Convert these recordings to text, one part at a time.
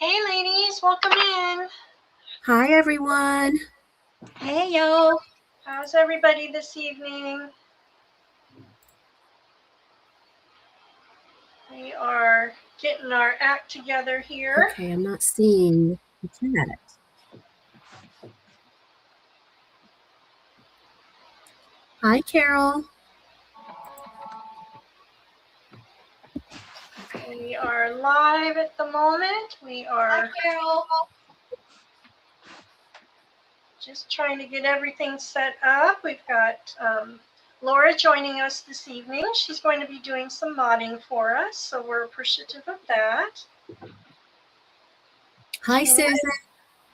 Hey ladies, welcome in. Hi, everyone. Hey, yo. How's everybody this evening? We are getting our act together here. Okay, I'm not seeing the chat. Hi, Carol. We are live at the moment. We are Hi, Carol. just trying to get everything set up. We've got Laura joining us this evening. She's going to be doing some modding for us, so we're appreciative of that. Hi, Susan.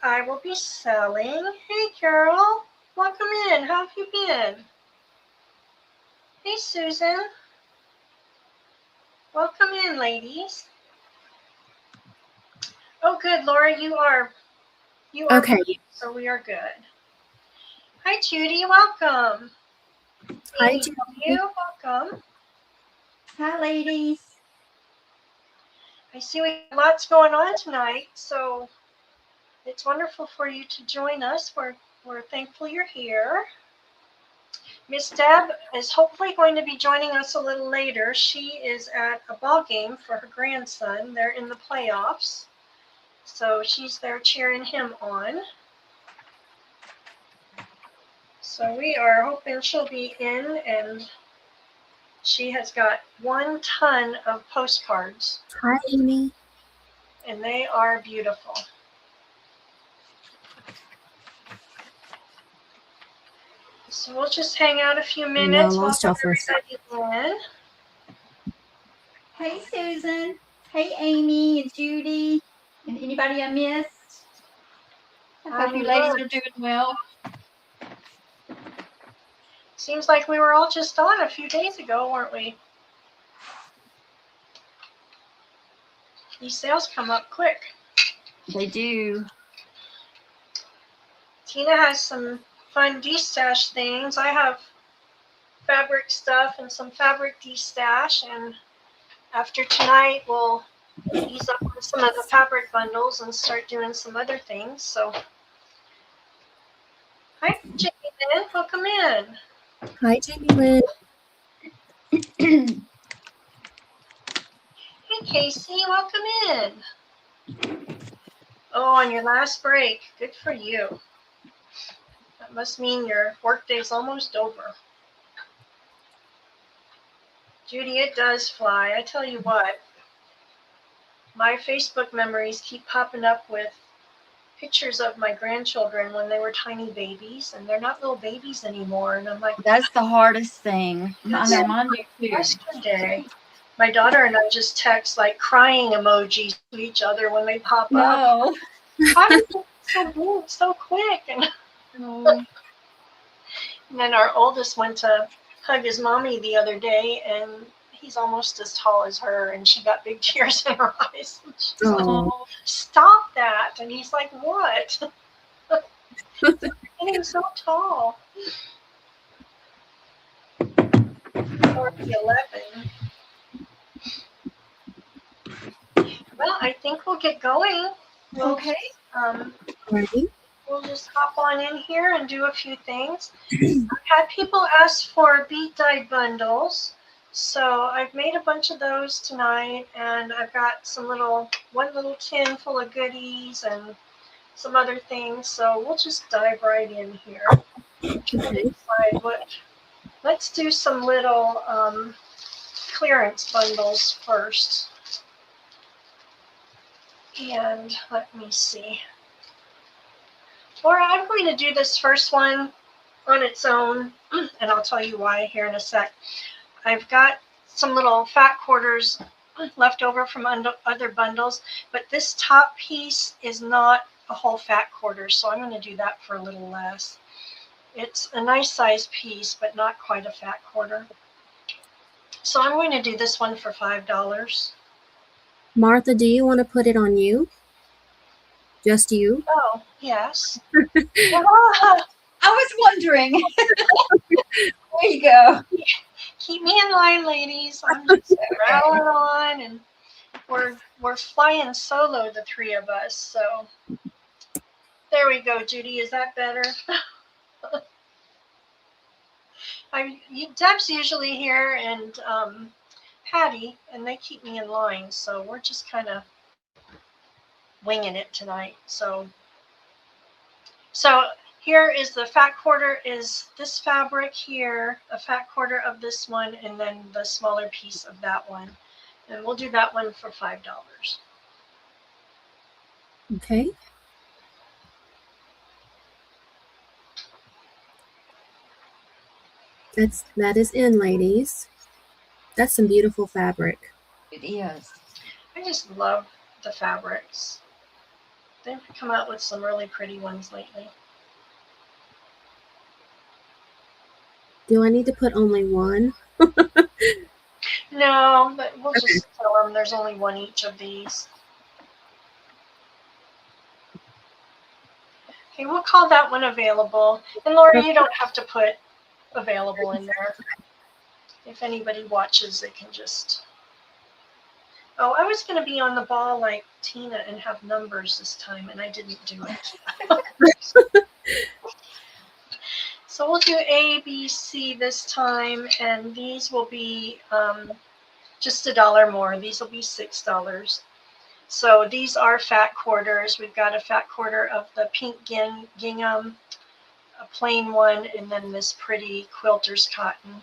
I will be selling. Hey, Carol. Welcome in. How have you been? Hey, Susan. Welcome in, ladies. Oh, good, Laura. You are Okay. so we are good. Hi, Judy. Welcome. Hi, Judy. Welcome. Hi, ladies. I see we have lots going on tonight, so it's wonderful for you to join us. We're thankful you're here. Miss Deb is hopefully going to be joining us a little later. She is at a ball game for her grandson. They're in the playoffs, so she's there cheering him on. So we are hoping she'll be in, and she has got 1 ton of postcards. Hi, Amy. And they are beautiful. So we'll just hang out a few minutes while everybody's in. Hey, Susan. Hey, Amy and Judy. And anybody I missed? I hope you ladies are doing well. Seems like we were all just on a few days ago, weren't we? These sales come up quick. They do. Tina has some fun de-stash things. I have fabric stuff and some fabric de-stash, and after tonight we'll ease up on some of the fabric bundles and start doing some other things. So hi, Jamie Lynn, welcome in. Hi, Jamie Lynn. Hey, Casey, welcome in. Oh, on your last break. Good for you. That must mean your workday's almost over. Judy, it does fly. I tell you what, my Facebook memories keep popping up with pictures of my grandchildren when they were tiny babies, and they're not little babies anymore. And I'm like, that's the hardest thing. I know mine do too. Yesterday, my daughter and I just text like crying emojis to each other when they pop up. How did it so big, so quick? And then our oldest went to hug his mommy the other day, and he's almost as tall as her, and she got big tears in her eyes. She's like, stop that. And he's like, what? Getting so tall. Or 11. Well, I think we'll get going. Okay. We'll just hop on in here and do a few things. I've had people ask for beet dye bundles, so I've made a bunch of those tonight, and I've got one little tin full of goodies and some other things. So we'll just dive right in here. Okay. Let's do some little clearance bundles first. And let me see. Laura, I'm going to do this first one on its own, and I'll tell you why here in a sec. I've got some little fat quarters left over from other bundles, but this top piece is not a whole fat quarter, so I'm going to do that for a little less. It's a nice size piece, but not quite a fat quarter. So I'm going to do this one for $5. Martha, do you want to put it on you? Just you? Oh, yes. I was wondering. There you go. Keep me in line, ladies. I'm just rattling on, and we're flying solo, the three of us. So there we go, Judy. Is that better? Deb's usually here, and Patty, and they keep me in line. So we're just kind of winging it tonight. So here is the fat quarter is this fabric here, a fat quarter of this one, and then the smaller piece of that one. And we'll do that one for $5. Okay. That is in, ladies. That's some beautiful fabric. It is. I just love the fabrics. They've come out with some really pretty ones lately. Do I need to put only one? No, but we'll just tell them there's only one each of these. Okay, we'll call that one available. And Laura, you don't have to put available in there. If anybody watches, they can just... Oh, I was going to be on the ball like Tina and have numbers this time, and I didn't do it. So we'll do A, B, C this time, and these will be just $1 more. These will be $6. So these are fat quarters. We've got a fat quarter of the pink gingham, a plain one, and then this pretty quilter's cotton.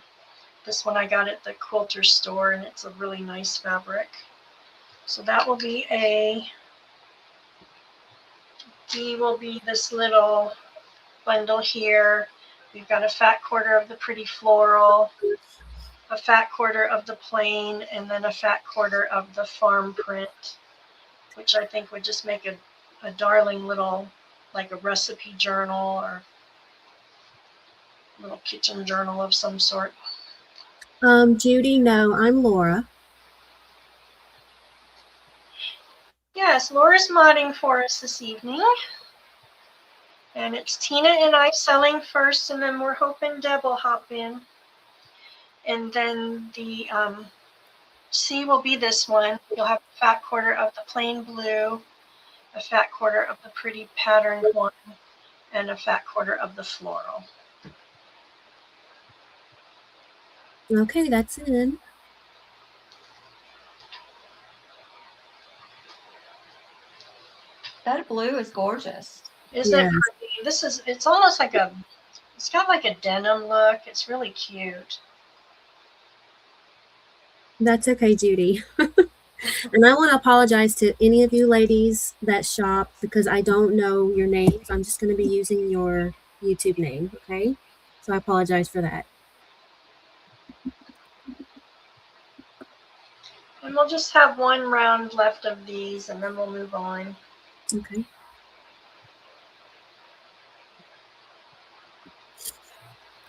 This one I got at the quilter store, and it's a really nice fabric. So that will be A. D will be this little bundle here. We've got a fat quarter of the pretty floral, a fat quarter of the plain, and then a fat quarter of the farm print, which I think would just make a darling little, like a recipe journal or little kitchen journal of some sort. Judy, no, I'm Laura. Yes, Laura's modding for us this evening. And it's Tina and I selling first, and then we're hoping Deb will hop in. And then the C will be this one. You'll have a fat quarter of the plain blue, a fat quarter of the pretty patterned one, and a fat quarter of the floral. Okay, that's in. That blue is gorgeous. Isn't it pretty? It's almost like it's got like a denim look. It's really cute. That's okay, Judy. And I want to apologize to any of you ladies that shop because I don't know your names. I'm just going to be using your YouTube name, okay? So I apologize for that. And we'll just have one round left of these, and then we'll move on. Okay.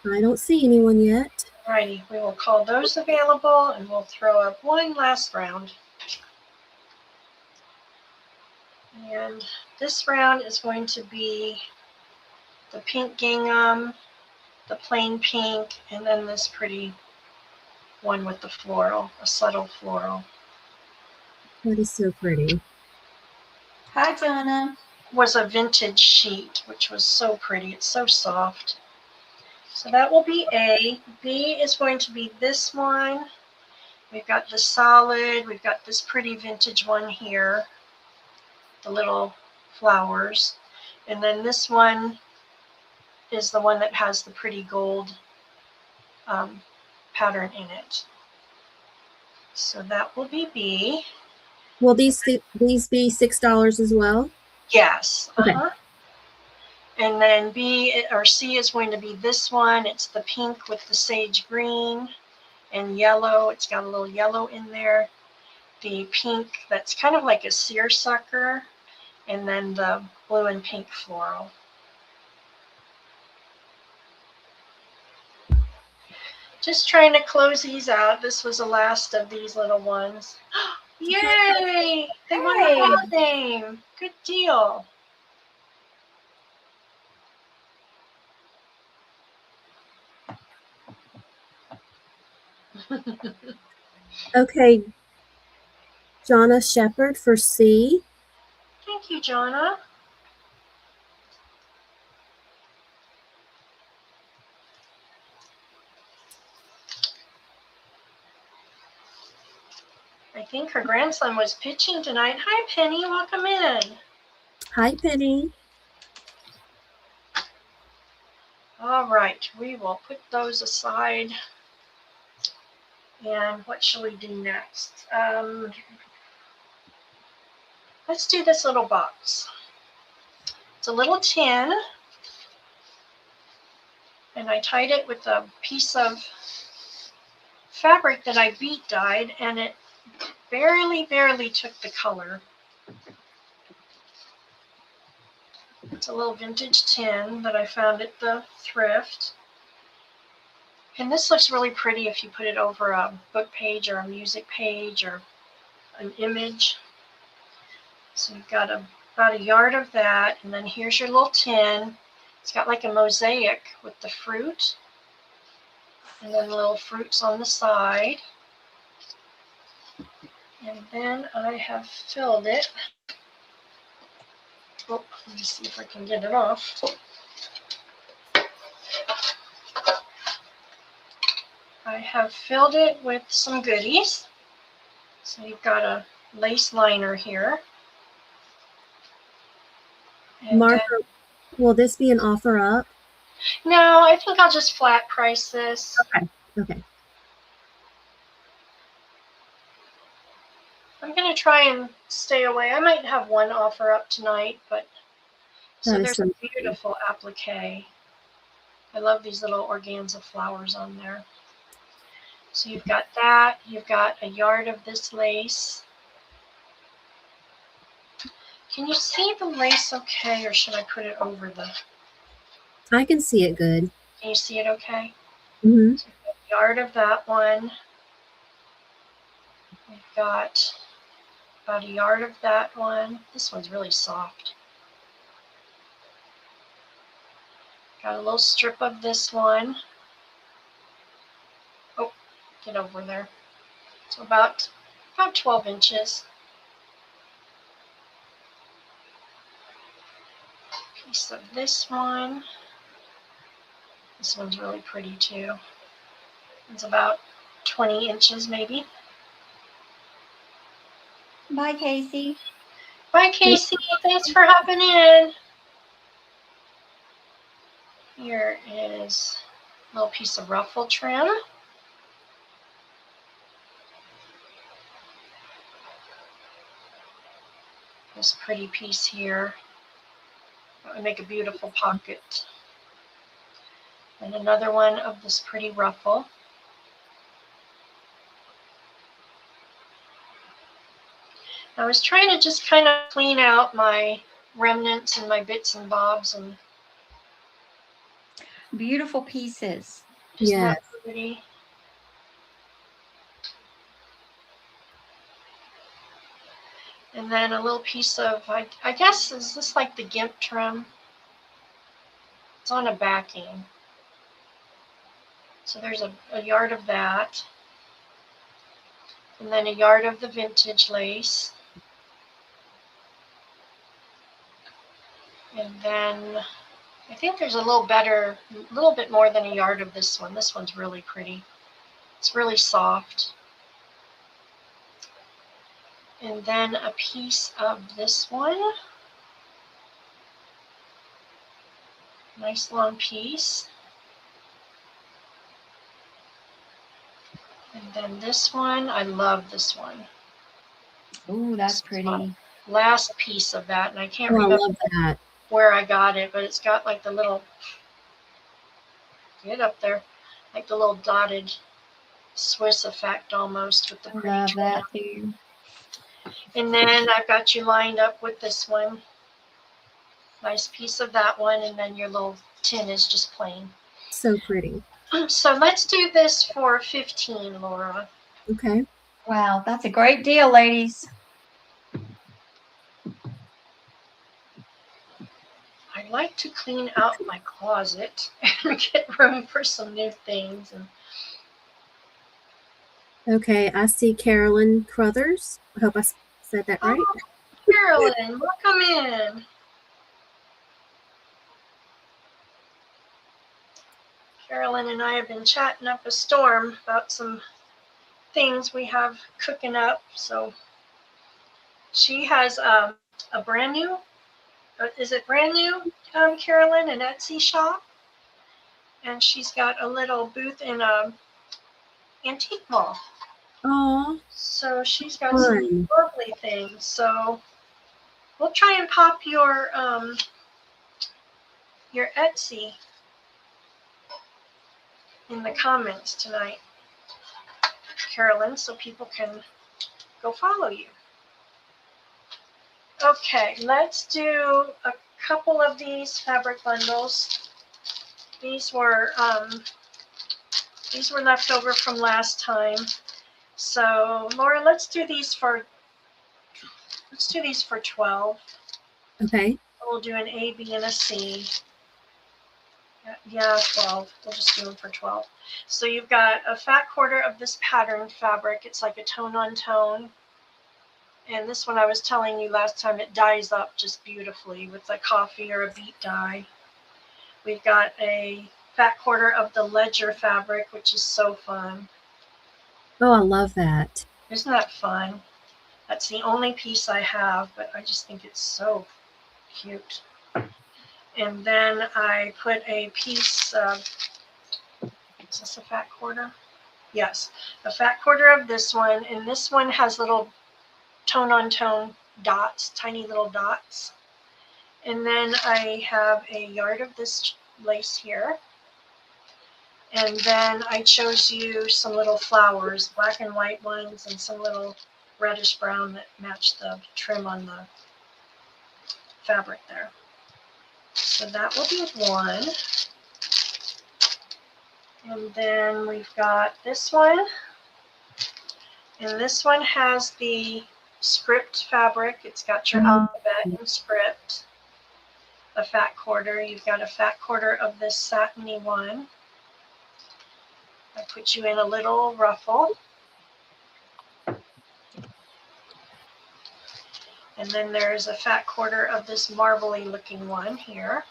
I don't see anyone yet. Alrighty, we will call those available, and we'll throw up one last round. And this round is going to be the pink gingham, the plain pink, and then this pretty one with the floral, a subtle floral. That is so pretty. Hi, Jonna. Was a vintage sheet, which was so pretty. It's so soft. So that will be A. B is going to be this one. We've got the solid. We've got this pretty vintage one here, the little flowers. And then this one is the one that has the pretty gold pattern in it. So that will be B. Will these be $6 as well? Yes. Okay. And then B or C is going to be this one. It's the pink with the sage green and yellow. It's got a little yellow in there. The pink that's kind of like a seersucker, and then the blue and pink floral. Just trying to close these out. This was the last of these little ones. Yay! They won the ball game. Good deal. Okay. Jonna Shepherd for C. Thank you, Jonna. I think her grandson was pitching tonight. Hi, Penny. Welcome in. Hi, Penny. All right, we will put those aside. And what shall we do next? Let's do this little box. It's a little tin, and I tied it with a piece of fabric that I beet dyed, and it barely took the color. It's a little vintage tin that I found at the thrift. And this looks really pretty if you put it over a book page or a music page or an image. So you've got about a yard of that, and then here's your little tin. It's got like a mosaic with the fruit, and then little fruits on the side. And then I have filled it. Oh, let me see if I can get it off. I have filled it with some goodies. So you've got a lace liner here. And Martha, will this be an offer up? no, I think I'll just flat price this. Okay. I'm going to try and stay away. I might have one offer up tonight, but so That is there's so a beautiful applique. I love these little organza flowers on there. So you've got that. You've got a yard of this lace. Can you see the lace okay, or should I put it over the... I can see it good. Can you see it okay? Mm-hmm. So we've got a yard of that one. We've got about a yard of that one. This one's really soft. Got a little strip of this one. Oh, get over there. So about 12 inches. Piece of this one. This one's really pretty too. It's about 20 inches maybe. Bye, Casey. Bye, Casey. Thanks for hopping in. Here is a little piece of ruffle trim. This pretty piece here. That would make a beautiful pocket. And another one of this pretty ruffle. I was trying to just kind of clean out my remnants and my bits and bobs, and Beautiful pieces. isn't Yes. that pretty? And then a little piece of, I guess, is this like the gimp trim? It's on a backing. So there's a yard of that. And then a yard of the vintage lace. And then I think there's a little bit more than a yard of this one. This one's really pretty. It's really soft. And then a piece of this one. Nice long piece. And then this one, I love this one. Ooh, that's pretty. Last piece of that, and I can't Oh, I remember love that. where I got it, but it's got like the little, get up there, like the little dotted Swiss effect almost with the I pretty love trim. that too. And then I've got you lined up with this one. Nice piece of that one, and then your little tin is just plain. So pretty. So let's do this for 15, Laura. Okay. Wow, that's a great deal, ladies. I like to clean out my closet and get room for some new things. And Okay, I see Carolyn Crothers. I hope I said that right. Oh, Carolyn, welcome in. Carolyn and I have been chatting up a storm about some things we have cooking up. So she has a brand new, is it brand new, Carolyn, an Etsy shop? And she's got a little booth in a antique mall. Oh, So she's got some fun. lovely things. So we'll try and pop your Etsy in the comments tonight, Carolyn, so people can go follow you. Okay, let's do a couple of these fabric bundles. These were left over from last time. So Laura, let's do these for 12. Okay. We'll do an A, B, and a C. Yeah, 12. We'll just do them for 12. So you've got a fat quarter of this patterned fabric. It's like a tone on tone. And this one I was telling you last time, it dyes up just beautifully with a coffee or a beet dye. We've got a fat quarter of the ledger fabric, which is so fun. Oh, I love that. Isn't that fun? That's the only piece I have, but I just think it's so cute. And then I put a piece of, is this a fat quarter? Yes, a fat quarter of this one. And this one has little tone on tone dots, tiny little dots. And then I have a yard of this lace here. And then I chose you some little flowers, black and white ones, and some little reddish brown that match the trim on the fabric there. So that will be one. And then we've got this one. And this one has the script fabric. It's got your alphabet and script. A fat quarter. You've got a fat quarter of this satiny one. I put you in a little ruffle. And then there's a fat quarter of this marbly looking one here.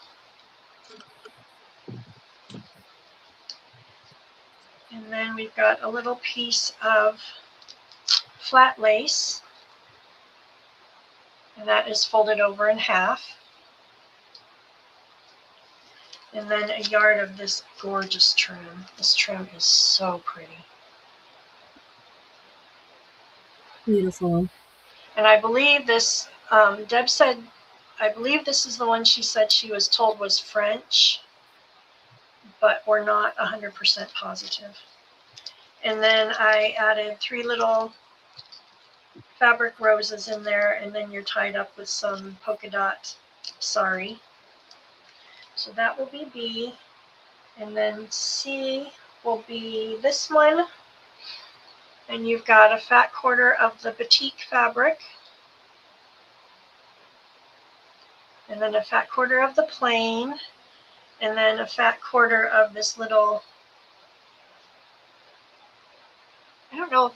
And then we've got a little piece of flat lace. And that is folded over in half. And then a yard of this gorgeous trim. This trim is so pretty. Beautiful. And I believe this, Deb said, I believe this is the one she said she was told was French, but we're not 100% positive. And then I added 3 little fabric roses in there, and then you're tied up with some polka dot sari. So that will be B. And then C will be this one. And you've got a fat quarter of the batik fabric. And then a fat quarter of the plain. And then a fat quarter of this little, I don't know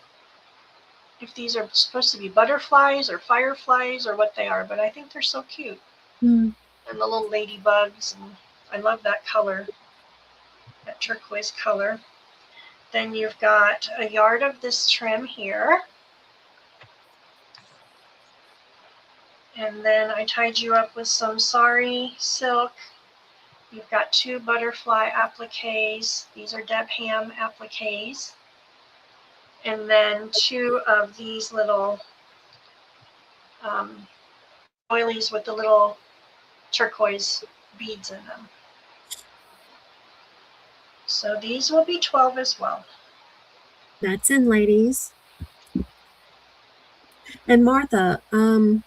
if these are supposed to be butterflies or fireflies or what they are, but I think they're so cute. Mm. And the little ladybugs, and I love that color, that turquoise color. Then you've got a yard of this trim here. And then I tied you up with some sari silk. You've got 2 butterfly appliques. These are Deb Ham appliques. And then 2 of these little oilies with the little turquoise beads in them. So these will be 12 as well. That's in, ladies. And Martha, you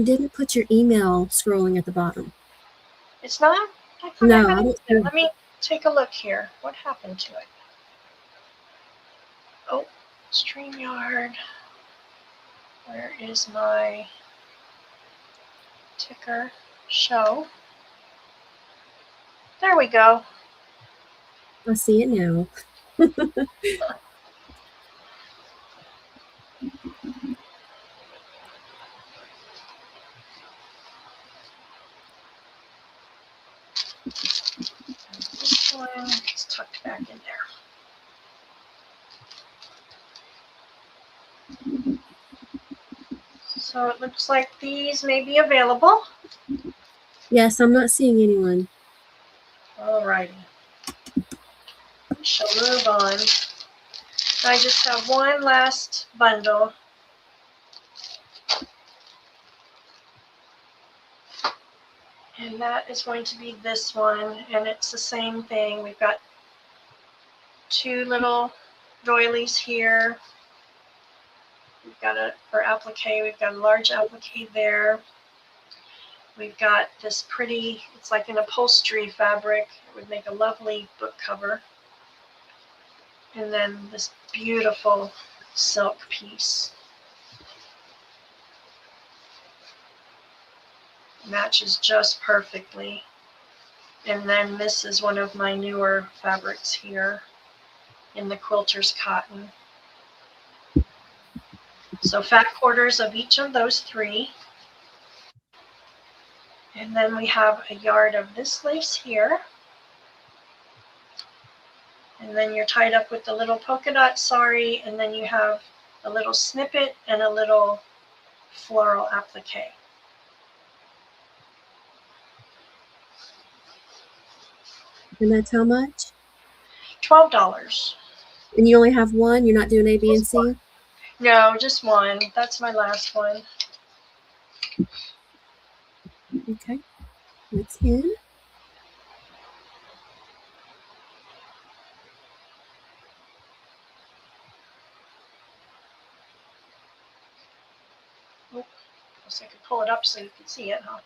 didn't put your email scrolling at the bottom. It's not? No, I don't see it. Let me take a look here. What happened to it? Oh, StreamYard. Where is my ticker show? There we go. I see it now. This one is tucked back in there. So it looks like these may be available. Yes, I'm not seeing anyone. Alrighty. We shall move on. I just have one last bundle. And that is going to be this one. And it's the same thing. We've got two little doilies here. We've got for applique, we've got a large applique there. We've got this pretty, it's like an upholstery fabric. It would make a lovely book cover. And then this beautiful silk piece. Matches just perfectly. And then this is one of my newer fabrics here in the quilter's cotton. So fat quarters of each of those three. And then we have a yard of this lace here. And then you're tied up with the little polka dot sari, and then you have a little snippet and a little floral applique. And that's how much? $12. And you only have one? You're not doing A, B, and C? No, just one. That's my last one. Okay. That's in. Oh, guess I could pull it up so you can see it, huh?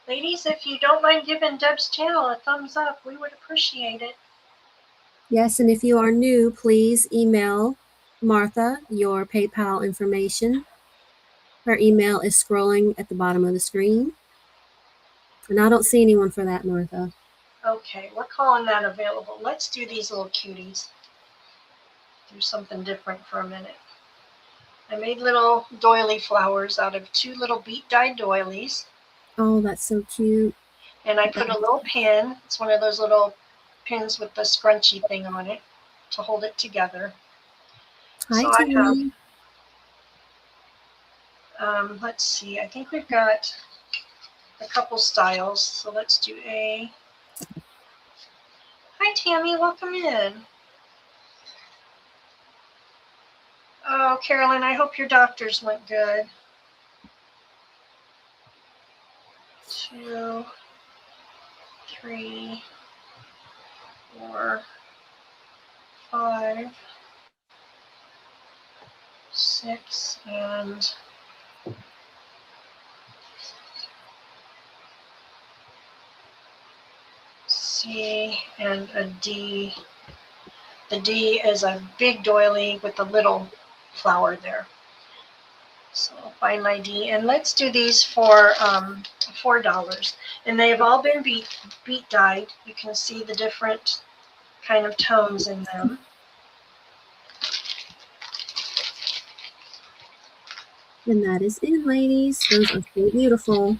Ladies, if you don't mind giving Deb's channel a thumbs up, we would appreciate it. Yes, and if you are new, please email Martha your PayPal information. Her email is scrolling at the bottom of the screen. And I don't see anyone for that, Martha. Okay, we're calling that available. Let's do these little cuties. Do something different for a minute. I made little doily flowers out of two little beet dyed doilies. Oh, that's so cute. And I put a little pin. It's one of those little pins with the scrunchy thing on it to hold it together. Hi, So Tammy. I have, let's see, I think we've got a couple styles. So let's do a, hi Tammy, welcome in. Oh, Carolyn, I hope your doctors went good. 2, 3, 4, 5, 6, and C, and a D. The D is a big doily with a little flower there. So I'll find my D, and let's do these for $4. And they've all been beet dyed. You can see the different kind of tones in them. And that is in, ladies. Those are so beautiful.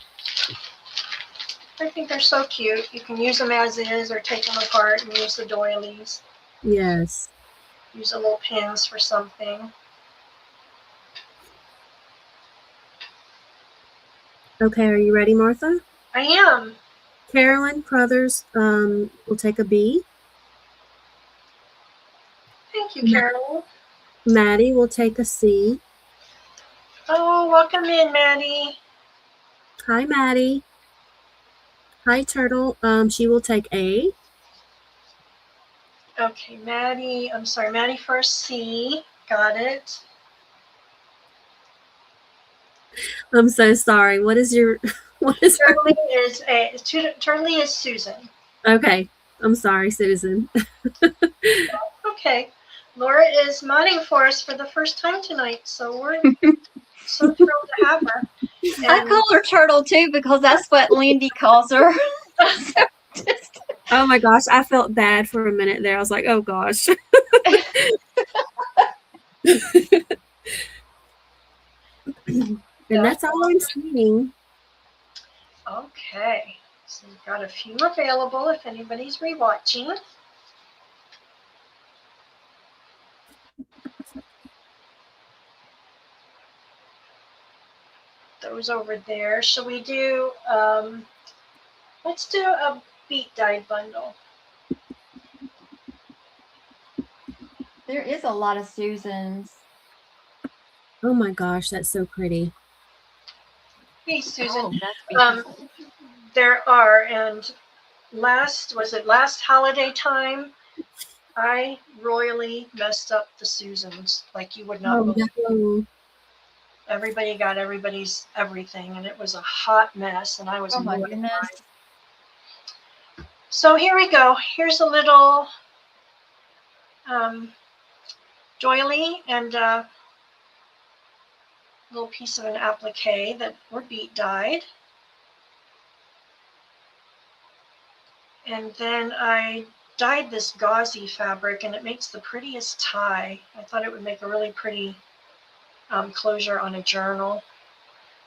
I think they're so cute. You can use them as is or take them apart and use the doilies. Yes. Use the little pins for something. Okay, are you ready, Martha? I am. Carolyn Crothers will take a B. Thank you, Carol. Maddie will take a C. Oh, welcome in, Maddie. Hi, Maddie. Hi, Turtle. She will take A. Okay, Maddie. I'm sorry, Maddie first C. Got it. I'm so sorry. What is your? What is her? Turley is Susan. Okay. I'm sorry, Susan. Okay. Laura is modding for us for the first time tonight, so we're so thrilled to have her. I call her Turtle too because that's what Lindy calls her. Oh my gosh, I felt bad for a minute there. I was like, oh gosh. And Yeah. that's all I'm seeing. Okay. So we've got a few available if anybody's rewatching. Those over there. Shall we do, let's do a beet dyed bundle. There is a lot of Susans. Oh my gosh, that's so pretty. Hey, Susan. Oh, that's Um, beautiful. There are, and last holiday time, I royally messed up the Susans like you would not Oh believe. no. Everybody got everybody's everything, and it was a hot mess, and I was Oh my mortified. goodness. So here we go. Here's a little doily and a little piece of an applique that were beet dyed. And then I dyed this gauzy fabric, and it makes the prettiest tie. I thought it would make a really pretty closure on a journal.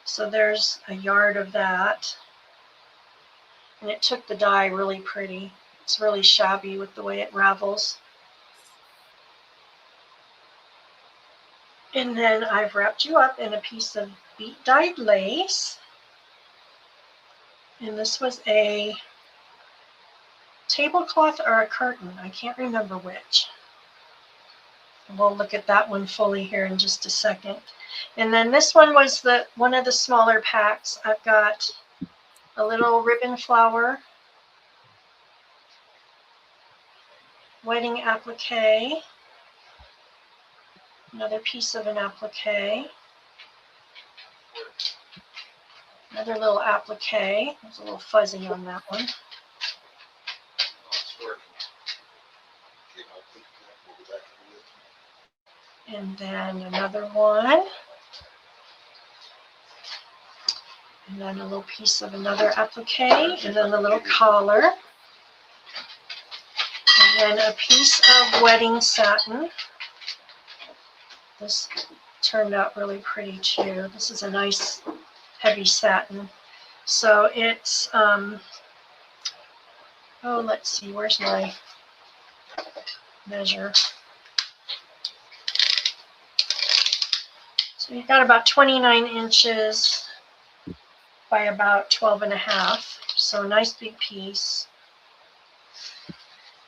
So there's a yard of that. And it took the dye really pretty. It's really shabby with the way it ravels. And then I've wrapped you up in a piece of beet dyed lace. And this was a tablecloth or a curtain. I can't remember which. We'll look at that one fully here in just a second. And then this one was one of the smaller packs. I've got a little ribbon flower, wedding applique, another piece of an applique, another little applique. There's a little fuzzy on that one. And then another one. And then a little piece of another applique, and then a little collar. And then a piece of wedding satin. This turned out really pretty too. This is a nice heavy satin. So it's, let's see, where's my measure? So you've got about 29 inches by about 12 and a half. So a nice big piece.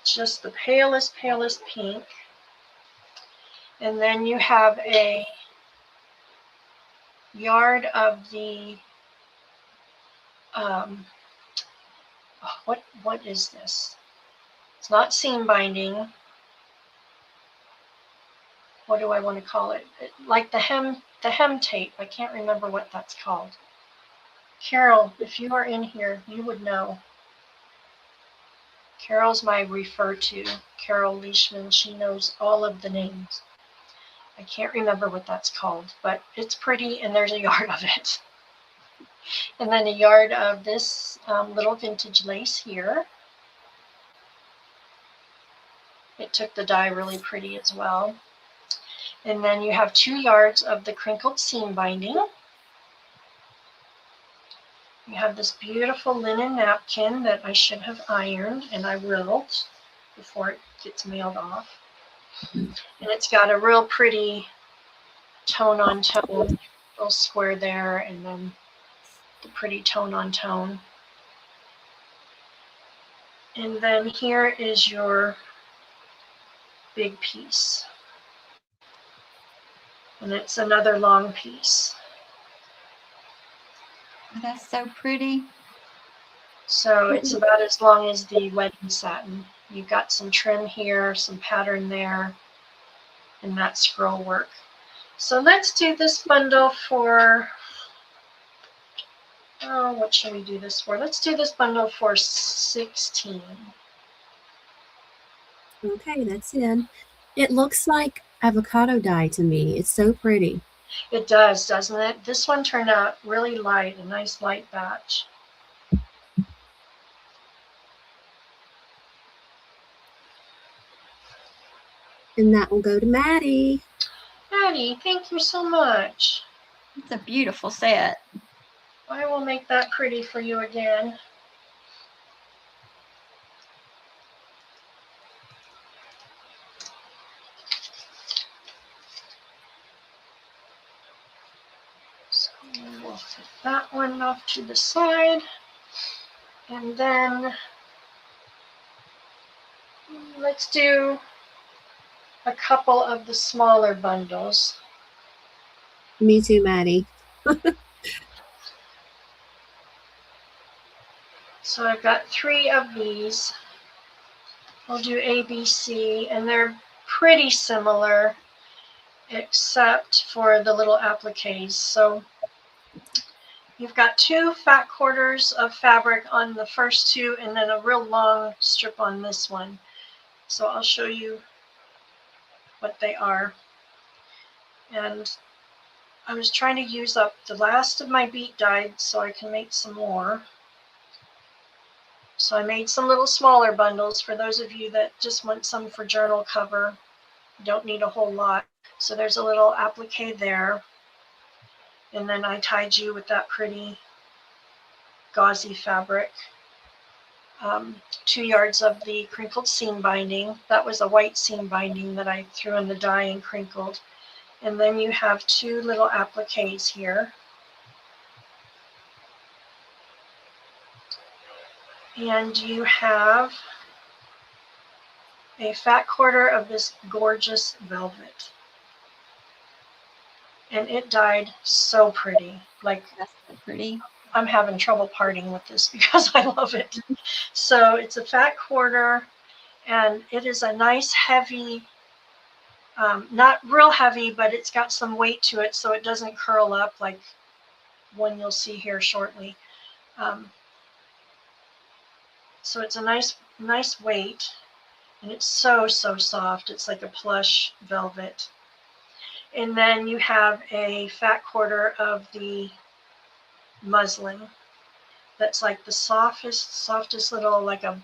Just the palest pink. And then you have a yard of the, what is this? It's not seam binding. What do I want to call it? Like the hem tape. I can't remember what that's called. Carol, if you are in here, you would know. Carol's my refer to. Carol Leishman. She knows all of the names. I can't remember what that's called, but it's pretty, and there's a yard of it. And then a yard of this little vintage lace here. It took the dye really pretty as well. And then you have 2 yards of the crinkled seam binding. You have this beautiful linen napkin that I should have ironed, and I will before it gets mailed off. And it's got a real pretty tone on tone, little square there, and then the pretty tone on tone. And then here is your big piece. And it's another long piece. That's so pretty. So it's about as long as the wedding satin. You've got some trim here, some pattern there, and that scroll work. So let's do this bundle for, what should we do this for? Let's do this bundle for 16. Okay, that's it. It looks like avocado dye to me. It's so pretty. It does, doesn't it? This one turned out really light, a nice light batch. And that will go to Maddie. Maddie, thank you so much. It's a beautiful set. I will make that pretty for you again. So we'll put that one off to the side. And then let's do a couple of the smaller bundles. Me too, Maddie. So I've got 3 of these. We'll do A, B, C, and they're pretty similar except for the little appliques. So you've got 2 fat quarters of fabric on the first 2 and then a real long strip on this one. So I'll show you what they are. And I was trying to use up the last of my beet dyed so I can make some more. So I made some little smaller bundles for those of you that just want some for journal cover. You don't need a whole lot. So there's a little applique there. And then I tied you with that pretty gauzy fabric. 2 yards of the crinkled seam binding. That was a white seam binding that I threw in the dye and crinkled. And then you have 2 little appliques here. And you have a fat quarter of this gorgeous velvet. And it dyed so pretty. Like, That's so pretty. I'm having trouble parting with this because I love it. So it's a fat quarter, and it is a nice heavy, not real heavy, but it's got some weight to it so it doesn't curl up like one you'll see here shortly. So it's a nice weight, and it's so soft. It's like a plush velvet. And then you have a fat quarter of the muslin that's like the softest little, like a,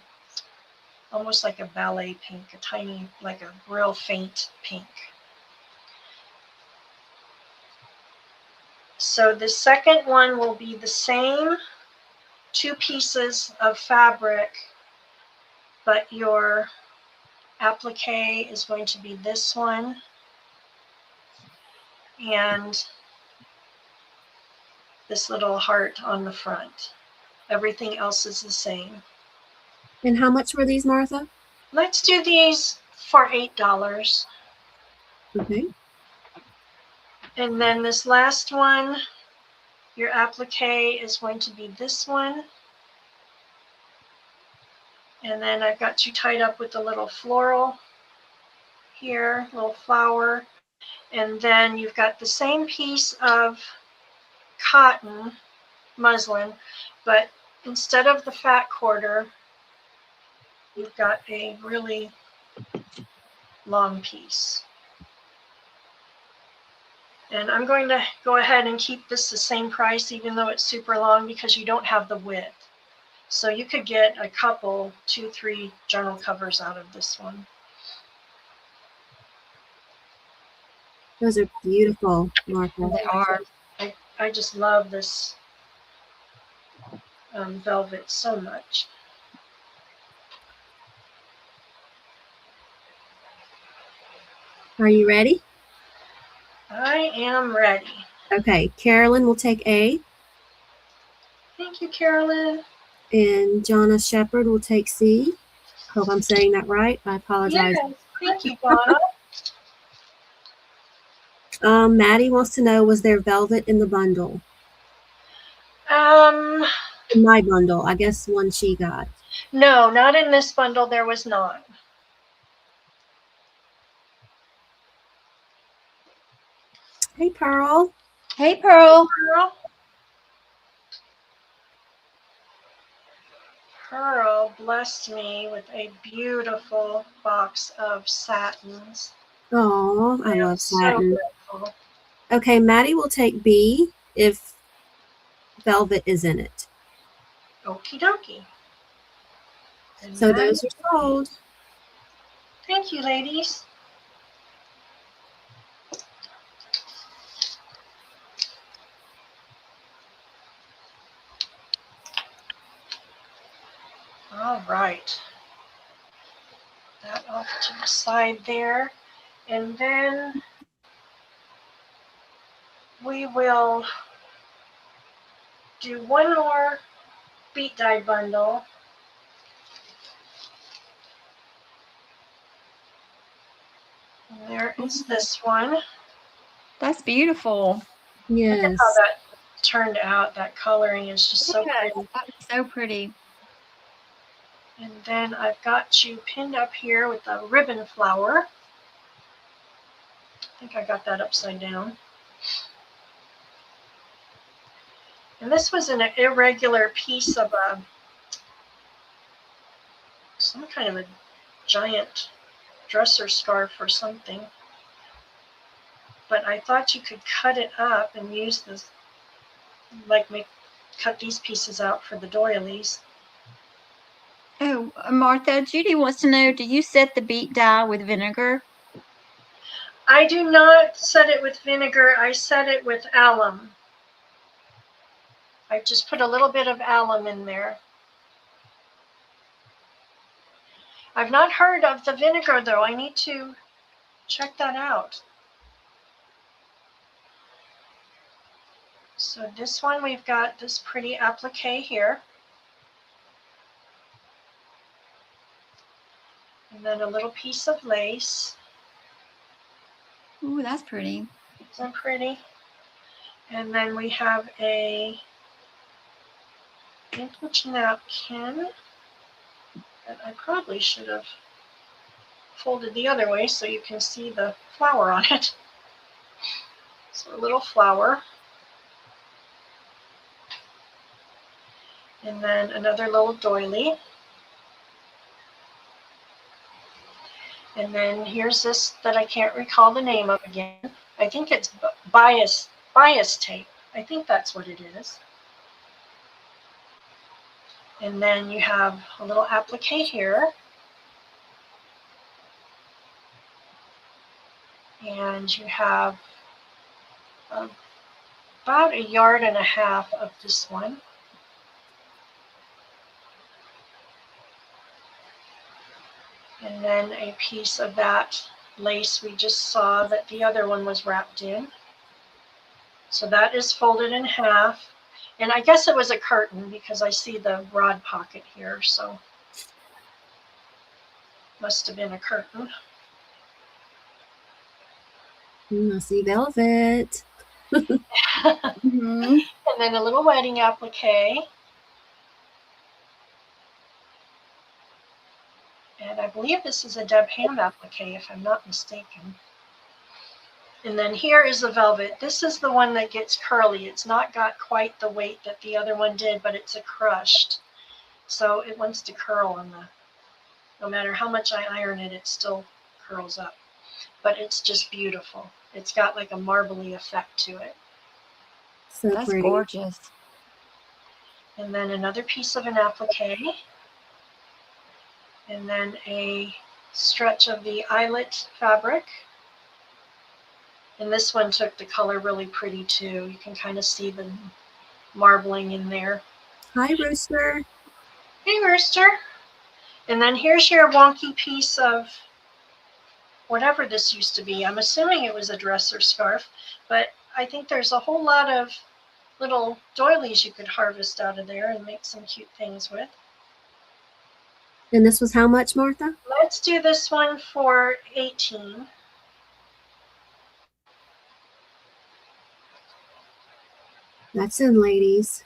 almost like a ballet pink, a tiny, like a real faint pink. So the second one will be the same 2 pieces of fabric, but your applique is going to be this one, and this little heart on the front. Everything else is the same. And how much were these, Martha? Let's do these for $8. Okay. And then this last one, your applique is going to be this one. And then I've got you tied up with a little floral here, little flower. And then you've got the same piece of cotton muslin, but instead of the fat quarter, you've got a really long piece. And I'm going to go ahead and keep this the same price, even though it's super long, because you don't have the width. So you could get a couple, 2, 3 journal covers out of this one. Those are beautiful, Martha. They are. I just love this velvet so much. Are you ready? I am ready. Okay. Carolyn will take A, Thank you, Carolyn. and Jonna Shepherd will take C. Hope I'm saying that right. I apologize. Yes, thank you, Donna. Maddie wants to know, was there velvet in the bundle? In my bundle, I guess one she got. No, not in this bundle. There was not. Hey, Pearl. Hey, Pearl. Pearl blessed me with a beautiful box of satins. Oh, I am love so satin. grateful. Okay, Maddie will take B if velvet is in it. Okie dokie. And So Maddie, those are sold. thank you, ladies. right. That off to the side there. And then we will do one more beet dye bundle. And there is this one. That's beautiful. Look at Yes. how that turned out. That coloring is just so Yes, pretty. that was so pretty. And then I've got you pinned up here with a ribbon flower. I think I got that upside down. And this was an irregular piece of some kind of a giant dresser scarf or something. But I thought you could cut it up and use this, like cut these pieces out for the doilies. Oh, Martha, Judy wants to know, do you set the beet dye with vinegar? I do not set it with vinegar. I set it with alum. I just put a little bit of alum in there. I've not heard of the vinegar though. I need to check that out. So this one, we've got this pretty applique here. And then a little piece of lace. Ooh, that's pretty. Isn't pretty? And then we have a vintage napkin that I probably should have folded the other way so you can see the flower on it. So a little flower. And then another little doily. And then here's this that I can't recall the name of again. I think it's bias tape. I think that's what it is. And then you have a little applique here. And you have about 1.5 yards of this one. And then a piece of that lace we just saw that the other one was wrapped in. So that is folded in half. And I guess it was a curtain because I see the rod pocket here, so must have been a curtain. I see velvet. Mm-hmm. And then a little wedding applique. And I believe this is a Deb Ham applique, if I'm not mistaken. And then here is the velvet. This is the one that gets curly. It's not got quite the weight that the other one did, but it's a crushed. So it wants to curl on no matter how much I iron it, it still curls up. But it's just beautiful. It's got like a marbly effect to it. So That's pretty. gorgeous. And then another piece of an applique. And then a stretch of the eyelet fabric. And this one took the color really pretty too. You can kind of see the marbling in there. Hi, Rooster. Hey, Rooster. And then here's your wonky piece of whatever this used to be. I'm assuming it was a dress or scarf, but I think there's a whole lot of little doilies you could harvest out of there and make some cute things with. And this was how much, Martha? Let's do this one for 18. That's in, ladies.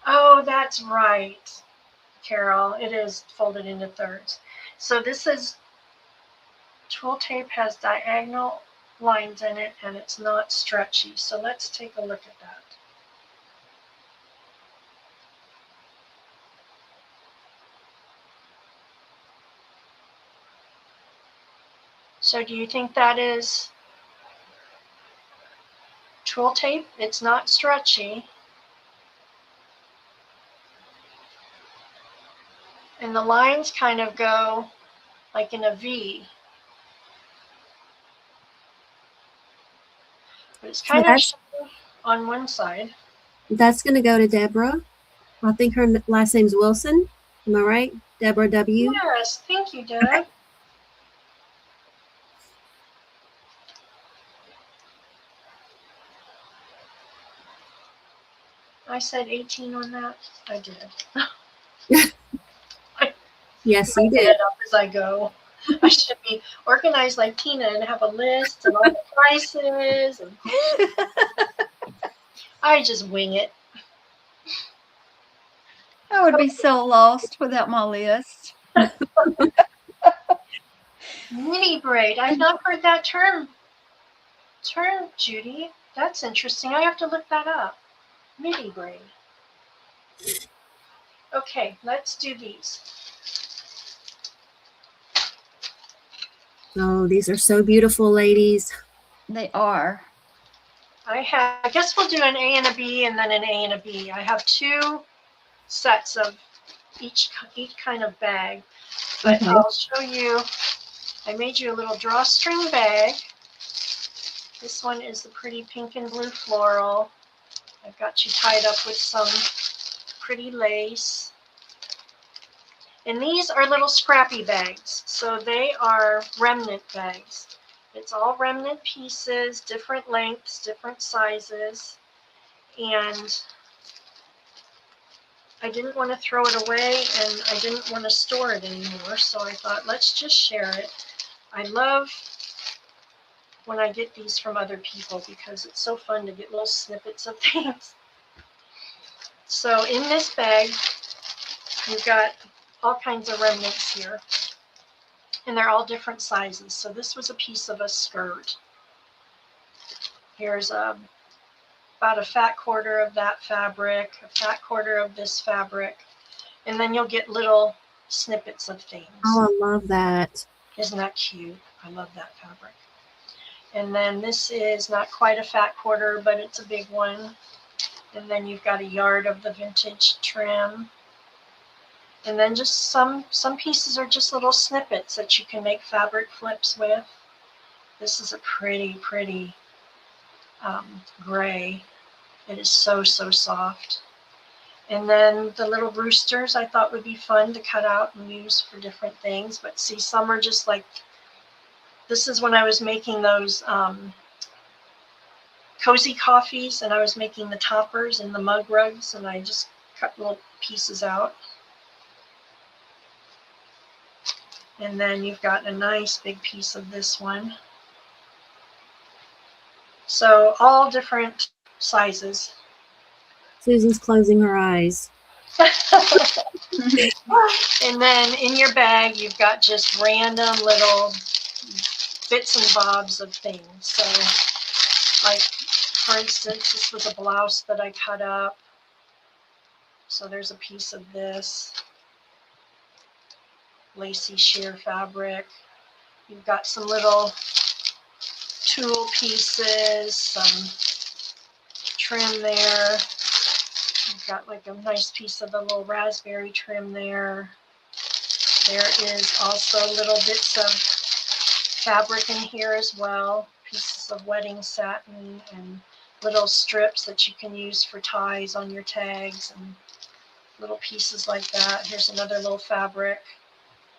Oh, that's right, Carol. It is folded into thirds. So this is, twill tape has diagonal lines in it and it's not stretchy. So let's take a look at that. So do you think that is twill tape? It's not stretchy. And the lines kind of go like in a V. But it's So kind of shiny on one side. that's going to go to Deborah. I think her last name's Wilson. Am I right? Deborah W. Yes, thank you, Deb. I said 18 on that. I did. Yes, you Making did. it up as I go. I should be organized like Tina and have a list and all the prices. And I just wing it. I would be so lost without my list. Mini braid. I've not heard that term, Judy. That's interesting. I have to look that up. Mini braid. Okay, let's do these. Oh, these are so beautiful, ladies. They are. I guess we'll do an A and a B and then an A and a B. I have 2 sets of each kind of bag, but Okay. I'll show you. I made you a little drawstring bag. This one is the pretty pink and blue floral. I've got you tied up with some pretty lace. And these are little scrappy bags, so they are remnant bags. It's all remnant pieces, different lengths, different sizes, and I didn't want to throw it away and I didn't want to store it anymore, so I thought, let's just share it. I love when I get these from other people because it's so fun to get little snippets of things. So in this bag, you've got all kinds of remnants here, and they're all different sizes. So this was a piece of a skirt. Here's about a fat quarter of that fabric, a fat quarter of this fabric, and then you'll get little snippets of things. Oh, I love that. Isn't that cute? I love that fabric. And then this is not quite a fat quarter, but it's a big one. And then you've got a yard of the vintage trim. And then just some pieces are just little snippets that you can make fabric flips with. This is a pretty, pretty gray. It is so, so soft. And then the little roosters I thought would be fun to cut out and use for different things. But see, some are just like, this is when I was making those cozy coffees, and I was making the toppers and the mug rugs, and I just cut little pieces out. And then you've got a nice big piece of this one. So all different sizes. Susan's closing her eyes. And then in your bag, you've got just random little bits and bobs of things. So like, for instance, this was a blouse that I cut up. So there's a piece of this lacy sheer fabric. You've got some little tulle pieces, some trim there. You've got like a nice piece of the little raspberry trim there. There is also little bits of fabric in here as well, pieces of wedding satin and little strips that you can use for ties on your tags and little pieces like that. Here's another little fabric,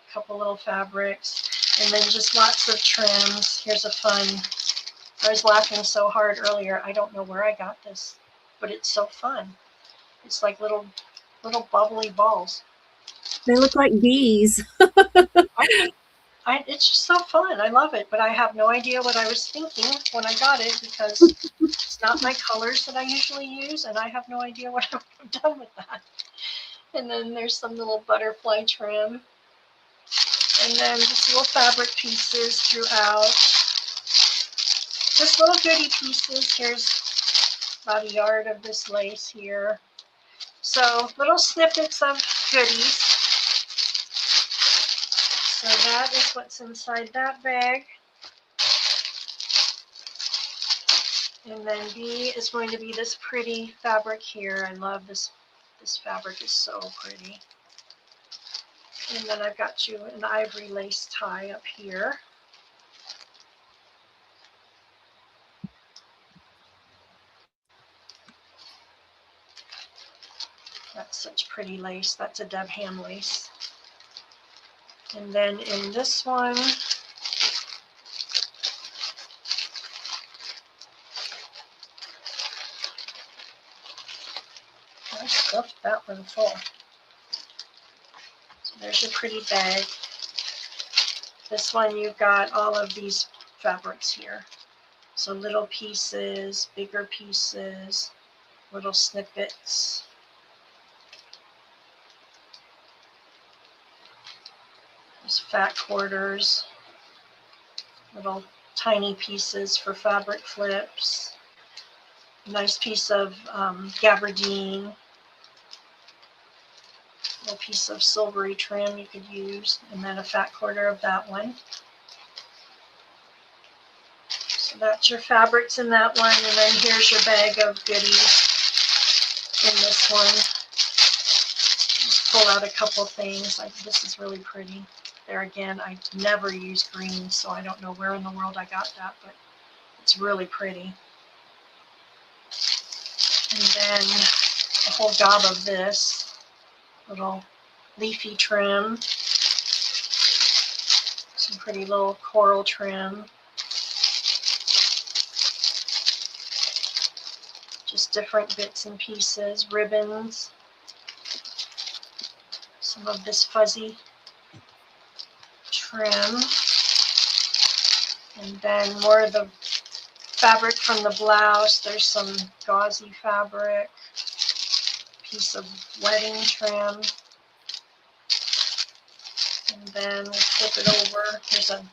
a couple little fabrics, and then just lots of trims. Here's a fun, I was laughing so hard earlier, I don't know where I got this, but it's so fun. It's like little bubbly balls. They look like bees. It's just so fun. I love it, but I have no idea what I was thinking when I got it because it's not my colors that I usually use, and I have no idea what I would have done with that. And then there's some little butterfly trim, and then just little fabric pieces throughout. Just little goodie pieces. Here's about a yard of this lace here. So little snippets of goodies. So that is what's inside that bag. And then B is going to be this pretty fabric here. I love this. This fabric is so pretty. And then I've got you an ivory lace tie up here. That's such pretty lace. That's a Deb Ham lace. And then in this one, I stuffed that one full. So there's your pretty bag. This one, you've got all of these fabrics here. So little pieces, bigger pieces, little snippets. There's fat quarters, little tiny pieces for fabric flips. Nice piece of gabardine. Little piece of silvery trim you could use, and then a fat quarter of that one. So that's your fabrics in that one, and then here's your bag of goodies in this one. Just pull out a couple things. Like this is really pretty. There again, I never use green, so I don't know where in the world I got that, but it's really pretty. And then a whole gob of this little leafy trim, some pretty little coral trim, just different bits and pieces, ribbons, some of this fuzzy trim, and then more of the fabric from the blouse. There's some gauzy fabric, piece of wedding trim, and then we'll flip it over. Here's a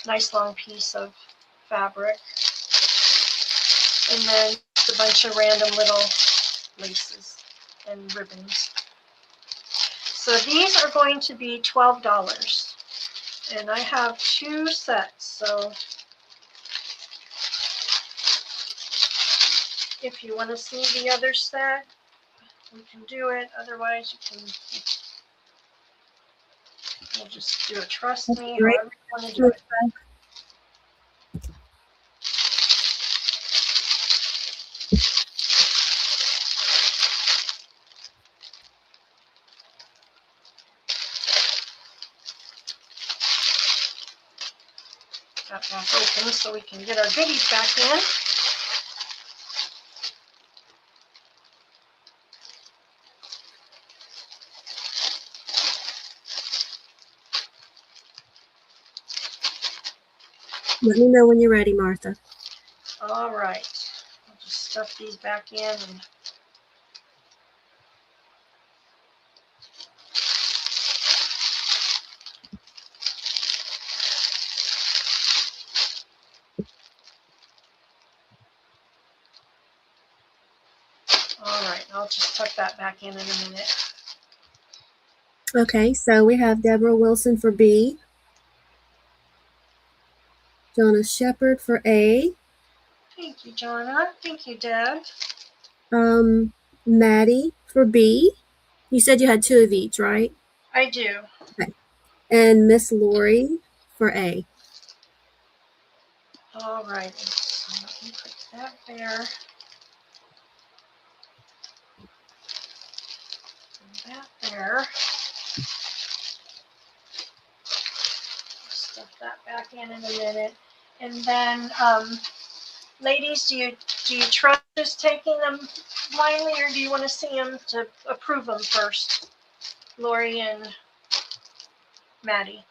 nice long piece of fabric, and then a bunch of random little laces and ribbons. So these are going to be $12, and I have 2 sets. So if you want to see the other set, we can do it. Otherwise, you can. We'll just do it. Trust me, Great. however you want to do it. Got that open so we can get our goodies back in. Let me know when you're ready, Martha. All right. I'll just stuff these back in. And all right. I'll just tuck that back in a minute. Okay, so we have Deborah Wilson for B, Jonna Shepherd for A, Thank you, Jonna. Thank you, Deb. Maddie for B. You said you had 2 of each, right? I do. Okay. And Miss Lori for A. All right. So let me put that there. And that there. Stuff that back in a minute. And then, ladies, do you trust us taking them blindly, or do you want to see them to approve them first? Lori and Maddie.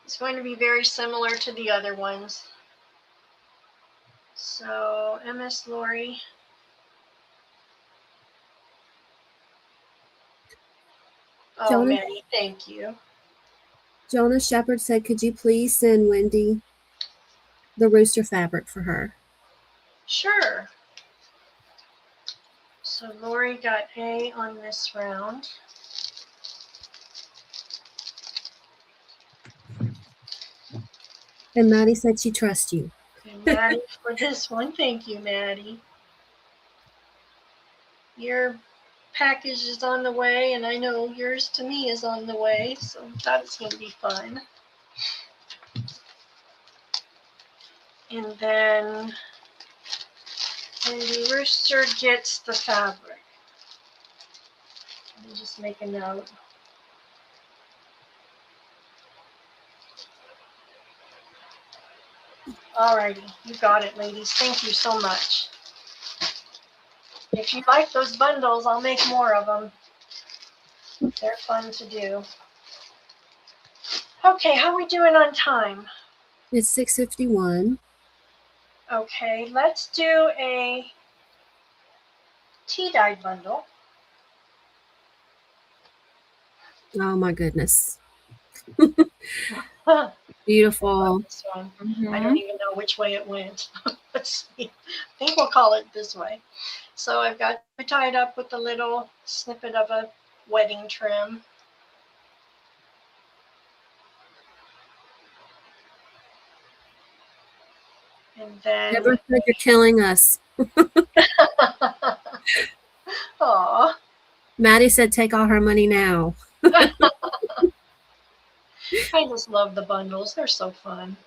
It's going to be very similar to the other ones. So, MS Lori. Oh, Jonna, Maddie, thank you. Jonna Shepherd said, could you please send Wendy the rooster fabric for her? Sure. So Lori got A on this round. And Maddie said she trusts you. And Maddie, for this one, thank you, Maddie. Your package is on the way, and I know yours to me is on the way, so that's going to be fun. And then the rooster gets the fabric. Let me just make a note. Alrighty, you got it, ladies. Thank you so much. If you like those bundles, I'll make more of them. They're fun to do. Okay, how are we doing on time? It's 6:51. Okay, let's do a tea-dyed bundle. Oh my goodness. Huh, Beautiful. this one. I Mhm. don't even know which way it went. Let's see. I think we'll call it this way. So I've got it tied up with a little snippet of a wedding trim. And then, Deborah said you're killing us. aw, Maddie said take all her money now. I just love the bundles. They're so fun.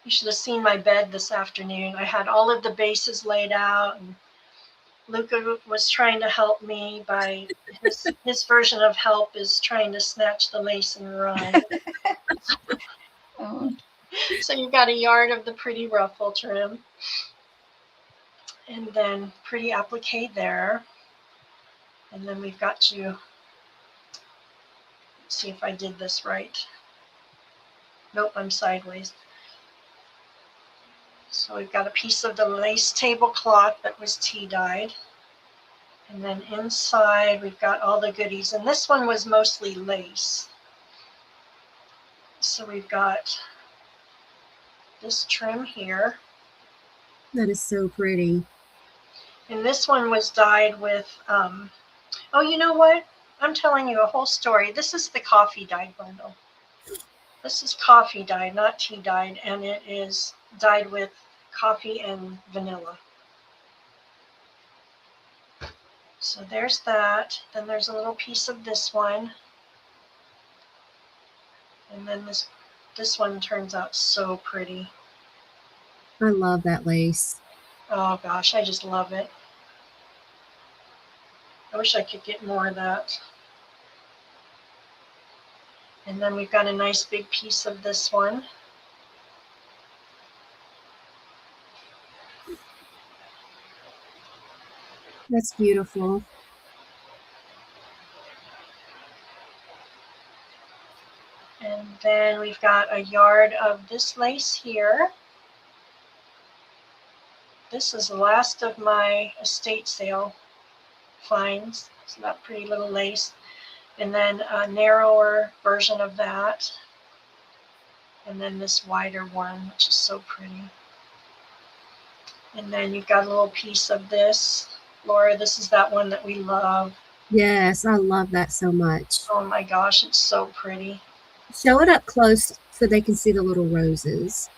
You should have seen my bed this afternoon. I had all of the bases laid out, and Luca was trying to help me by his version of help is trying to snatch the lace and run. Oh, So you've got a yard of the pretty ruffle trim, and then pretty applique there. And then we've got you, let's see if I did this right. Nope, I'm sideways. So we've got a piece of the lace tablecloth that was tea dyed. And then inside we've got all the goodies. And this one was mostly lace. So we've got this trim here. That is so pretty. And this one was dyed with, oh, you know what? I'm telling you a whole story. This is the coffee dyed bundle. This is coffee dyed, not tea dyed, and it is dyed with coffee and vanilla. So there's that. Then there's a little piece of this one. And then this one turns out so pretty. I love that lace. Oh gosh, I just love it. I wish I could get more of that. And then we've got a nice big piece of this one. That's beautiful. And then we've got a yard of this lace here. This is the last of my estate sale finds. It's that pretty little lace. And then a narrower version of that. And then this wider one, which is so pretty. And then you've got a little piece of this. Laura, this is that one that we love. Yes, I love that so much. Oh my gosh, it's so pretty. Show it up close so they can see the little roses.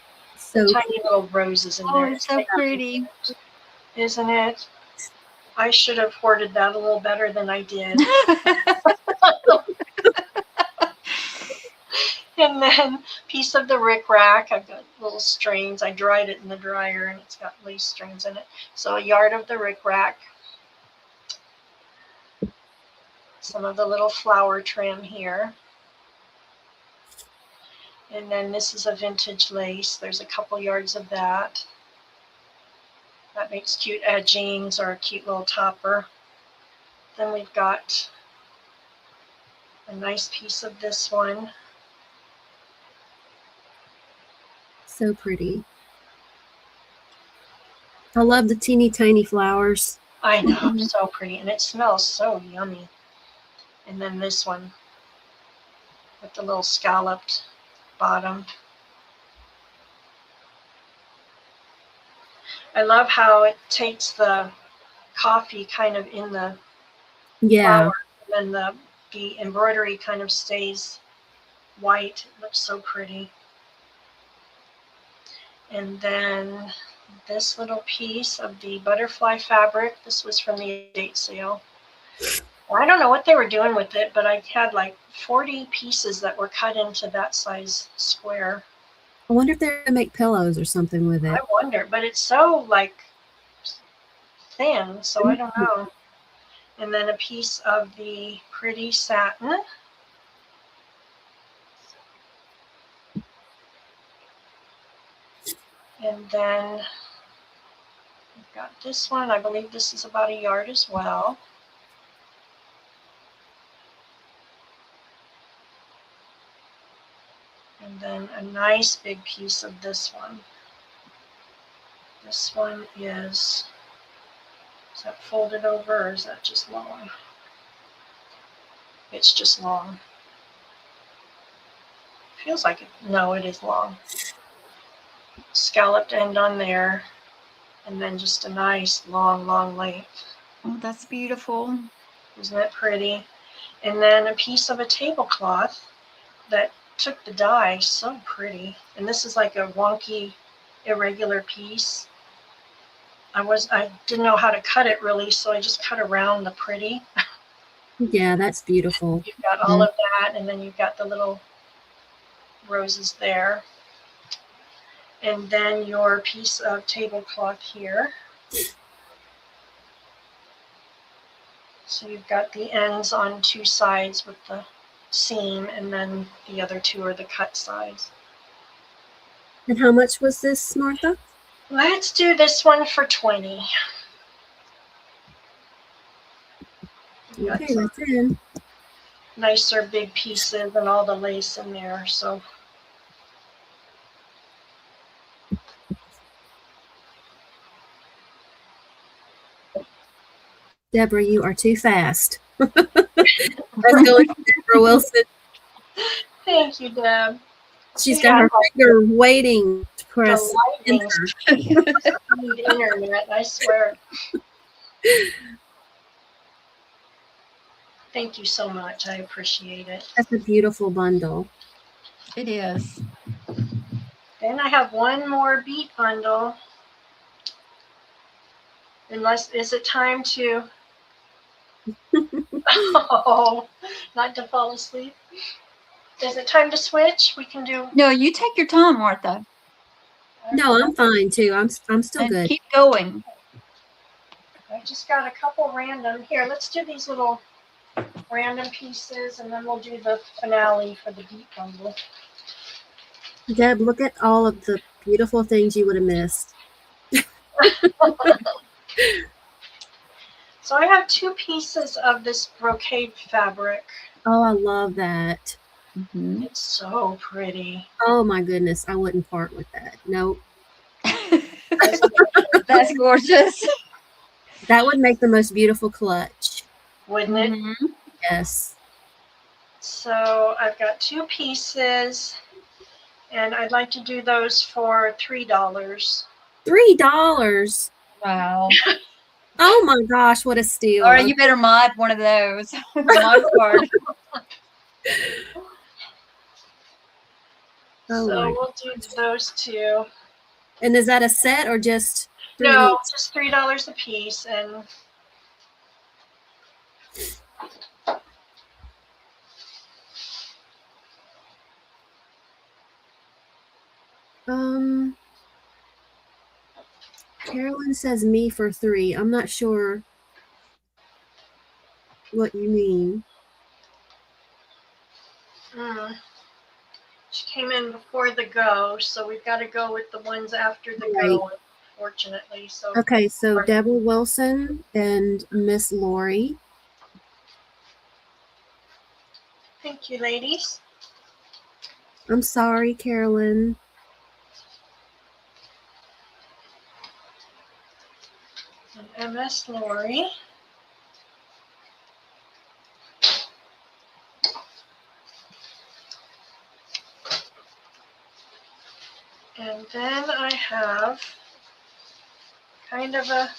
The So tiny little roses in oh, there. it's so pretty. Isn't it? I should have hoarded that a little better than I did. And then piece of the rickrack. I've got little strings. I dried it in the dryer and it's got lace strings in it. So a yard of the rickrack. Some of the little flower trim here. And then this is a vintage lace. There's a couple yards of that. That makes cute edgings or a cute little topper. Then we've got a nice piece of this one. so pretty. I love the teeny tiny flowers. I know, so pretty. And it smells so yummy. And then this one with the little scalloped bottom. I love how it takes the coffee kind of in the Yeah. flower, and then the embroidery kind of stays white. It looks so pretty. And then this little piece of the butterfly fabric. This was from the estate sale. I don't know what they were doing with it, but I had like 40 pieces that were cut into that size square. I wonder if they're going to make pillows or something with I it. wonder, but it's so like thin, so I don't know. And then a piece of the pretty satin. And then we've got this one. I believe this is about a yard as well. And then a nice big piece of this one. This one is that folded over or is that just long? It's just long. Feels like it. No, it is long. Scalloped end on there. And then just a nice long, long length. Oh, that's beautiful. Isn't it pretty? And then a piece of a tablecloth that took the dye. So pretty. And this is like a wonky, irregular piece. I didn't know how to cut it really, so I just cut around the pretty. Yeah, that's beautiful. You've got all of that, and then you've got the little roses there. And then your piece of tablecloth here. So you've got the ends on two sides with the seam, and then the other two are the cut sides. And how much was this, Martha? Let's do this one for 20. Okay, that's in. Nicer big pieces and all the lace in there, so. Deborah, you are too fast. Let's go with Deborah Wilson. Thank you, Deb. She's got her finger waiting to press The enter. lightning internet, I swear. Thank you so much. I appreciate it. That's a beautiful bundle. It is. Then I have one more beet bundle. Is it time to? Oh, not to fall asleep. Is it time to switch? We can do. No, you take your time, Martha. No, I'm fine too. I'm still And good. keep going. I just got a couple random. Here, let's do these little random pieces, and then we'll do the finale for the beet bundle. Deb, look at all of the beautiful things you would have missed. So I have two pieces of this brocade fabric. Oh, I love that. Mm-hmm. It's so pretty. Oh my goodness, I wouldn't part with that. Nope. That's gorgeous. That would make the most beautiful clutch. Wouldn't it? Mm-hmm. Yes. So I've got two pieces, and I'd like to do those for $3. $3. Wow. Oh my gosh, what a steal. All right, you better mod one of those. Mod card. Oh So my. we'll do those two. And is that a set or just three No, each? just $3 a piece, and Carolyn says me for $3. I'm not sure what you mean. she came in before the go, so we've got to go with the ones after the Right. go, unfortunately. So Okay, so Deborah Wilson and Miss Lori. thank you, ladies. I'm sorry, Carolyn. And MS Lori. And then I have kind of a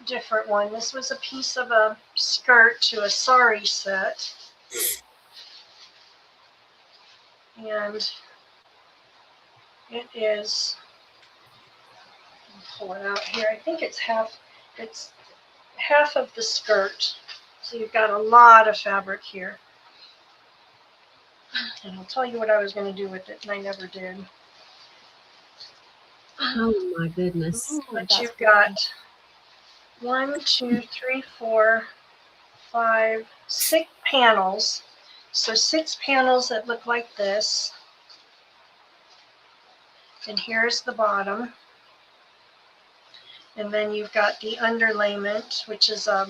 different one. This was a piece of a skirt to a sari set. And it is, pull it out here. I think it's half of the skirt. So you've got a lot of fabric here. And I'll tell you what I was going to do with it, and I never did. Oh my goodness. Ooh, But that's you've pretty. got 1, 2, 3, 4, 5, 6 panels. So 6 panels that look like this. And here's the bottom. And then you've got the underlayment, which is a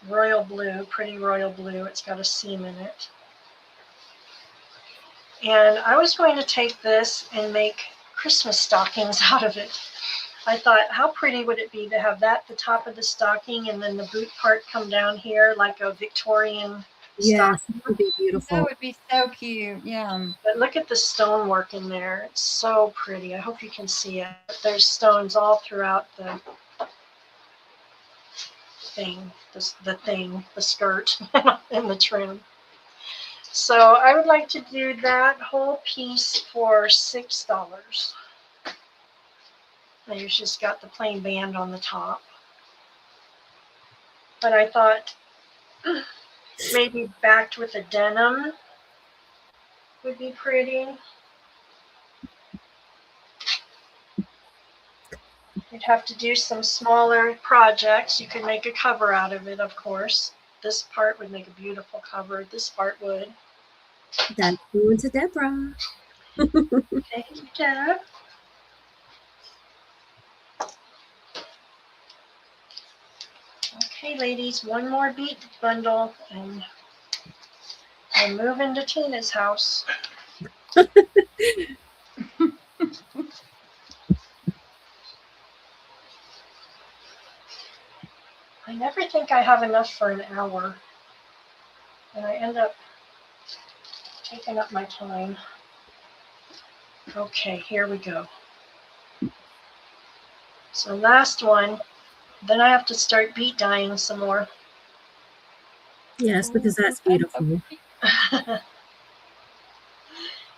royal blue, pretty royal blue. It's got a seam in it. And I was going to take this and make Christmas stockings out of it. I thought, how pretty would it be to have that at the top of the stocking and then the boot part come down here like a Victorian Yes, stocking. it would be That beautiful. would be so cute. Yeah. But look at the stonework in there. It's so pretty. I hope you can see it. There's stones all throughout the thing, the skirt and the trim. So I would like to do that whole piece for $6. And you've just got the plain band on the top. But I thought maybe backed with a denim would be pretty. You'd have to do some smaller projects. You could make a cover out of it, of course. This part would make a beautiful cover. This part would. That's going to Deborah. Thank you, Deb. Okay, ladies, one more beet bundle and I'll move into Tina's house. I never think I have enough for an hour, and I end up taking up my time. Okay, here we go. So last one, then I have to start beet dyeing some more. Yes, because that's beautiful.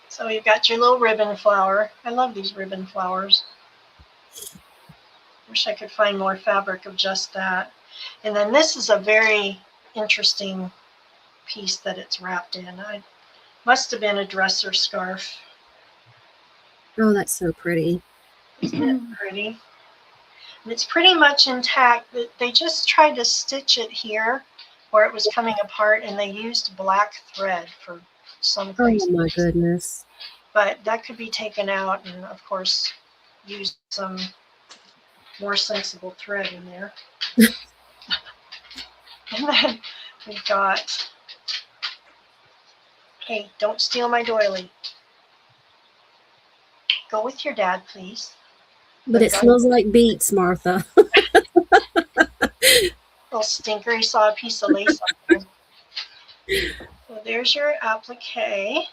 So you've got your little ribbon flower. I love these ribbon flowers. Wish I could find more fabric of just that. And then this is a very interesting piece that it's wrapped in. I must have been a dress or scarf. Oh, that's so pretty. Isn't it pretty? And it's pretty much intact. They just tried to stitch it here where it was coming apart, and they used black thread for some crazy Oh my reason. goodness. But that could be taken out and, of course, use some more sensible thread in there. And then we've got, hey, don't steal my doily. Go with your dad, please. But it smells like beets, Martha. Little stinker, he saw a piece of lace on there. So there's your applique.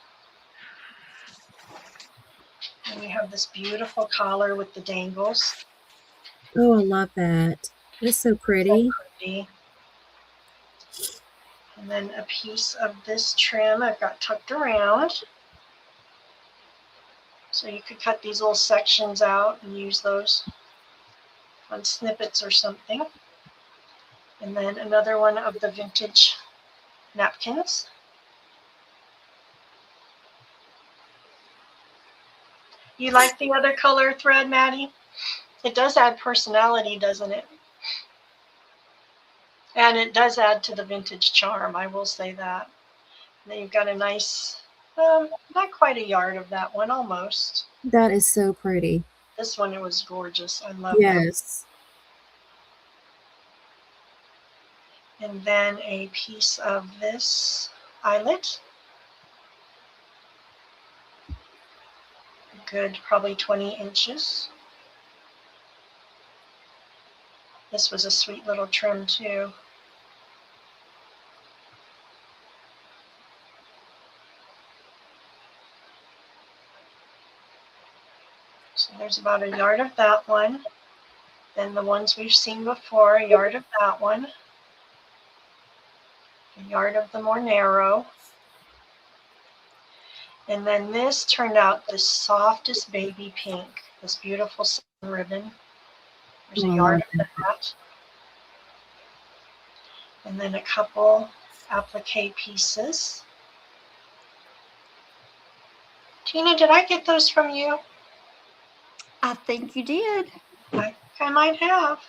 And we have this beautiful collar with the dangles. Oh, I love that. That's so pretty. So pretty. And then a piece of this trim I've got tucked around. So you could cut these little sections out and use those on snippets or something. And then another one of the vintage napkins. You like the other color thread, Maddie? It does add personality, doesn't it? And it does add to the vintage charm, I will say that. And then you've got a nice, not quite a yard of that one, almost. That is so pretty. This one, it was gorgeous. I love it. Yes. And then a piece of this eyelet. Good, probably 20 inches. This was a sweet little trim too. So there's about a yard of that one. Then the ones we've seen before, a yard of that one. A yard of the more narrow. And then this turned out the softest baby pink, this beautiful satin ribbon. There's a yard of that. And then a couple applique pieces. Tina, did I get those from you? I think you did. I might have.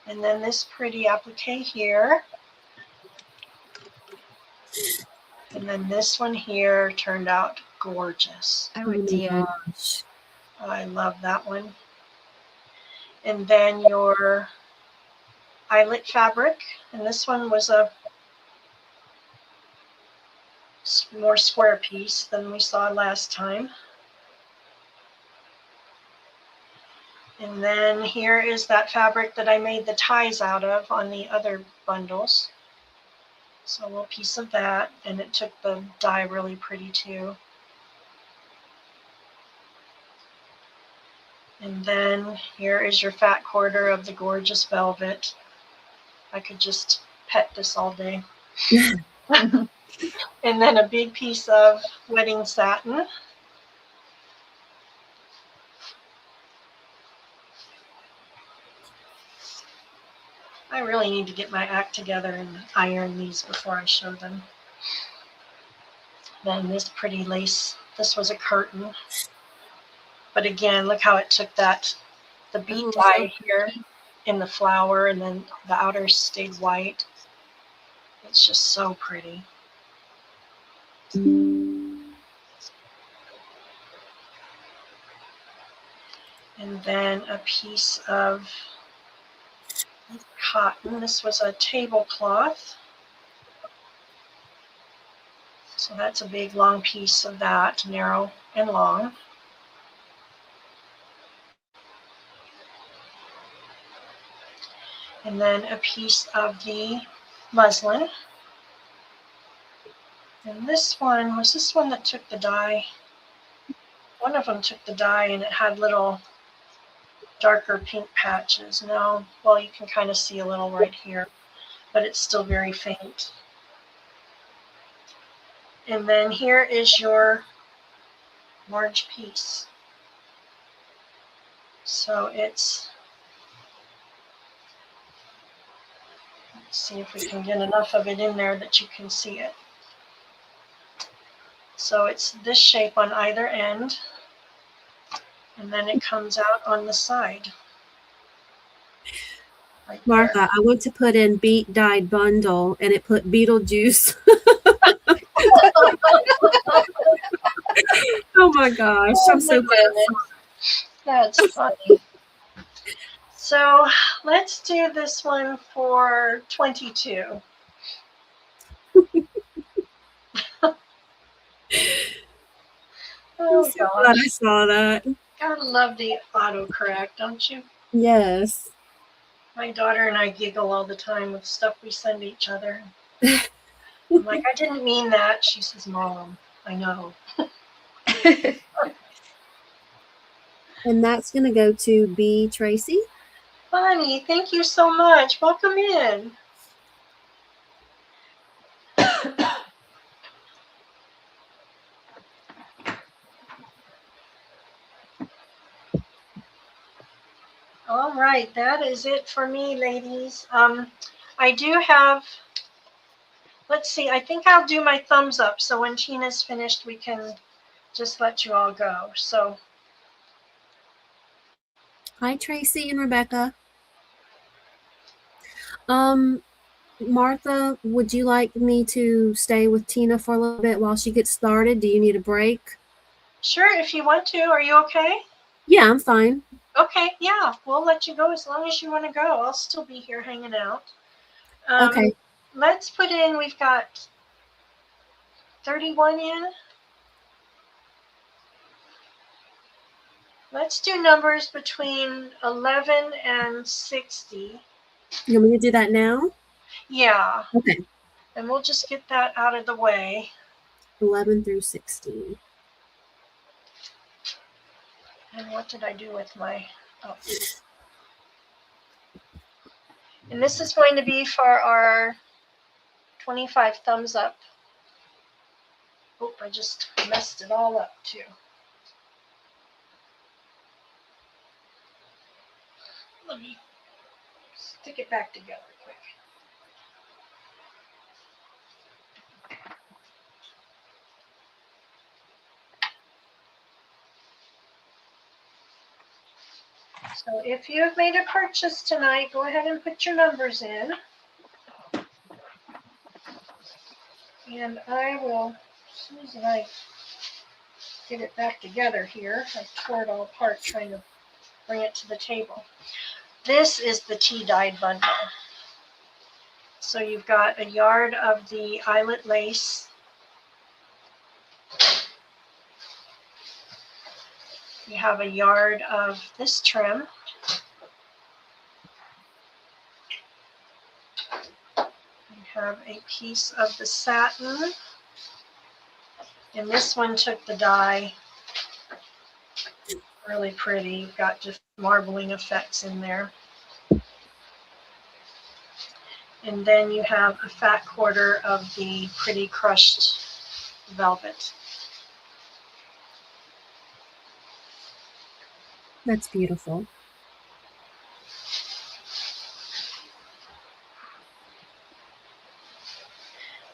And then this pretty applique here. And then this one here turned out gorgeous. Oh, Oh it my did. gosh. I love that one. And then your eyelet fabric. And this one was a more square piece than we saw last time. And then here is that fabric that I made the ties out of on the other bundles. So a little piece of that, and it took the dye really pretty too. And then here is your fat quarter of the gorgeous velvet. I could just pet this all day. And then a big piece of wedding satin. I really need to get my act together and iron these before I show them. Then this pretty lace, this was a curtain. But again, look how it took that, the beet dye here in the flower, and then the outer stayed white. It's just so pretty. And then a piece of cotton. This was a tablecloth. So that's a big long piece of that, narrow and long. And then a piece of the muslin. And this one, was this one that took the dye? One of them took the dye and it had little darker pink patches. No, well, you can kind of see a little right here, but it's still very faint. And then here is your large piece. So it's, let's see if we can get enough of it in there that you can see it. So it's this shape on either end, and then it comes out on the side. Right Martha, there. I went to put in beet dyed bundle and it put Beetlejuice. Oh my gosh, I'm so glad. That's funny. So let's do this one for 22. Oh I'm so glad gosh, I saw that. gotta love the autocorrect, don't you? Yes. My daughter and I giggle all the time with stuff we send each other. I'm like, I didn't mean that. She says, Mom, I know. And that's going to go to B. Tracy. Bonnie, thank you so much. Welcome in. All right, that is it for me, ladies. I do have, let's see, I think I'll do my thumbs up. So when Tina's finished, we can just let you all go. So, Hi, Tracy and Rebecca. Martha, would you like me to stay with Tina for a little bit while she gets started? Do you need a break? sure, if you want to. Are you okay? Yeah, I'm fine. Okay, yeah, we'll let you go as long as you want to go. I'll still be here hanging out. Okay. Let's put in, we've got 31 in. Let's do numbers between 11 and 60. You want me to do that now? Yeah. Okay. And we'll just get that out of the way. 11 through 60. And what did I do with my, oh. And this is going to be for our 25 thumbs up. Oh, I just messed it all up too. Let me stick it back together quick. So if you have made a purchase tonight, go ahead and put your numbers in. And I will, as soon as I get it back together here, I tore it all apart trying to bring it to the table. This is the tea dyed bundle. So you've got a yard of the eyelet lace. You have a yard of this trim. You have a piece of the satin. And this one took the dye really pretty. You've got just marbling effects in there. And then you have a fat quarter of the pretty crushed velvet. That's beautiful.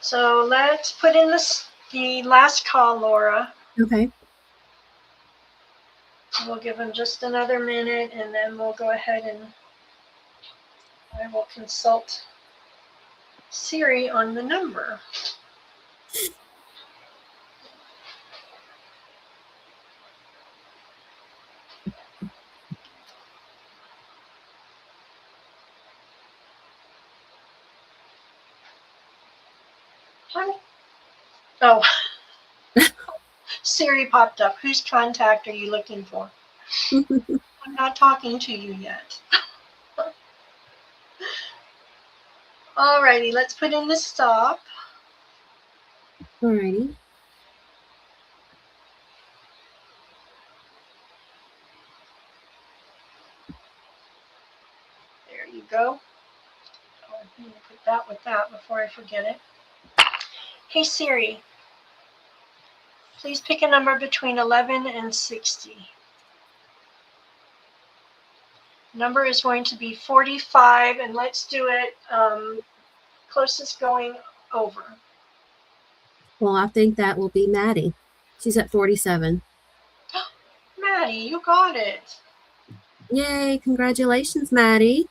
So let's put in the last call, Laura. Okay. We'll give them just another minute, and then we'll go ahead and I will consult Siri on the number. Oh, Siri popped up. Whose contact are you looking for? I'm not talking to you yet. Alrighty, let's put in the stop. Alrighty. There you go. Oh, I'm going to put that with that before I forget it. Hey Siri, please pick a number between 11 and 60. Number is going to be 45, and let's do it closest going over. Well, I think that will be Maddie. She's at 47. Maddie, you got it. Yay, congratulations, Maddie.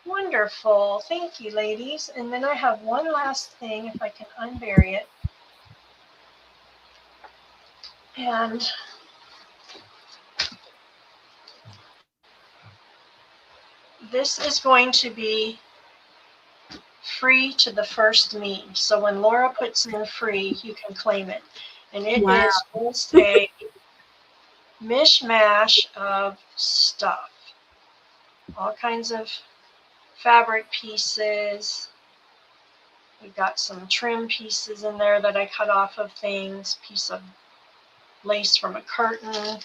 Wonderful. Thank you, ladies. And then I have one last thing, if I can unbury it. And this is going to be free to the first me. So when Laura puts in free, you can claim it. And it Wow. is just a mishmash of stuff. All kinds of fabric pieces. We've got some trim pieces in there that I cut off of things. Piece of lace from a curtain.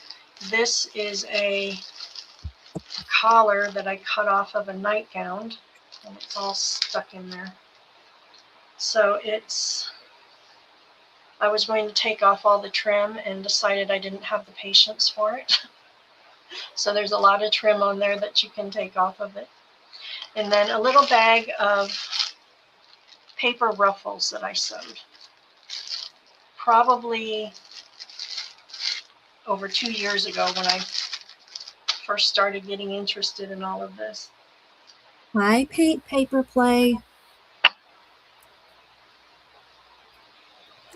This is a collar that I cut off of a nightgown, and it's all stuck in there. So I was going to take off all the trim and decided I didn't have the patience for it. So there's a lot of trim on there that you can take off of it. And then a little bag of paper ruffles that I sewed. Probably over 2 years ago when I first started getting interested in all of this. I paint paper play.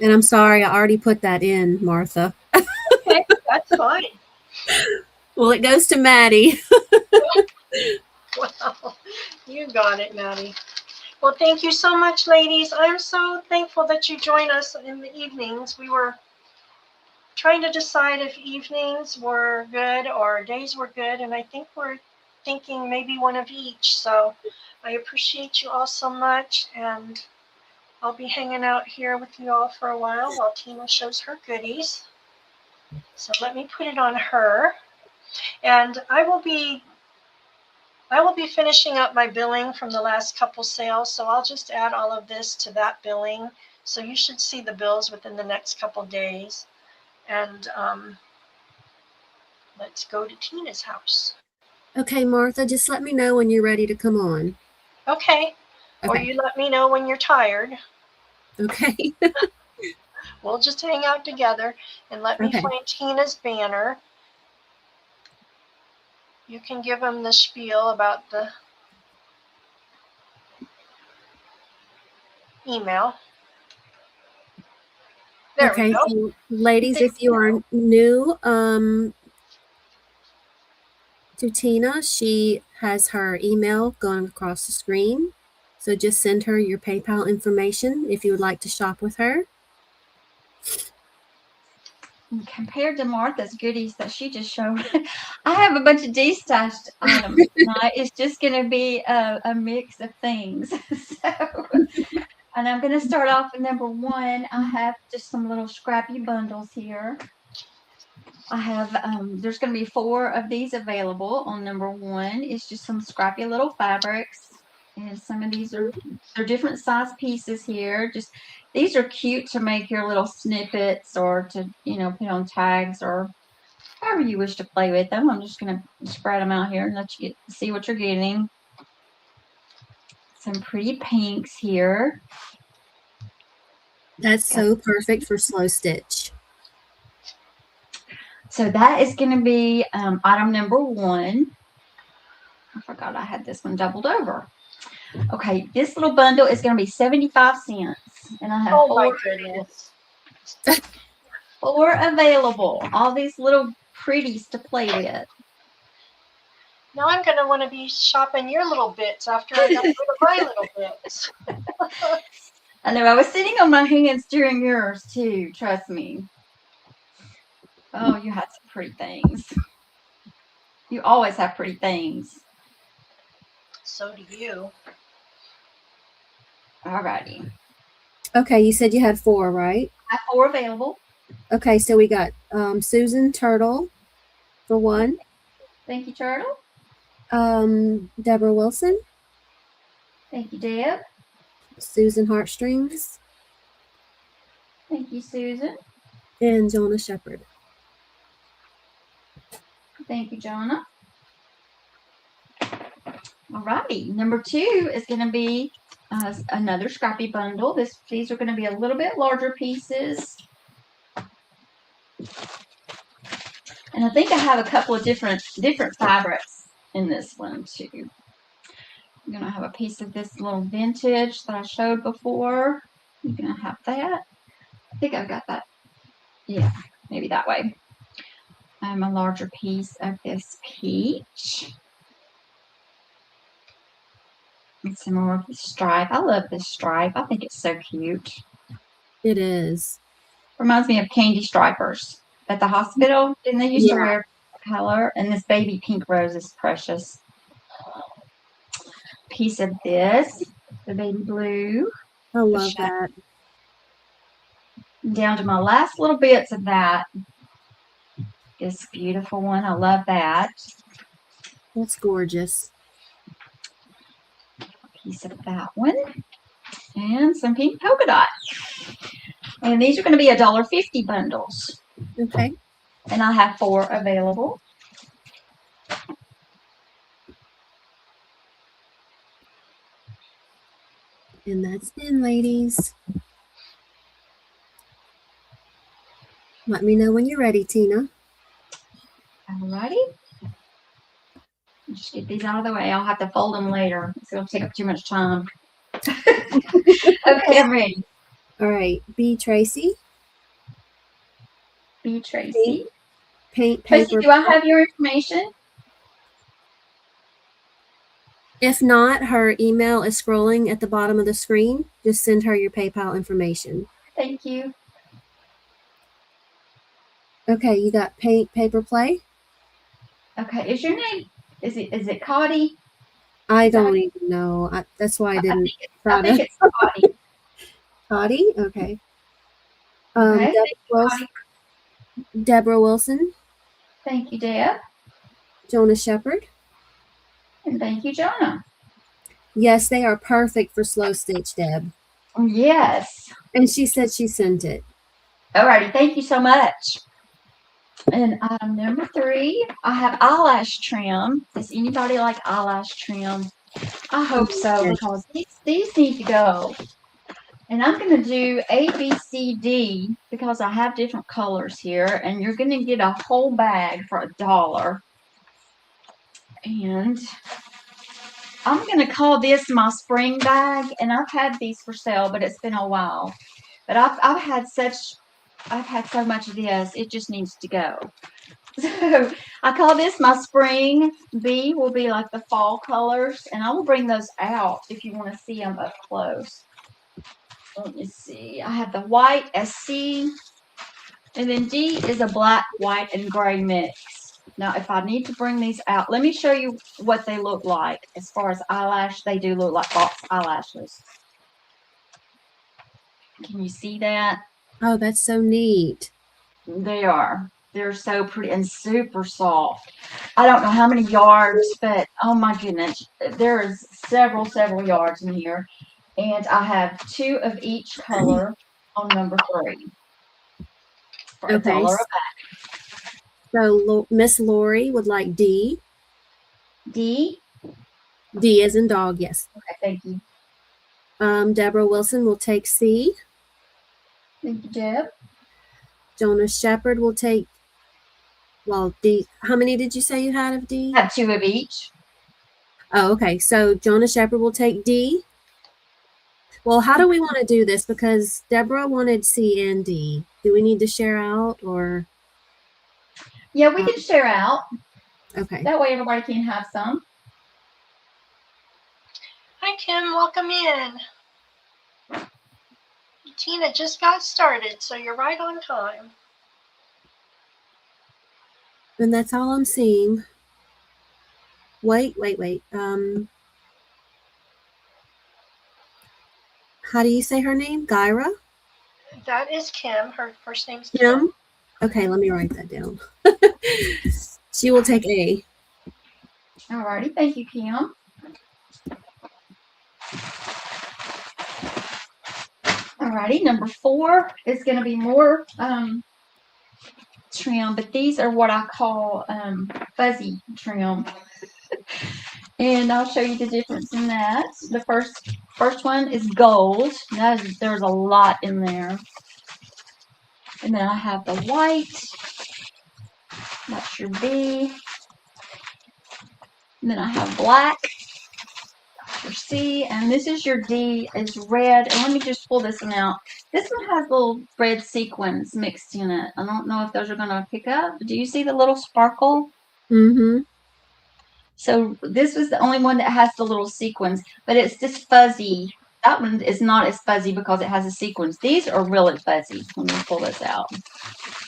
And I'm sorry, I already put that in, Martha. Okay, that's fine. Well, it goes to Maddie. Well, you got it, Maddie. Well, thank you so much, ladies. I'm so thankful that you join us in the evenings. We were trying to decide if evenings were good or days were good, and I think we're thinking maybe one of each. So I appreciate you all so much, and I'll be hanging out here with you all for a while Tina shows her goodies. So let me put it on her, and I will be finishing up my billing from the last couple sales, so I'll just add all of this to that billing So you should see the bills within the next couple days. And let's go to Tina's house. Okay, Martha, just let me know when you're ready to come on. Okay. Or Okay. you let me know when you're tired. Okay. We'll just hang out together and let me Okay. find Tina's banner. You can give them the spiel about the email. There Okay, we go. so ladies, if you are new to Tina, she has her email going across the screen. So just send her your PayPal information if you would like to shop with her. Compared to Martha's goodies that she just showed, I have a bunch of destashed items tonight. It's just going to be a mix of things. And I'm going to start off with number one. I have just some little scrappy bundles here. I have, there's going to be 4 of these available on number one. It's just some scrappy little fabrics. And some of these they're different size pieces here. Just these are cute to make your little snippets or to, put on tags or however you wish to play with them. I'm just going to spread them out here and let you see what you're getting. Some pretty pinks here. That's so perfect for slow stitch. So that is going to be item number one. I forgot I had this one doubled over. Okay, this little bundle is going to be 75 cents. And I have my goodness. 4 available. All these little pretties to play with. Now I'm going to want to be shopping your little bits after I got rid of my little bits. I know, I was sitting on my hands during yours too, trust me. Oh, you had some pretty things. You always have pretty things. So do you. Alrighty. Okay, you said you had 4, right? I have 4 available. Okay, so we got Susan Turtle for one. Thank you, Turtle. Deborah Wilson. Thank you, Deb. Susan Heartstrings. Thank you, Susan. And Jonah Shepherd. Thank you, Jonah. Alrighty, number 2 is going to be another scrappy bundle. These are going to be a little bit larger pieces. And I think I have a couple of different fabrics in this one too. I'm going to have a piece of this little vintage that I showed before. You're going to have that. I think I've got that. Yeah, maybe that way. A larger piece of this peach. And some more of the stripe. I love this stripe. I think it's so cute. It is. Reminds me of candy stripers at the hospital. Didn't they used to wear color? And this baby pink rose is precious. Piece of this, the baby blue. I love that. Down to my last little bits of that. This beautiful one. I love that. That's gorgeous. Piece of that one. And some pink polka dot. And these are going to be $1.50 bundles. Okay. And I have 4 available. And that's in, ladies. Let me know when you're ready, Tina. Alrighty. Just get these out of the way. I'll have to fold them later. It's going to take up too much time. Okay, I'm ready. All right. B. Tracy. B. Tracy. Paint Tracy, paper. do I have your information? If not, her email is scrolling at the bottom of the screen. Just send her your PayPal information. Thank you. Okay, you got paint paper play. Okay, is your name? Is it Cotty? I don't even know. That's why I didn't try I think to. it's Cotty. Cotty? Okay. Okay. Deborah Wilson. Thank you, Deb. Jonah Shepherd. And thank you, Jonah. Yes, they are perfect for slow stitch, Deb. Yes. And she said she sent it. Alrighty, thank you so much. And item number 3, I have eyelash trim. Does anybody like eyelash trim? I hope so, Yes. because these need to go. And I'm going to do A, B, C, D because I have different colors here. And you're going to get a whole bag for $1. And I'm going to call this my spring bag. And I've had these for sale, but it's been a while. But I've had so much of this, it just needs to go. So I call this my spring. B will be like the fall colors. And I will bring those out if you want to see them up close. Let me see. I have the white as C, and then D is a black, white, and gray mix. Now, if I need to bring these out, let me show you what they look like. As far as eyelash, they do look like box eyelashes. Can you see that? Oh, that's so neat. They are. They're so pretty and super soft. I don't know how many yards, but oh my goodness, there is several yards in here. And I have 2 of each color on number 3 for Okay. $1 a bag. So Miss Lori would like D. D. D as in dog, yes. Okay, thank you. Deborah Wilson will take C. Thank you, Deb. Jonas Shepard will take, well, D. How many did you say you had of D? I have 2 of each. Oh, okay. So Jonas Shepard will take D. Well, how do we want to do this? Because Deborah wanted C and D. Do we need to share out or? Yeah, we can share out. Okay. That way everybody can have some. Hi, Kim. Welcome in. Tina just got started, so you're right on time. And that's all I'm seeing. Wait. How do you say her name? Gyra? That is Kim. Her first name's Kim. Kim? Okay, let me write that down. She will take A. Alrighty, thank you, Kim. Alrighty, number 4 is going to be more trim, but these are what I call fuzzy trim. And I'll show you the difference in that. The first one is gold. Now there's a lot in there. And then I have the white. That's your B. And then I have black. That's your C. And this is your D. Is red. And let me just pull this one out. This one has little red sequins mixed in it. I don't know if those are going to pick up. Do you see the little sparkle? Mm-hmm. So this was the only one that has the little sequins, but it's just fuzzy. That one is not as fuzzy because it has a sequins. These are really fuzzy. Let me pull this out.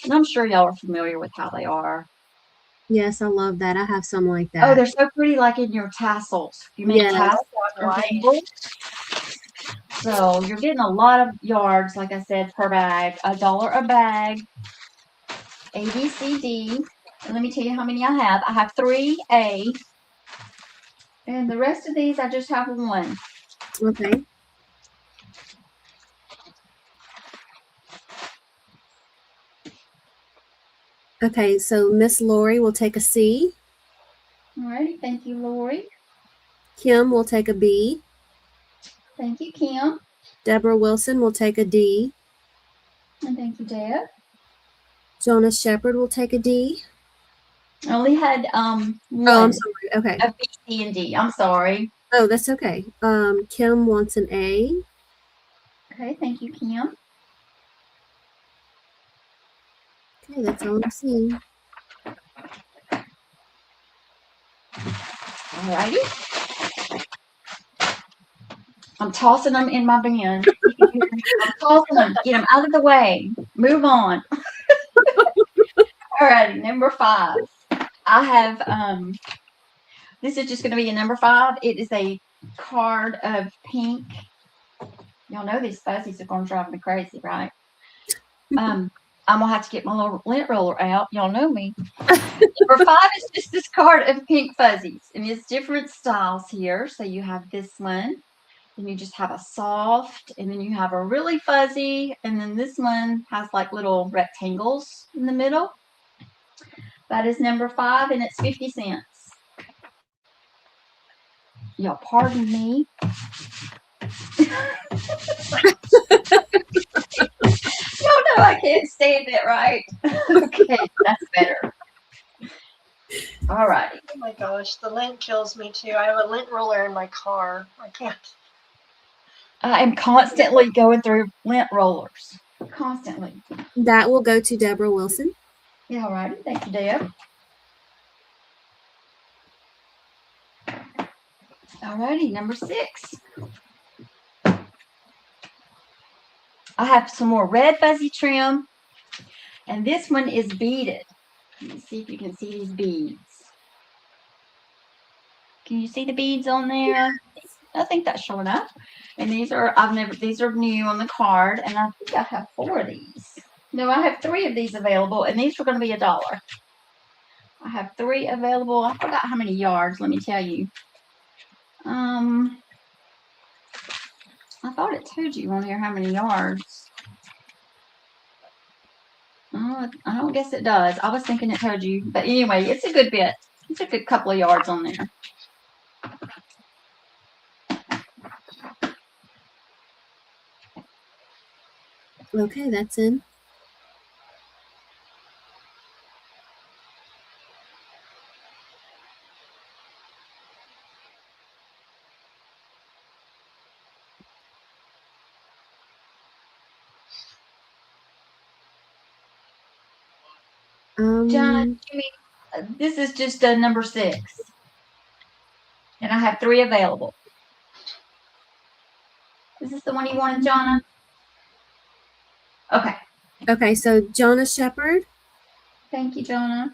And I'm sure y'all are familiar with how they are. Yes, I love that. I have some like that. Oh, they're so pretty, like in your tassels. You make tassels. Right. So you're getting a lot of yards, like I said, per bag. $1 a bag. A, B, C, D. And let me tell you how many I have. I have 3A. And the rest of these, I just have 1. Okay. Okay, so Miss Lori will take a C. Alrighty, thank you, Lori. Kim will take a B. Thank you, Kim. Deborah Wilson will take a D. And thank you, Deb. Jonas Shepard will take a D. I only had 1. Oh, I'm sorry. Okay. A B, C, and D. I'm sorry. Oh, that's okay. Kim wants an A. Okay, thank you, Kim. Okay, that's all I'm seeing. Alrighty. I'm tossing them in my bin. I'm tossing them. Get them out of the way. Move on. Alrighty, number 5. I have, this is just going to be a number 5. It is a card of pink. Y'all know these fuzzies are going to drive me crazy, right? I'm going to have to get my little lint roller out. Y'all know me. Number 5 is just this card of pink fuzzies. And it's different styles here. So you have this one. Then you just have a soft, and then you have a really fuzzy, and then this one has like little rectangles in the middle. That is number 5, and it's 50 cents. Y'all pardon me. Y'all know I can't stand it, right? Okay, that's better. All right. Oh my gosh, the lint kills me too. I have a lint roller in my car. I can't. I am constantly going through lint rollers. Constantly. That will go to Deborah Wilson. Yeah, all righty. Thank you, Deb. All righty, number 6. I have some more red fuzzy trim, and this one is beaded. Let me see if you can see these beads. Can you see the beads on there? I think that's showing up. And these are these are new on the card, and I think I have 4 of these. No, I have 3 of these available, and these are going to be $1. I have 3 available. I forgot how many yards. Let me tell you. I thought it told you on here how many yards. I don't guess it does. I was thinking it told you, but anyway, it's a good bit. It's a good couple of yards on there. Okay, that's in. John, this is just a number 6. And I have 3 available. Is this the one you wanted, Jonna? Okay. Okay, so Jonah Shepherd, Thank you, Jonna.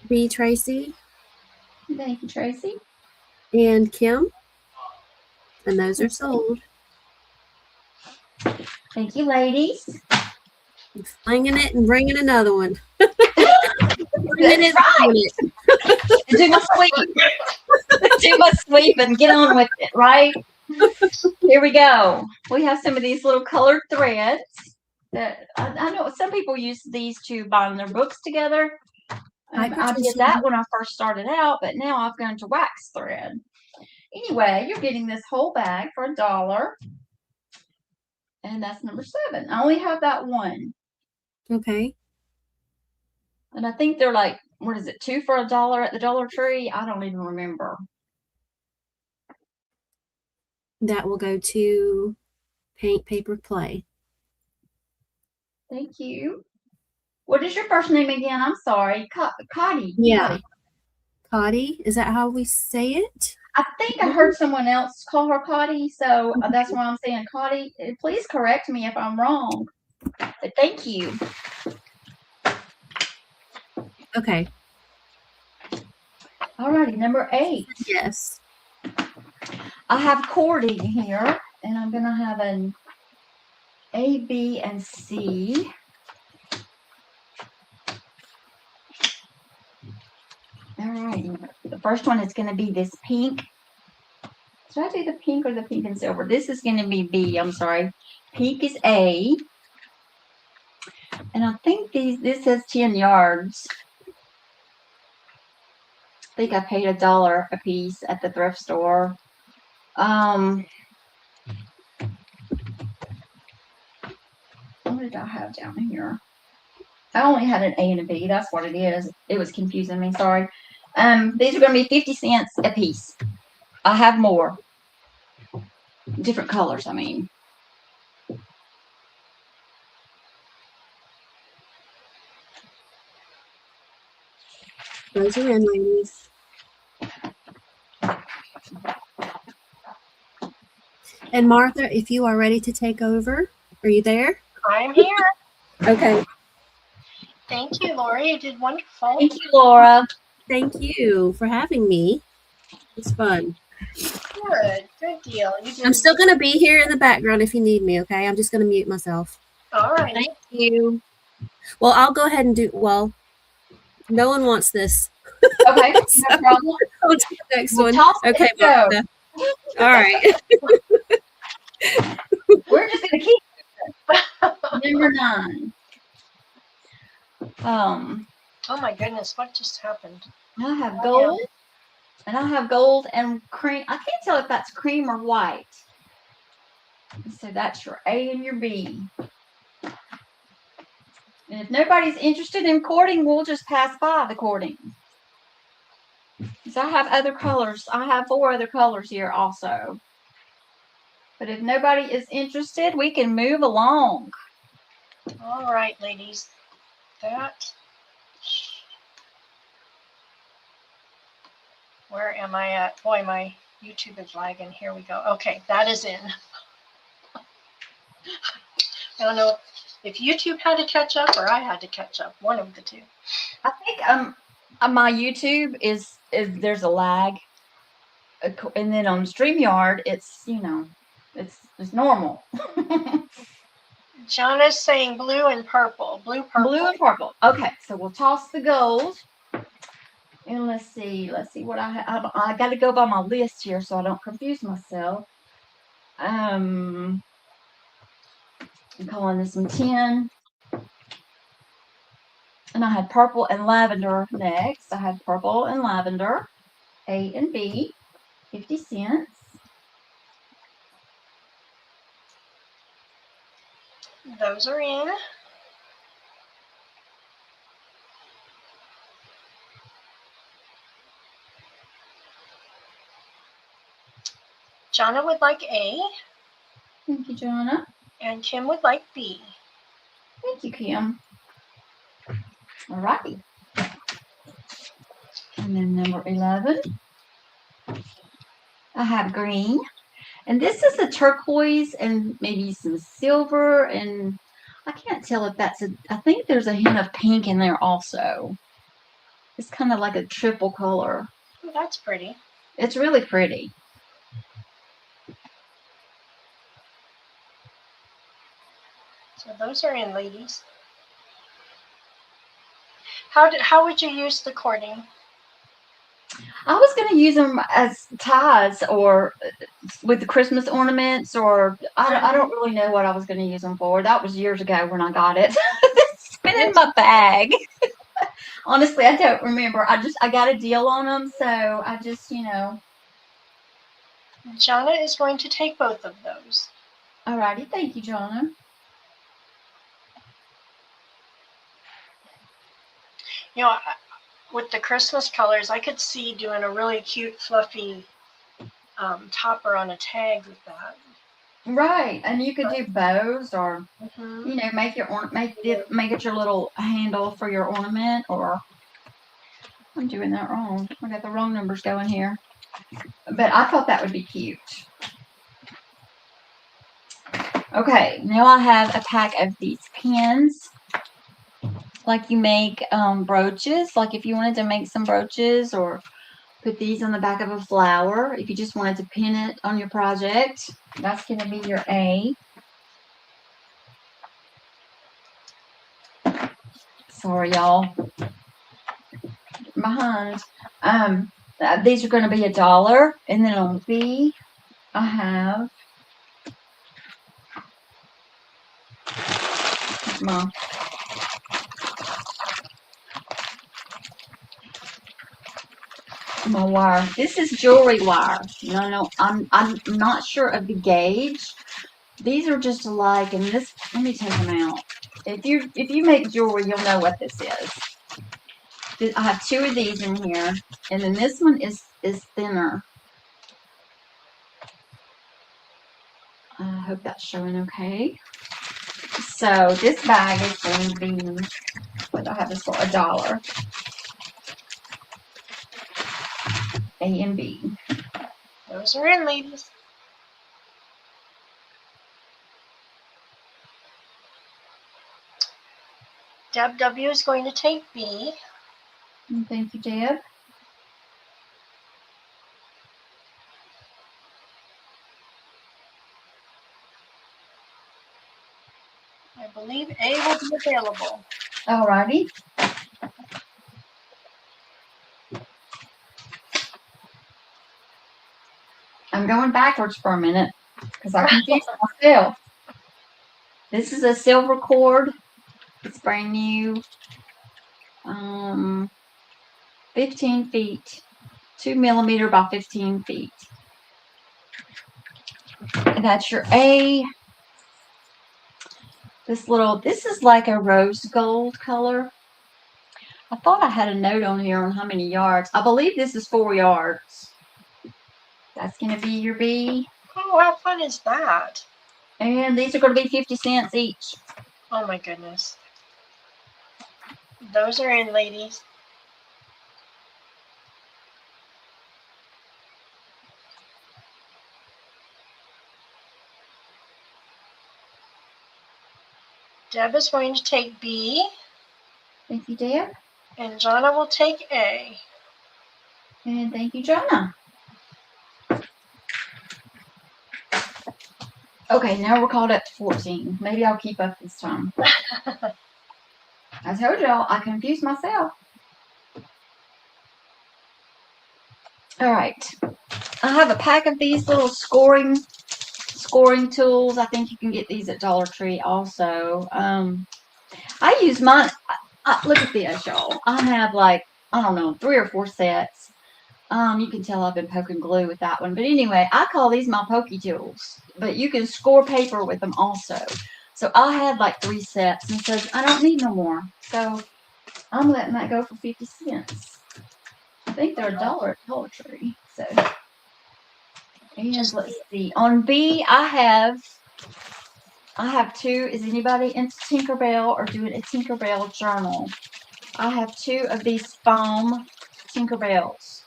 B. Tracy, Thank you, Tracy. and Kim. And those are sold. Thank you, ladies. Flinging it and bringing another one. That's right. Do my sweep. Do my sweep and get on with it, right? Here we go. We have some of these little colored threads that I know some people use these to bind their books together. I did that when I first started out, but now I've gone to wax thread. Anyway, you're getting this whole bag for $1. And that's number 7. I only have that one. Okay. And I think they're like, what is it, 2 for $1 at the Dollar Tree? I don't even remember. That will go to Paint Paper Play. Thank you. What is your first name again? I'm sorry. Cotty. Yeah. Cotty. Is that how we say it? I think I heard someone else call her Cotty, so that's why I'm saying Cotty. Please correct me if I'm wrong. But thank you. Okay. All righty, number 8. Yes. I have cording here, and I'm going to have an A, B, and C. All right. The first one is going to be this pink. Should I do the pink or the pink and silver? This is going to be B. I'm sorry. Pink is A. And I think this says 10 yards. I think I paid $1 a piece at the thrift store. What did I have down here? I only had an A and a B. That's what it is. It was confusing me. Sorry. These are going to be 50 cents a piece. I have more. Different colors, I mean. Those are in, ladies. And Martha, if you are ready to take over, are you there? I'm here. Okay. Thank you, Lori. You did wonderful. Thank you, Laura. Thank you for having me. It's fun. Good. Good deal. I'm still going to be here in the background if you need me, okay? I'm just going to mute myself. All right. Thank you. Well, I'll go ahead and do, well, no one wants this. Okay, no problem. I'll do the next one. Toss Okay, it, go. Martha. All right. We're just gonna keep number 9. Oh my goodness, what just happened? I have Oh, gold, and I have gold and cream. I can't tell if that's cream or white. So that's your A and your B. And if nobody's interested in courting, we'll just pass by the courting. So I have other colors. I have 4 other colors here also. But if nobody is interested, we can move along. All right, ladies. That. Where am I at? Boy, my YouTube is lagging. Here we go. Okay, that is in. I don't know if YouTube had to catch up or I had to catch up. One of the two. I think my YouTube is there's a lag, and then on StreamYard it's it's normal. Jonna's saying blue and purple. Blue, purple. Blue and purple. Okay, so we'll toss the gold. And let's see what I have. I got to go by my list here so I don't confuse myself. I'm calling this one 10. And I had purple and lavender next. I had purple and lavender, A and B, 50 cents. Those are in. Jonna would like A. Thank you, Jonna. And Kim would like B. Thank you, Kim. All righty. And then number 11. I have green. And this is a turquoise and maybe some silver. And I can't tell if that's I think there's a hint of pink in there also. It's kind of like a triple color. Oh, that's pretty. It's really pretty. So those are in, ladies. How would you use the cording? I was going to use them as ties or with the Christmas ornaments, or I don't really know what I was going to use them for. That was years ago when I got it. It's been in my bag. Honestly, I don't remember. I got a deal on them, so I just, Jonna is going to take both of those. Alrighty, thank you, Jonna. You know, with the Christmas colors, I could see doing a really cute, fluffy topper on a tag with that. Right, and you could do bows, or make it your little handle for your ornament. Or I'm doing that wrong. I got the wrong numbers going here, but I thought that would be cute. Okay, now I have a pack of these pins. Like you make brooches, like if you wanted to make some brooches or put these on the back of a flower, if you just wanted to pin it on your project, that's going to be your A. Sorry, y'all. Behind. These are going to be $1. And then on B, I have my wire. This is jewelry wire. No, I'm not sure of the gauge. These are just alike, and this. Let me take them out. If you make jewelry, you'll know what this is. I have 2 of these in here, and then this one is thinner. I hope that's showing okay. So this bag is going to be. What I have this for $1. A and B. Those are in, ladies. Deb W is going to take B. Thank you, Deb. I believe A will be available. Alrighty. I'm going backwards for a minute because I confused myself. This is a silver cord. It's brand new. 15 feet. 2 millimeter by 15 feet. And that's your A. This is like a rose gold color. I thought I had a note on here on how many yards. I believe this is 4 yards. That's going to be your B. Oh, how fun is that? And these are going to be 50 cents each. Oh my goodness. Those are in, ladies. Deb is going to take B. Thank you, Deb. And Jonna will take A. And thank you, Jonna. Okay, now we're caught up to 14. Maybe I'll keep up this time. I told y'all I confused myself. All right. I have a pack of these little scoring tools. I think you can get these at Dollar Tree also. I use mine. Look at this, y'all. I have like, I don't know, 3 or 4 sets. You can tell I've been poking glue with that one. But anyway, I call these my pokey tools. But you can score paper with them also. So I had like 3 sets and says I don't need no more. So I'm letting that go for 50 cents. I think they're $1 at Dollar Tree. So, and let's see. On B, I have 2. Is anybody into Tinkerbell or doing a Tinkerbell journal? I have 2 of these foam Tinkerbells.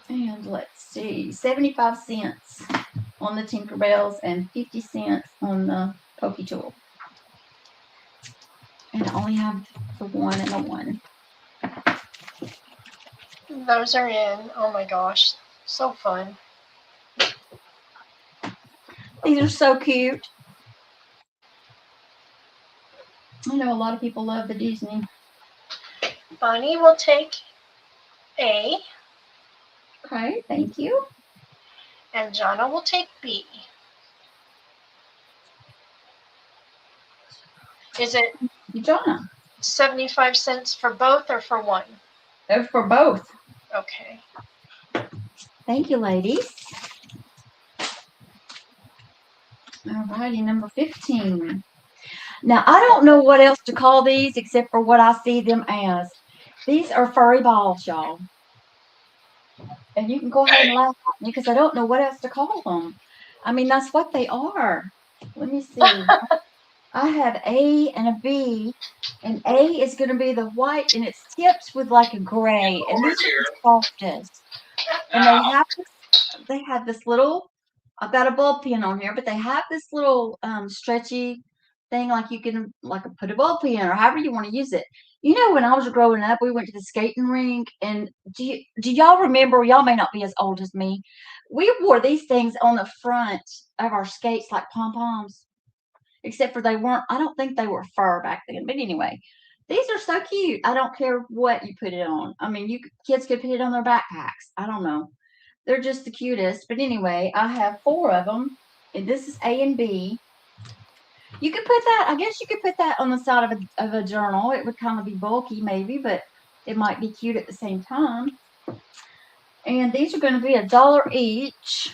And let's see, 75 cents on the Tinkerbells and 50 cents on the Pokey Tool. And I only have the 1 and the 1. Those are in. Oh my gosh. So fun. These are so cute. I know a lot of people love the Disney. Bonnie will take A. Okay, thank you. And Jonna will take B. Is it Jonna? 75 cents for both or for one? They're for both. Okay. Thank you, ladies. Alrighty, number 15. Now, I don't know what else to call these except for what I see them as. These are furry balls, y'all. And you can go ahead and laugh at me because I don't know what else to call them. I mean, that's what they are. Let me see. I have A and a B, and A is going to be the white, and it's tipped with like a gray, and these are the softest. And they have this little, I've got a ball pin on here, but they have this little stretchy thing like you can put a ball pin or however you want to use it. You know, when I was growing up, we went to the skating rink, and do y'all remember? Y'all may not be as old as me. We wore these things on the front of our skates like pom-poms, except for they weren't. I don't think they were fur back then. But anyway, these are so cute. I don't care what you put it on. I mean, kids could put it on their backpacks. I don't know. They're just the cutest. But anyway, I have 4 of them, and this is A and B. You could put that, I guess you could put that on the side of a journal. It would kind of be bulky maybe, but it might be cute at the same time. And these are going to be $1 each.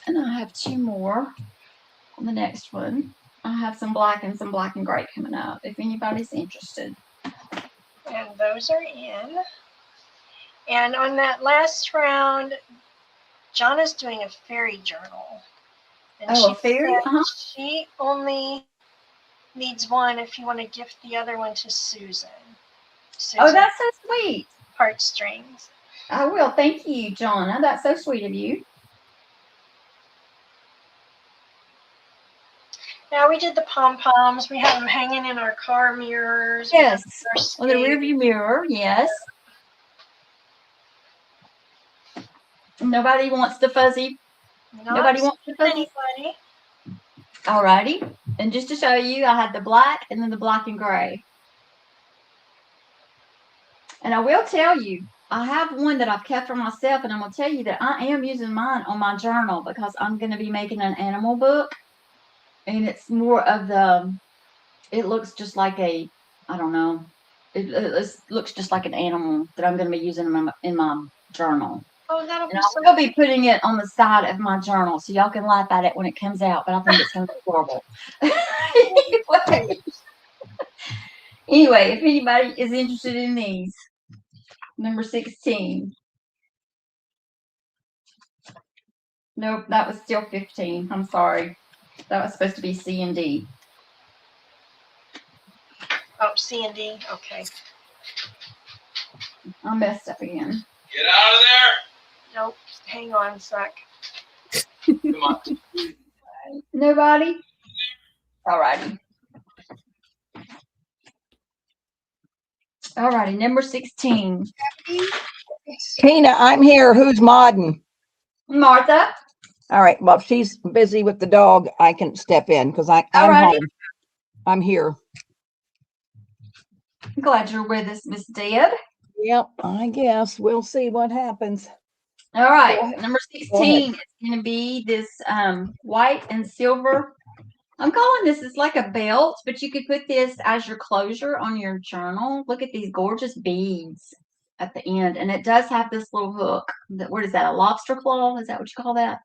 And I have 2 more on the next one. I have some black and gray coming up if anybody's interested. And those are in. And on that last round, Jonna's doing a fairy journal. And a fairy? She only needs 1 if you want to gift the other one to Susan. Oh, that's so sweet. Heartstrings. I will. Thank you, Jonna. That's so sweet of you. Now we did the pom-poms. We have them hanging in our car mirrors. Yes, on the rearview mirror, yes. Nobody wants the fuzzy. Nobody wants the fuzzy. Anybody. Alrighty. And just to show you, I had the black and then the black and gray. And I will tell you, I have one that I've kept for myself, and I'm going to tell you that I am using mine on my journal because I'm going to be making an animal book, and it's more of it looks just like I don't know, it looks just like an animal that I'm going to be using in my journal. Oh, that'll be And so. I will be putting it on the side of my journal so y'all can laugh at it when it comes out, but I think it's going to be horrible. Anyway, if anybody is interested in these, number 16. Nope, that was still 15. I'm sorry. That was supposed to be C and D. Oh, C and D. Okay. I messed up again. Get out of there! Nope. Hang on a sec. Come on. Nobody? Alrighty. Alrighty, number 16. Tina, I'm here. Who's modding? Martha? All right. Well, if she's busy with the dog, I can step in because I'm Alrighty. home. I'm here. I'm glad you're with us, Miss Deb. Yep, I guess we'll see what happens. All right, Go ahead. number 16 is going to be this white and silver. I'm calling this, it's like a belt, but you could put this as your closure on your journal. Look at these gorgeous beads at the end. And it does have this little hook. What is that, a lobster claw? Is that what you call that?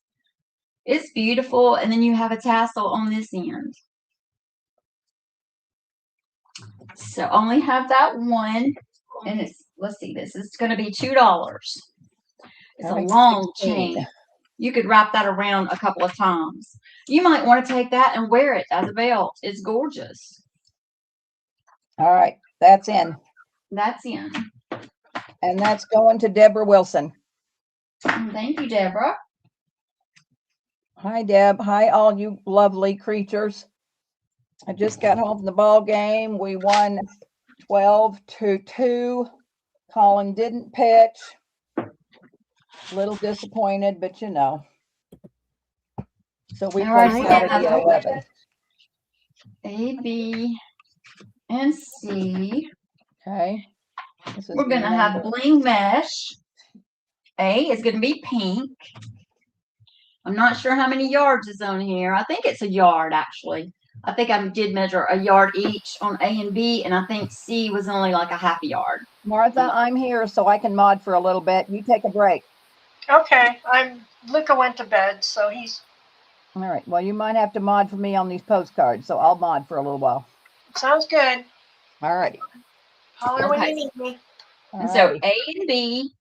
It's beautiful. And then you have a tassel on this end. So only have that one. And it's, let's see, this is going to be $2. It's a long chain. You could wrap that around a couple of times. You might want to take that and wear it as a belt. It's gorgeous. All right, that's in. That's in. And that's going to Deborah Wilson. Thank you, Deborah. Hi, Deb. Hi, all you lovely creatures. I just got home from the ball game. We won 12-2. Colin didn't pitch. A little disappointed, but you know. So we All right, played I Saturday have at 11. A, B, and C. Okay. We're going to have bling mesh. A is going to be pink. I'm not sure how many yards is on here. I think it's a yard, actually. I think I did measure a yard each on A and B, and I think C was only like a half a yard. Martha, I'm here so I can mod for a little bit. You take a break. Okay. Luca went to bed, so he's. All right. Well, you might have to mod for me on these postcards, so I'll mod for a little while. Sounds good. All righty. Holler when you need me. And so A and B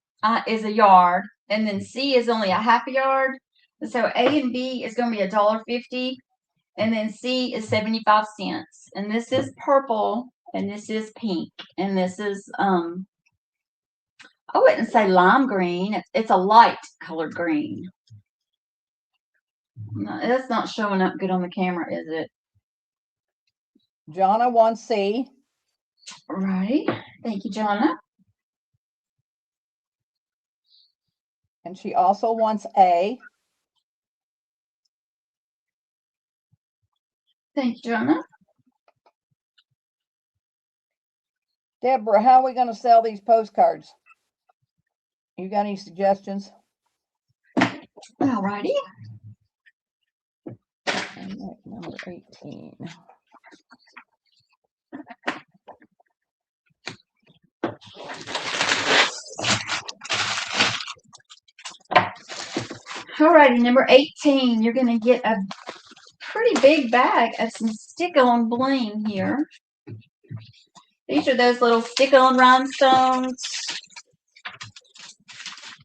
is a yard, and then C is only a half a yard. And so A and B is going to be $1.50, and then C is 75 cents. And this is purple, and this is pink, and this is I wouldn't say lime green. It's a light colored green. No, that's not showing up good on the camera, is it? Jonna wants C. Right. Thank you, Jonna. And she also wants A. Thank you, Jonna. Deborah, how are we going to sell these postcards? You got any suggestions? All righty. Number 18. All righty, number 18. You're going to get a pretty big bag of some stick-on bling here. These are those little stick-on rhinestones.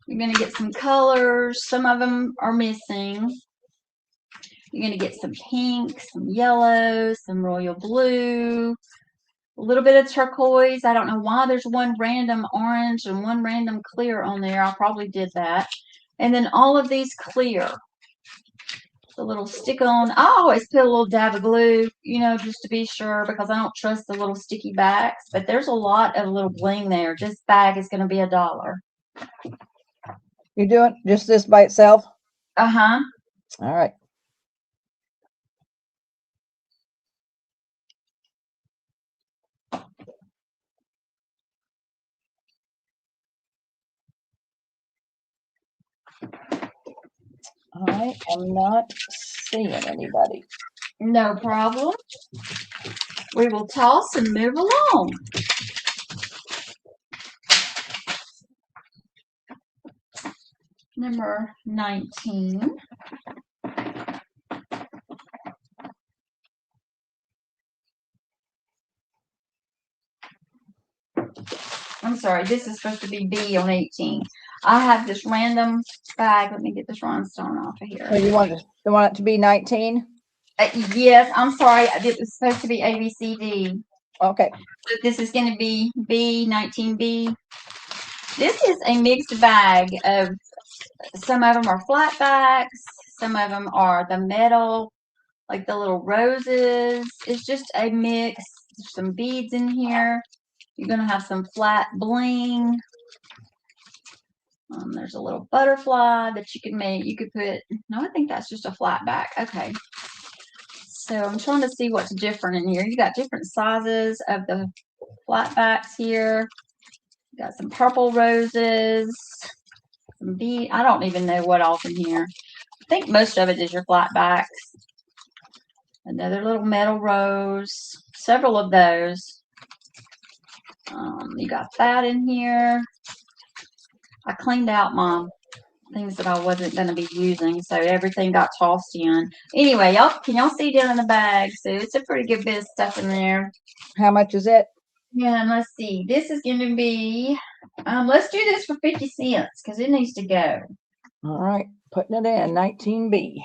You're going to get some colors. Some of them are missing. You're going to get some pink, some yellow, some royal blue, a little bit of turquoise. I don't know why there's one random orange and one random clear on there. I probably did that. And then all of these clear. The little stick-on. I always put a little dab of glue, you know, just to be sure, because I don't trust the little sticky backs. But there's a lot of little bling there. This bag is going to be $1. You doing just this by itself? Uh-huh. All right. I am not seeing anybody. No problem. We will toss and move along. Number 19. I'm sorry, this is supposed to be B on 18. I have this random bag. Let me get this rhinestone off of here. So you want it to be 19? Yes, I'm sorry. It was supposed to be A, B, C, D. Okay. But this is going to be B, 19B. This is a mixed bag of, some of them are flat backs, some of them are the metal, like the little roses. It's just a mix. There's some beads in here. You're going to have some flat bling. There's a little butterfly that you can make. You could put, no, I think that's just a flat back. Okay. So I'm trying to see what's different in here. You got different sizes of the flat backs here. You got some purple roses, some bead. I don't even know what all's in here. I think most of it is your flat backs. Another little metal rose, several of those. You got that in here. I cleaned out my things that I wasn't going to be using, so everything got tossed in. Anyway, y'all, can y'all see down in the bag? So it's a pretty good bit of stuff in there. How much is it? Yeah, and let's see. This is going to be, let's do this for 50 cents because it needs to go. All right, putting it in 19B.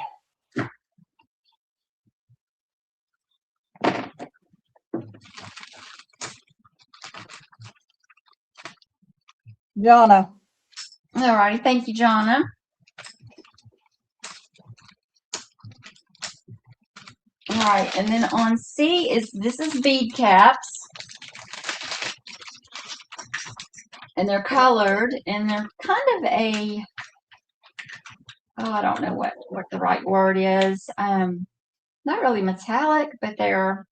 Jonna. All righty, thank you, Jonna. All right, and then on C this is bead caps. And they're colored, and they're kind of a, oh, I don't know what the right word is. Not really metallic, but they're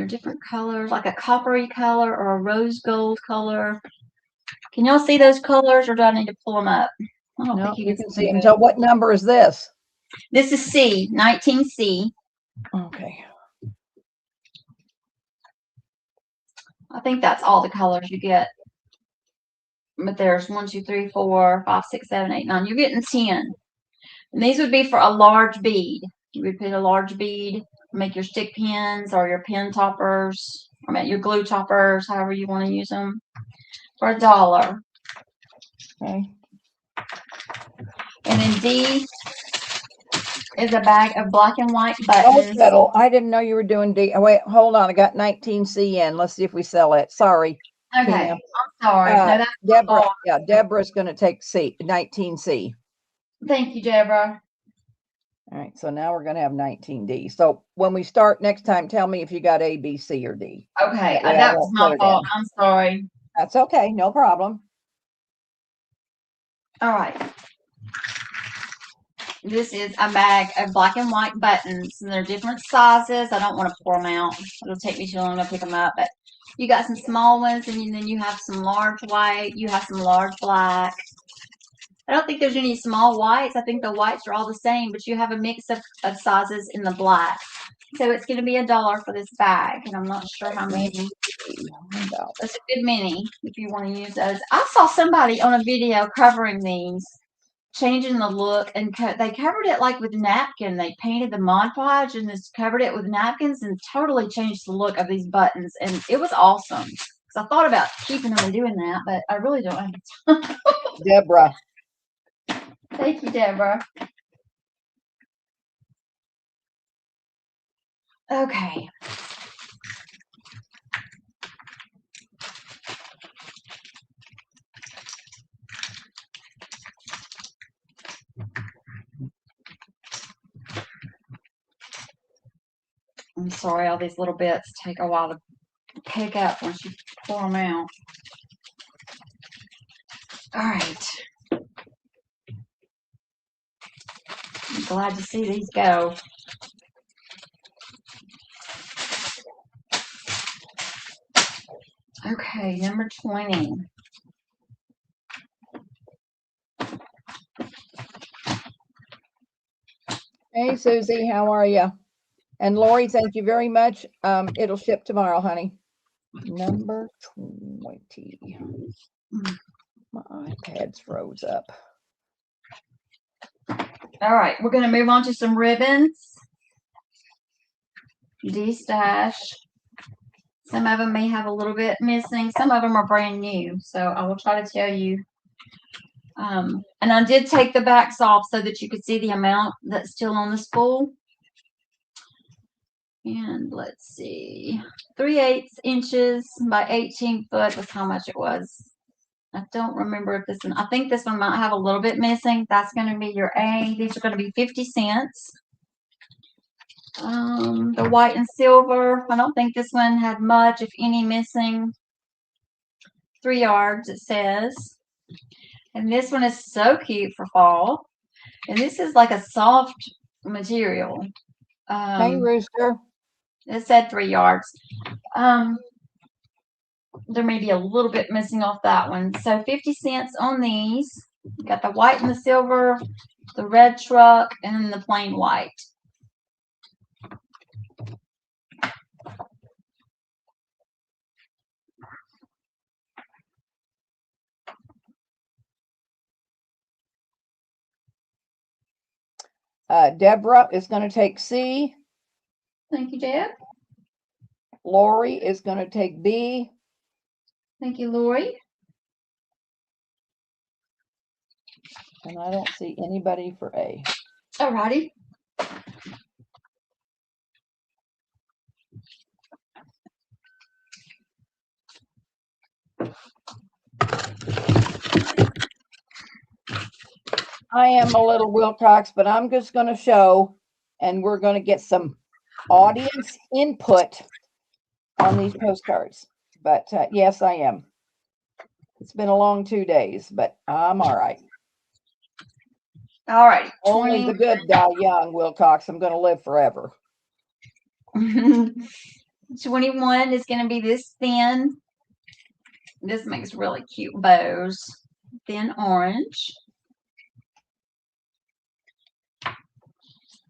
different colors, like a coppery color or a rose gold color. Can y'all see those colors, or do I need to pull them up? I don't No, think you can see them. So what number is this? This is C, 19C. Okay. I think that's all the colors you get. But there's 1, 2, 3, 4, 5, 6, 7, 8, 9. You're getting 10. And these would be for a large bead. You would put a large bead, make your stick pins or your pin toppers, or your glue toppers, however you want to use them, for $1. Okay. And then D is a bag of black and white Oh, buttons. settle. I didn't know you were doing D. Oh, wait, hold on. I got 19C in. Let's see if we sell it. Sorry. Okay, Tina. I'm sorry. No, that's Deborah. all. Yeah, Deborah's going to take C, 19C. Thank you, Deborah. All right, so now we're going to have 19D. So when we start next time, tell me if you got A, B, C, or D. Okay, That way I that was won't my put it fault. in. I'm sorry. That's okay. No problem. All right. This is a bag of black and white buttons, and they're different sizes. I don't want to pour them out. It'll take me too long to pick them up, but you got some small ones, and then you have some large white. You have some large black. I don't think there's any small whites. I think the whites are all the same, but you have a mix of sizes in the black. So it's going to be $1 for this bag, and I'm not sure how many. That's a good many if you want to use those. I saw somebody on a video covering these, changing the look, and they covered it like with napkin. They painted the Mod Podge and just covered it with napkins and totally changed the look of these buttons, and it was awesome. Because I thought about keeping them and doing that, but I really don't have time. Deborah. Thank you, Deborah. Okay. I'm sorry, all these little bits take a while to pick up once you pour them out. All right. I'm glad to see these go. Okay, number 20. Hey, Susie, how are you? And Lori, thank you very much. It'll ship tomorrow, honey. Number 20. My iPad's froze up. All right, we're going to move on to some ribbons. D-stash. Some of them may have a little bit missing. Some of them are brand new. So I will try to tell you. And I did take the backs off so that you could see the amount that's still on the spool. And let's see, 3/8 inches by 18 foot was how much it was. I don't remember if this one, I think this one might have a little bit missing. That's going to be your A. These are going to be 50 cents. The white and silver, I don't think this one had much, if any, missing. 3 yards, it says. And this one is so cute for fall. And this is like a soft material. Hey, Rooster. It said 3 yards. There may be a little bit missing off that one. So 50 cents on these. You got the white and the silver, the red truck, and then the plain white. Deborah is going to take C. Thank you, Deb. Lori is going to take B. Thank you, Lori. And I don't see anybody for A. Alrighty. I am a little Wilcox, but I'm just going to show, and we're going to get some audience input on these postcards. But yes, I am. It's been a long 2 days, but I'm all right. All right. Only the good die young, Wilcox. I'm going to live forever. 21 is going to be this thin. This makes really cute bows. Thin orange.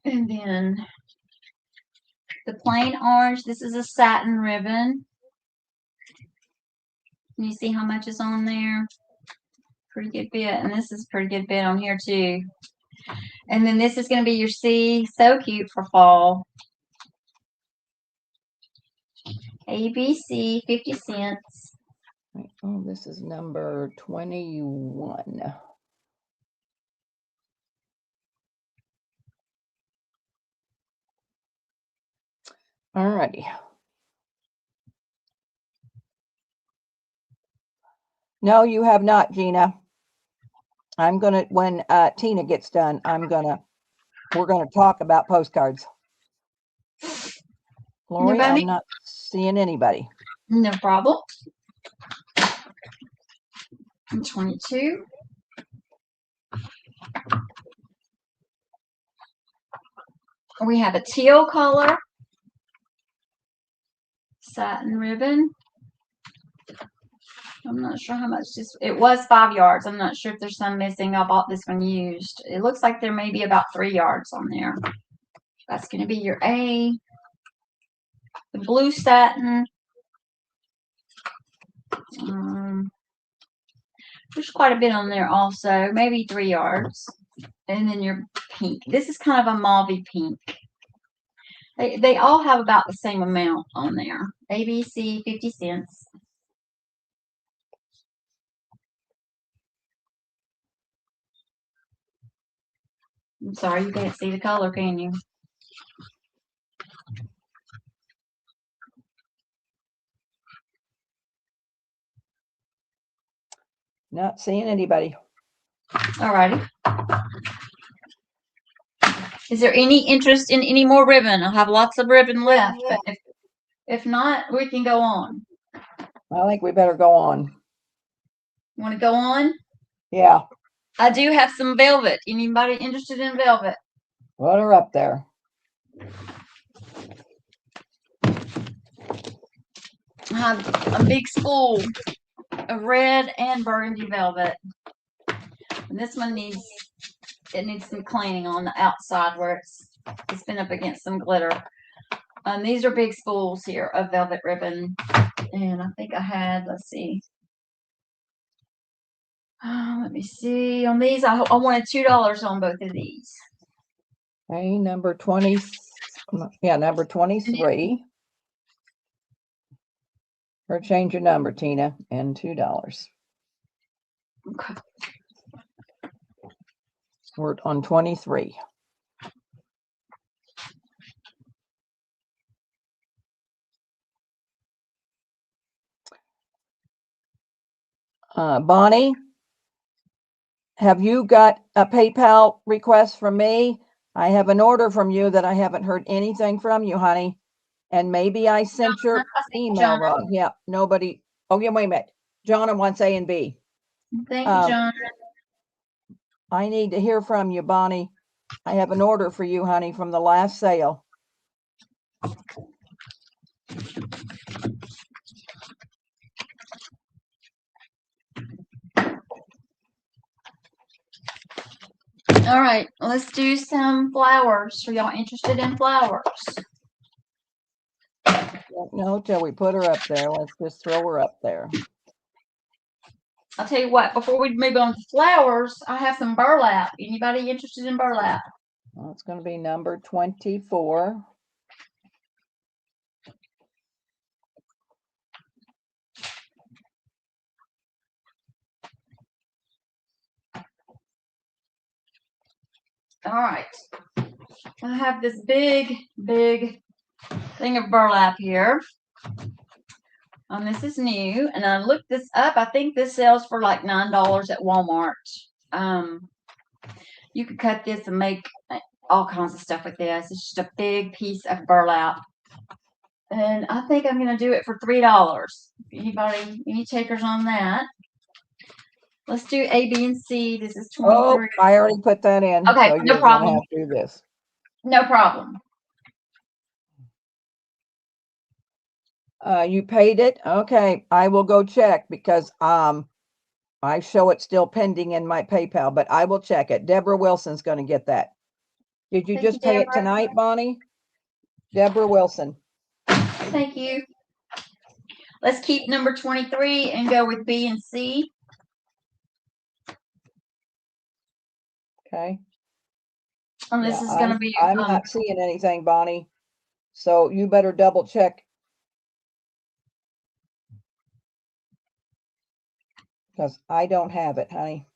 And then the plain orange. This is a satin ribbon. Can you see how much is on there? Pretty good bit. And this is pretty good bit on here too. And then this is going to be your C. So cute for fall. ABC, 50 cents. Oh, this is number 21. All righty. No, you have not, Gina. I'm going to, when Tina gets done, we're going to talk about postcards. Lori, Nobody? I'm not seeing anybody. No problem. 22. We have a teal color. Satin ribbon. I'm not sure how much this, it was 5 yards. I'm not sure if there's some missing. I bought this one used. It looks like there may be about 3 yards on there. That's going to be your A. The blue satin. There's quite a bit on there also, maybe 3 yards. And then your pink. This is kind of a mauve pink. They all have about the same amount on there. ABC, 50 cents. I'm sorry, you can't see the color, can you? Not seeing anybody. All righty. Is there any interest in any more ribbon? I have lots of ribbon left, but if not, we can go on. I think we better go on. Want to go on? Yeah. I do have some velvet. Anybody interested in velvet? Put her up there. I have a big spool of red and burgundy velvet. And this one needs some cleaning on the outside where it's It's been up against some glitter. These are big spools here of velvet ribbon. And I think I had, let's see. Let me see. On these, I wanted $2 on both of these. Okay, number 20. Yeah, number 23. Or change your number, Tina, and $2. Okay. We're on 23. Bonnie, have you got a PayPal request from me? I have an order from you that I haven't heard anything from you, honey. And maybe I sent your email wrong. Yeah, nobody. Oh, yeah, wait a minute. Jonna wants A and B. Thank you, John. I need to hear from you, Bonnie. I have an order for you, honey, from the last sale. All right, let's do some flowers. Are y'all interested in flowers? No, till we put her up there. Let's just throw her up there. I'll tell you what, before we move on to flowers, I have some burlap. Anybody interested in burlap? Well, it's going to be number 24. All right. I have this big thing of burlap here. This is new, and I looked this up. I think this sells for like $9 at Walmart. You could cut this and make all kinds of stuff with this. It's just a big piece of burlap. And I think I'm going to do it for $3. Anybody, any takers on that? Let's do A, B, and C. This is 23. Oh, I already put that in. Okay, so no you're problem. Gonna have to do this. No problem. You paid it? Okay, I will go check because I show it still pending in my PayPal, but I will check it. Deborah Wilson's going to get that. Did you Thank just you, pay it Deborah. tonight, Bonnie? Deborah Wilson. Thank you. Let's keep number 23 and go with B and C. Okay. And this is going to be. I'm not seeing anything, Bonnie. So you better double check. Because I don't have it, honey.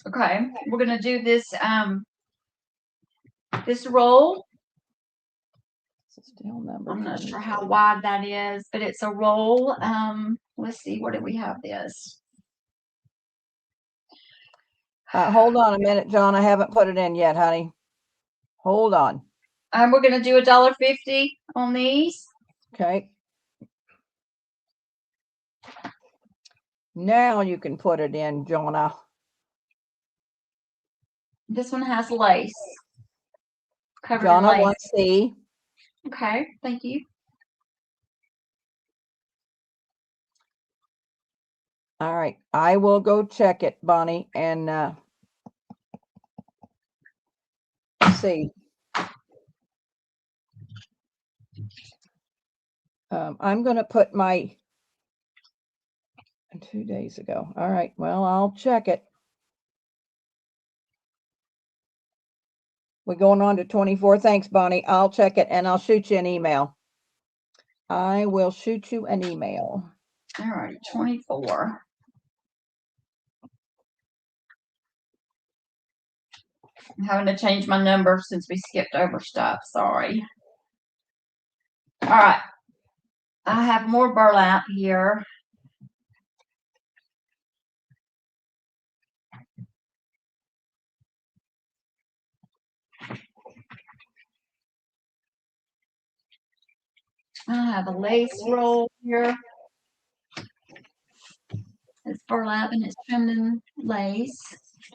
Okay, we're going to do this this roll. Still number I'm not sure 23. how wide that is, but it's a roll. Let's see, where do we have this? Hold on a minute, John. I haven't put it in yet, honey. Hold on. We're going to do $1.50 on these. Okay. Now you can put it in, Jonah. This one has lace. Covered in Jonah lace. wants C. Okay, thank you. All right. I will go check it, Bonnie, and see. I'm going to put my 2 days ago. All right. Well, I'll check it. We're going on to 24. Thanks, Bonnie. I'll check it and I'll shoot you an email. I will shoot you an email. All right, 24. I'm having to change my number since we skipped over stuff. Sorry. All right. I have more burlap here. I have a lace roll here. It's burlap and it's trimmed in lace.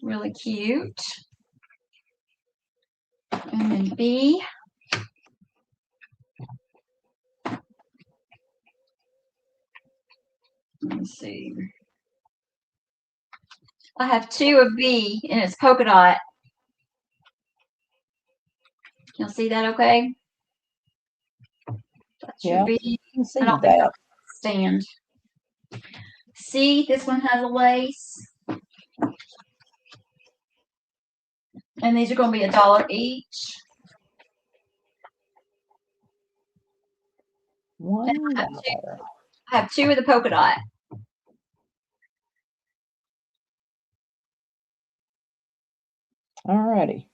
Really cute. And then B. Let me see. I have 2 of B, and it's polka dot. You'll see that okay? That's your Yeah, B. you can see I don't think that. that'll stand. C, this one has a lace. And these are going to be $1 each. $1. I have 2 of the polka dot. All righty.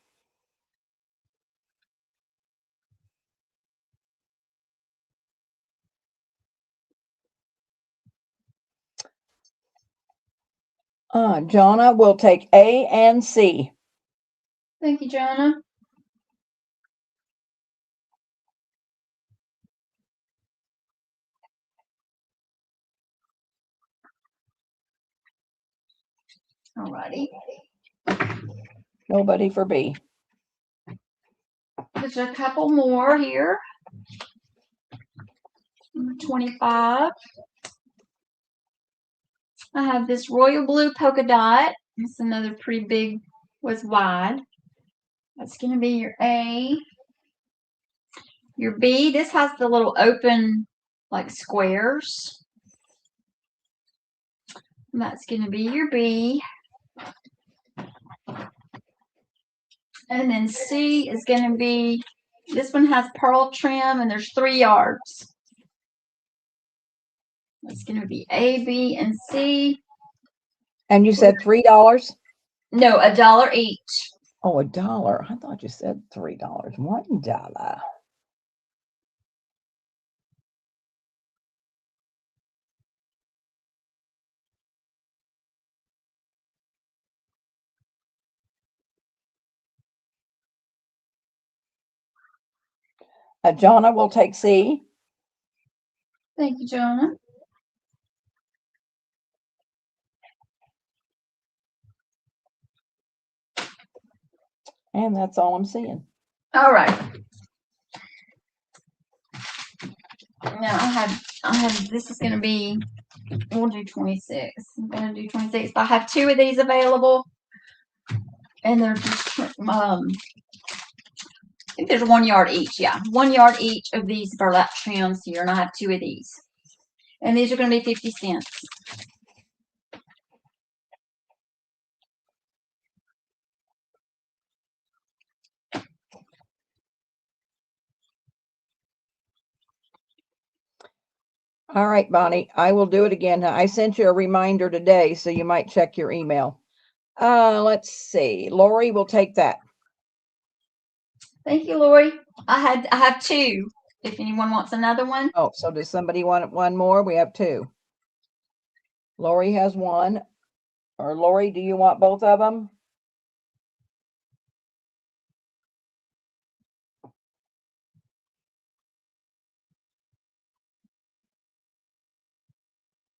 Jonna will take A and C. Thank you, Jonah. Alrighty. Nobody for B. There's a couple more here. Number 25. I have this royal blue polka dot. It's another pretty big, was wide. That's going to be your A. Your B, this has the little open, like squares. And that's going to be your B. And then C is going to be, this one has pearl trim and there's 3 yards. That's going to be A, B, and C. And you said $3? No, $1 each. Oh, $1. I thought you said $3. $1. Jonna will take C. Thank you, Jonah. And that's all I'm seeing. All right. Now I have, this is going to be, we'll do 26. I'm going to do 26. But I have 2 of these available. And they're just, I think there's 1 yard each. Yeah, 1 yard each of these burlap trims here. And I have 2 of these. And these are going to be 50 cents. All right, Bonnie, I will do it again. I sent you a reminder today, so you might check your email. Let's see. Lori will take that. Thank you, Lori. I have 2. If anyone wants another one. Oh, so does somebody want one more? We have 2. Lori has 1. Or Lori, do you want both of them?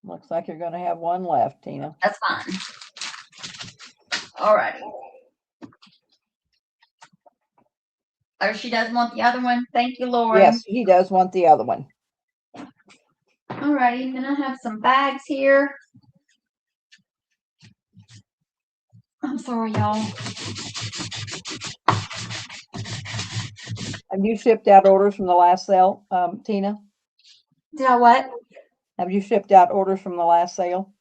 Looks like you're going to have 1 left, Tina. That's fine. All righty. Oh, she does want the other one. Thank you, Lori. Yes, he does want the other one. All righty. Then I have some bags here. I'm sorry, y'all. Have you shipped out orders from the last sale, Tina? Did I what? Have you shipped out orders from the last sale?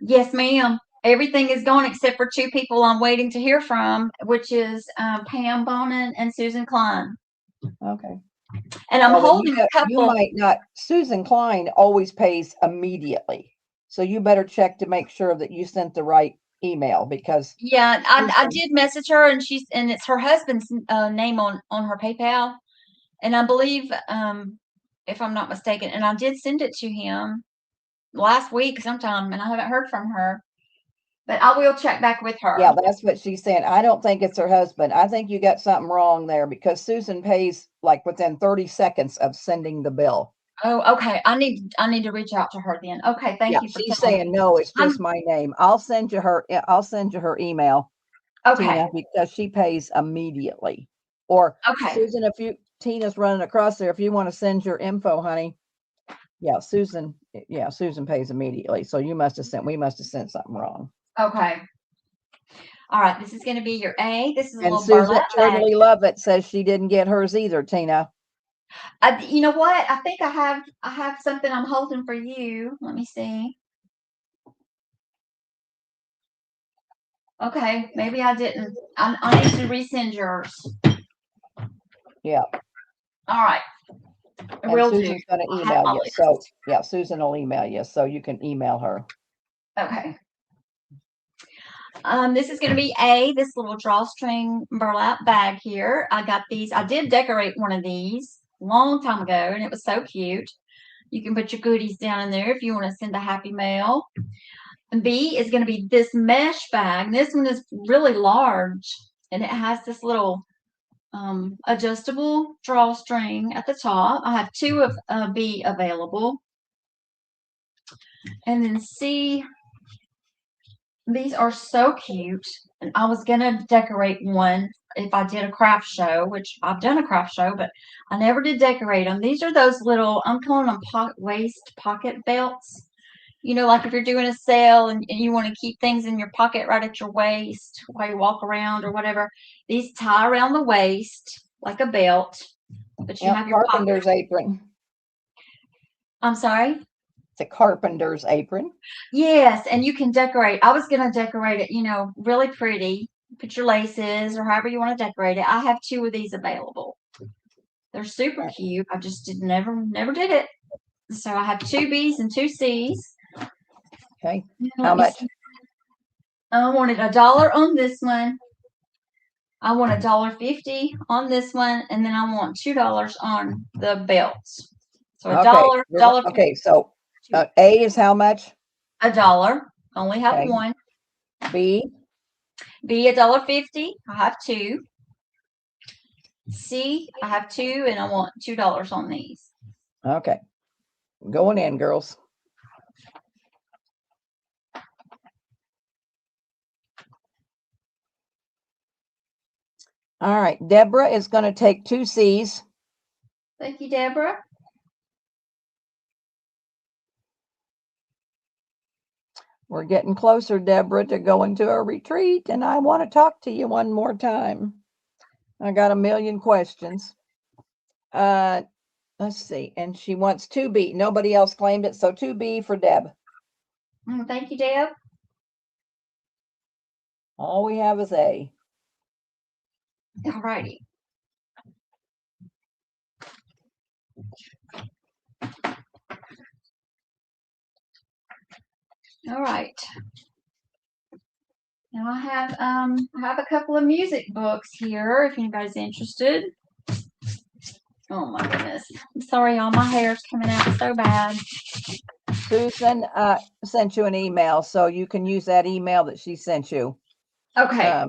Yes, ma'am. Everything is gone except for 2 people I'm waiting to hear from, which is Pam Bonin and Susan Klein. Okay. And I'm Well, then holding a couple. You might not. Susan Klein always pays immediately. So you better check to make sure that you sent the right email because. Yeah, I did message her and it's her husband's name on her PayPal. And I believe, if I'm not mistaken, and I did send it to him last week sometime and I haven't heard from her. But I will check back with her. Yeah, that's what she's saying. I don't think it's her husband. I think you got something wrong there because Susan pays like within 30 seconds of sending the bill. Oh, okay. I need to reach out to her then. Okay, thank you for she's telling saying me. no, it's just my name. I'll send you her email, Okay. Tina, because she pays immediately. Or Okay. Susan, Tina's running across there, if you want to send your info, honey. Yeah, Susan pays immediately. So we must have sent something wrong. Okay. All right, this is going to be your A. This is a And little Susan burlap bag. Totally Love It says she didn't get hers either, Tina. You know what? I think I have something I'm holding for you. Let me see. Okay, maybe I didn't. I need to resend yours. Yeah. All right. And Will do. Susan's going to I'll have email my you. list. So, yeah, Susan will email you so you can email her. Okay. This is going to be this little drawstring burlap bag here. I got these. I did decorate one of these a long time ago, and it was so cute. You can put your goodies down in there if you want to send a happy mail. And B is going to be this mesh bag. This one is really large, and it has this little adjustable drawstring at the top. I have two of B available. And then C, these are so cute. And I was going to decorate one if I did a craft show, which I've done a craft show, but I never did decorate them. These are those little, I'm calling them waist pocket belts. You know, like if you're doing a sale and you want to keep things in your pocket right at your waist while you walk around or whatever. These tie around the waist like a belt, but you have your carpenter's apron. I'm sorry? It's a carpenter's apron. Yes, and you can decorate. I was going to decorate it, you know, really pretty. Put your laces or however you want to decorate it. I have two of these available. They're super cute. I just never did it. So I have two B's and two C's. Okay. How much? I wanted $1 on this one. I want $1.50 on this one, and then I want $2 on the belts. So $1. Okay, so A is how much? $1. Only have one. B $1.50. I have two. C, I have two, and I want $2 on these. Okay. Going in, girls. All right. Deborah is going to take 2 C's. Thank you, Deborah. We're getting closer, Deborah, to going to a retreat, and I want to talk to you one more time. I got a million questions. Let's see. And she wants 2B. Nobody else claimed it, so 2B for Deb. Thank you, Deb. All we have is A. All righty. All right. Now I have a couple of music books here if anybody's interested. Oh my goodness. I'm sorry, y'all. My hair's coming out so bad. Susan sent you an email, so you can use that email that she sent you. Okay.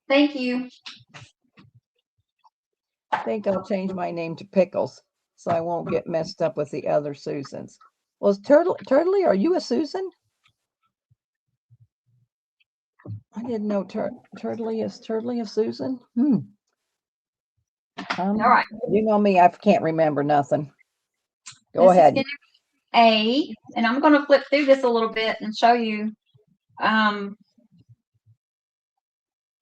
Thank you. I think I'll change my name to Pickles so I won't get messed up with the other Susans. Well, Turtley, are you a Susan? I didn't know Turtley is Susan. All right. You know me, I can't remember nothing. Go This ahead. Is A, and I'm going to flip through this a little bit and show you.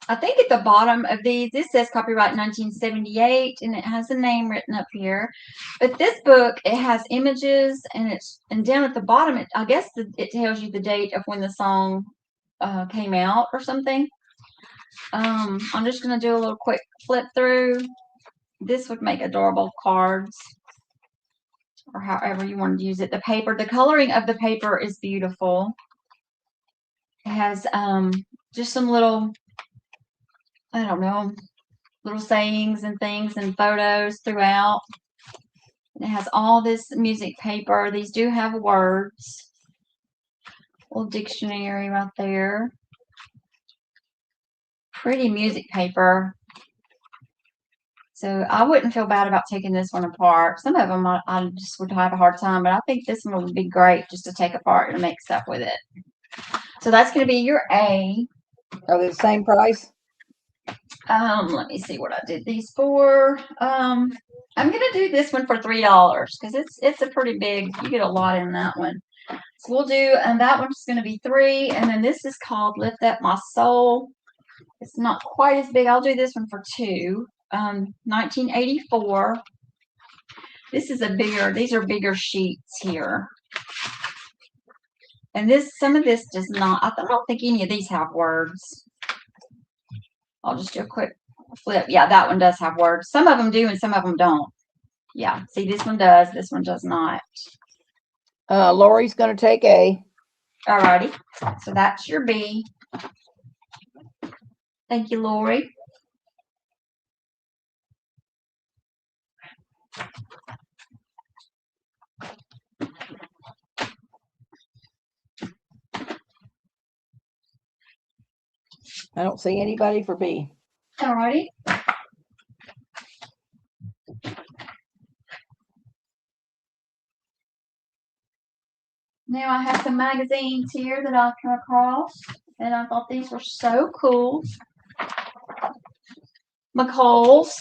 I think at the bottom of these, this says copyright 1978, and it has a name written up here. But this book, it has images, and down at the bottom, I guess it tells you the date of when the song came out or something. I'm just going to do a little quick flip through. This would make adorable cards, or however you want to use it. The coloring of the paper is beautiful. It has just some little, I don't know, little sayings and things and photos throughout. And it has all this music paper. These do have words. Little dictionary right there. Pretty music paper. So I wouldn't feel bad about taking this one apart. Some of them I just would have a hard time, but I think this one would be great just to take apart and make stuff with it. So that's going to be your A. Are they the same price? Let me see what I did these for. I'm going to do this one for $3 because it's a pretty big, you get a lot in that one. So we'll do, and that one's going to be $3. And then this is called Lift Up My Soul. It's not quite as big. I'll do this one for 2. 1984. This is these are bigger sheets here. And some of this does not, I don't think any of these have words. I'll just do a quick flip. Yeah, that one does have words. Some of them do and some of them don't. Yeah, see, this one does. This one does not. Lori's going to take A. Alrighty. So that's your B. Thank you, Lori. I don't see anybody for B. Alrighty. Now I have some magazines here that I've come across, and I thought these were so cool. McCall's.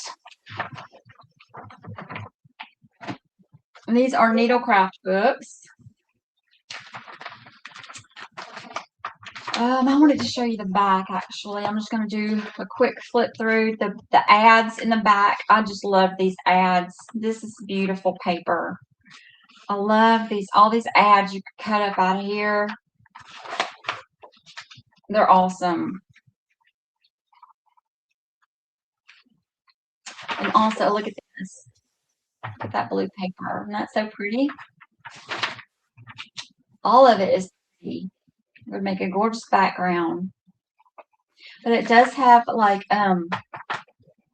And these are needlecraft books. I wanted to show you the back, actually. I'm just going to do a quick flip through the ads in the back. I just love these ads. This is beautiful paper. I love all these ads you can cut up out of here. They're awesome. And also, look at this. Look at that blue paper. Isn't that so pretty? All of it is pretty. It would make a gorgeous background. But it does have like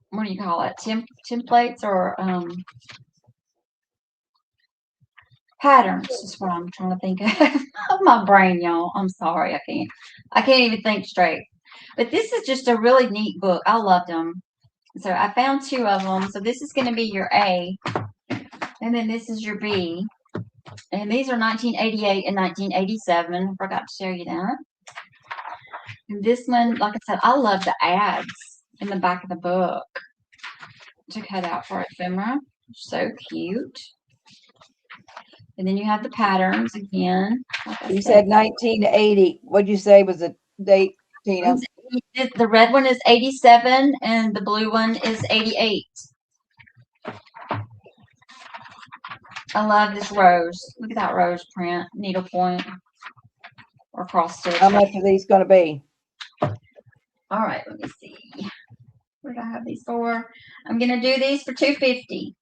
what do you call it? Templates or patterns is what I'm trying to think of. My brain, y'all. I'm sorry. I can't even think straight. But this is just a really neat book. I loved them. So I found 2 of them. So this is going to be your A. And then this is your B. And these are 1988 and 1987. I forgot to show you that. And this one, like I said, I love the ads in the back of the book to cut out for ephemera. So cute. And then you have the patterns again. Like You said 1980. What'd you say was the date, Tina? The red one is 87 and the blue one is 88. I love this rose. Look at that rose print, needlepoint or cross stitch. How much are these going to be? All right, let me see. What did I have these for? I'm going to do these for $2.50.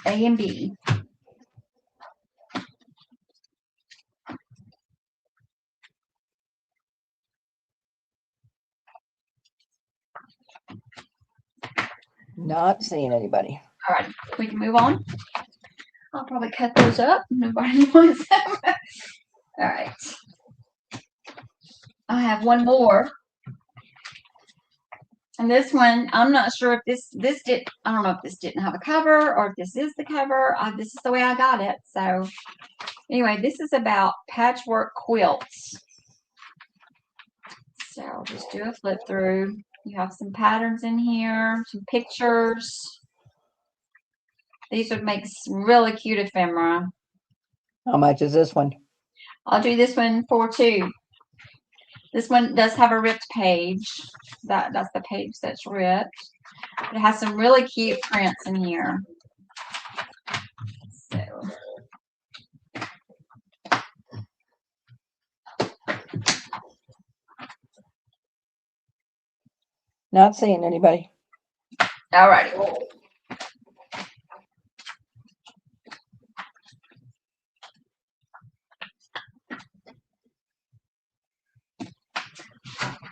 A and B. Not seeing anybody. All right, we can move on. I'll probably cut those up. Nobody wants them. All right. I have one more. And this one, I'm not sure if I don't know if this didn't have a cover or if this is the cover. This is the way I got it. So anyway, this is about patchwork quilts. So I'll just do a flip through. You have some patterns in here, some pictures. These would make some really cute ephemera. How much is this one? I'll do this one for $2. This one does have a ripped page. That's the page that's ripped. It has some really cute prints in here. So Not seeing anybody. all righty.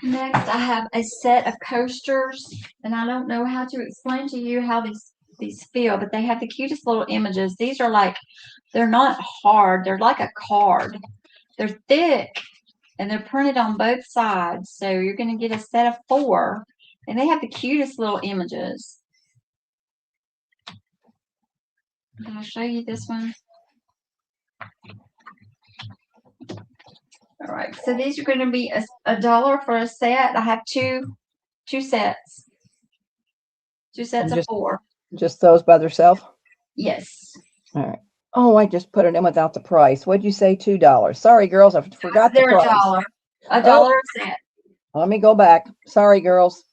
Next, I have a set of coasters, and I don't know how to explain to you how these feel, but they have the cutest little images. These are like, they're not hard. They're like a card. They're thick, and they're printed on both sides. So you're going to get a set of 4, and they have the cutest little images. Can I show you this one? All right, so these are going to be $1 for a set. I have two sets. 2 sets of 4. Just those by themselves? Yes. All right. Oh, I just put it in without the price. What'd you say? $2. Sorry, girls, I forgot the They're price. a dollar a cent. Let me go back. Sorry, girls.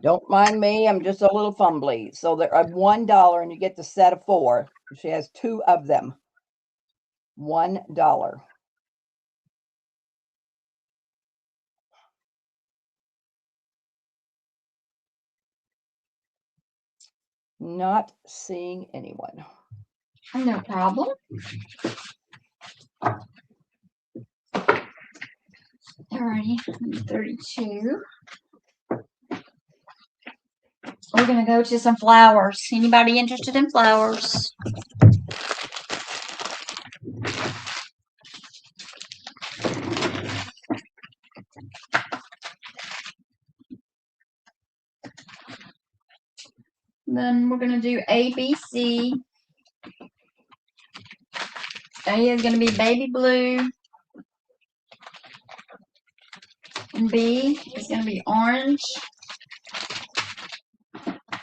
Don't mind me. I'm just a little fumbly. So they're $1 and you get the set of 4. She has 2 of them. $1. Not seeing anyone. No problem. Alrighty, 32. We're gonna go to some flowers. Anybody interested in flowers? Then we're gonna do A, B, C. A is gonna be baby blue. And B is gonna be orange.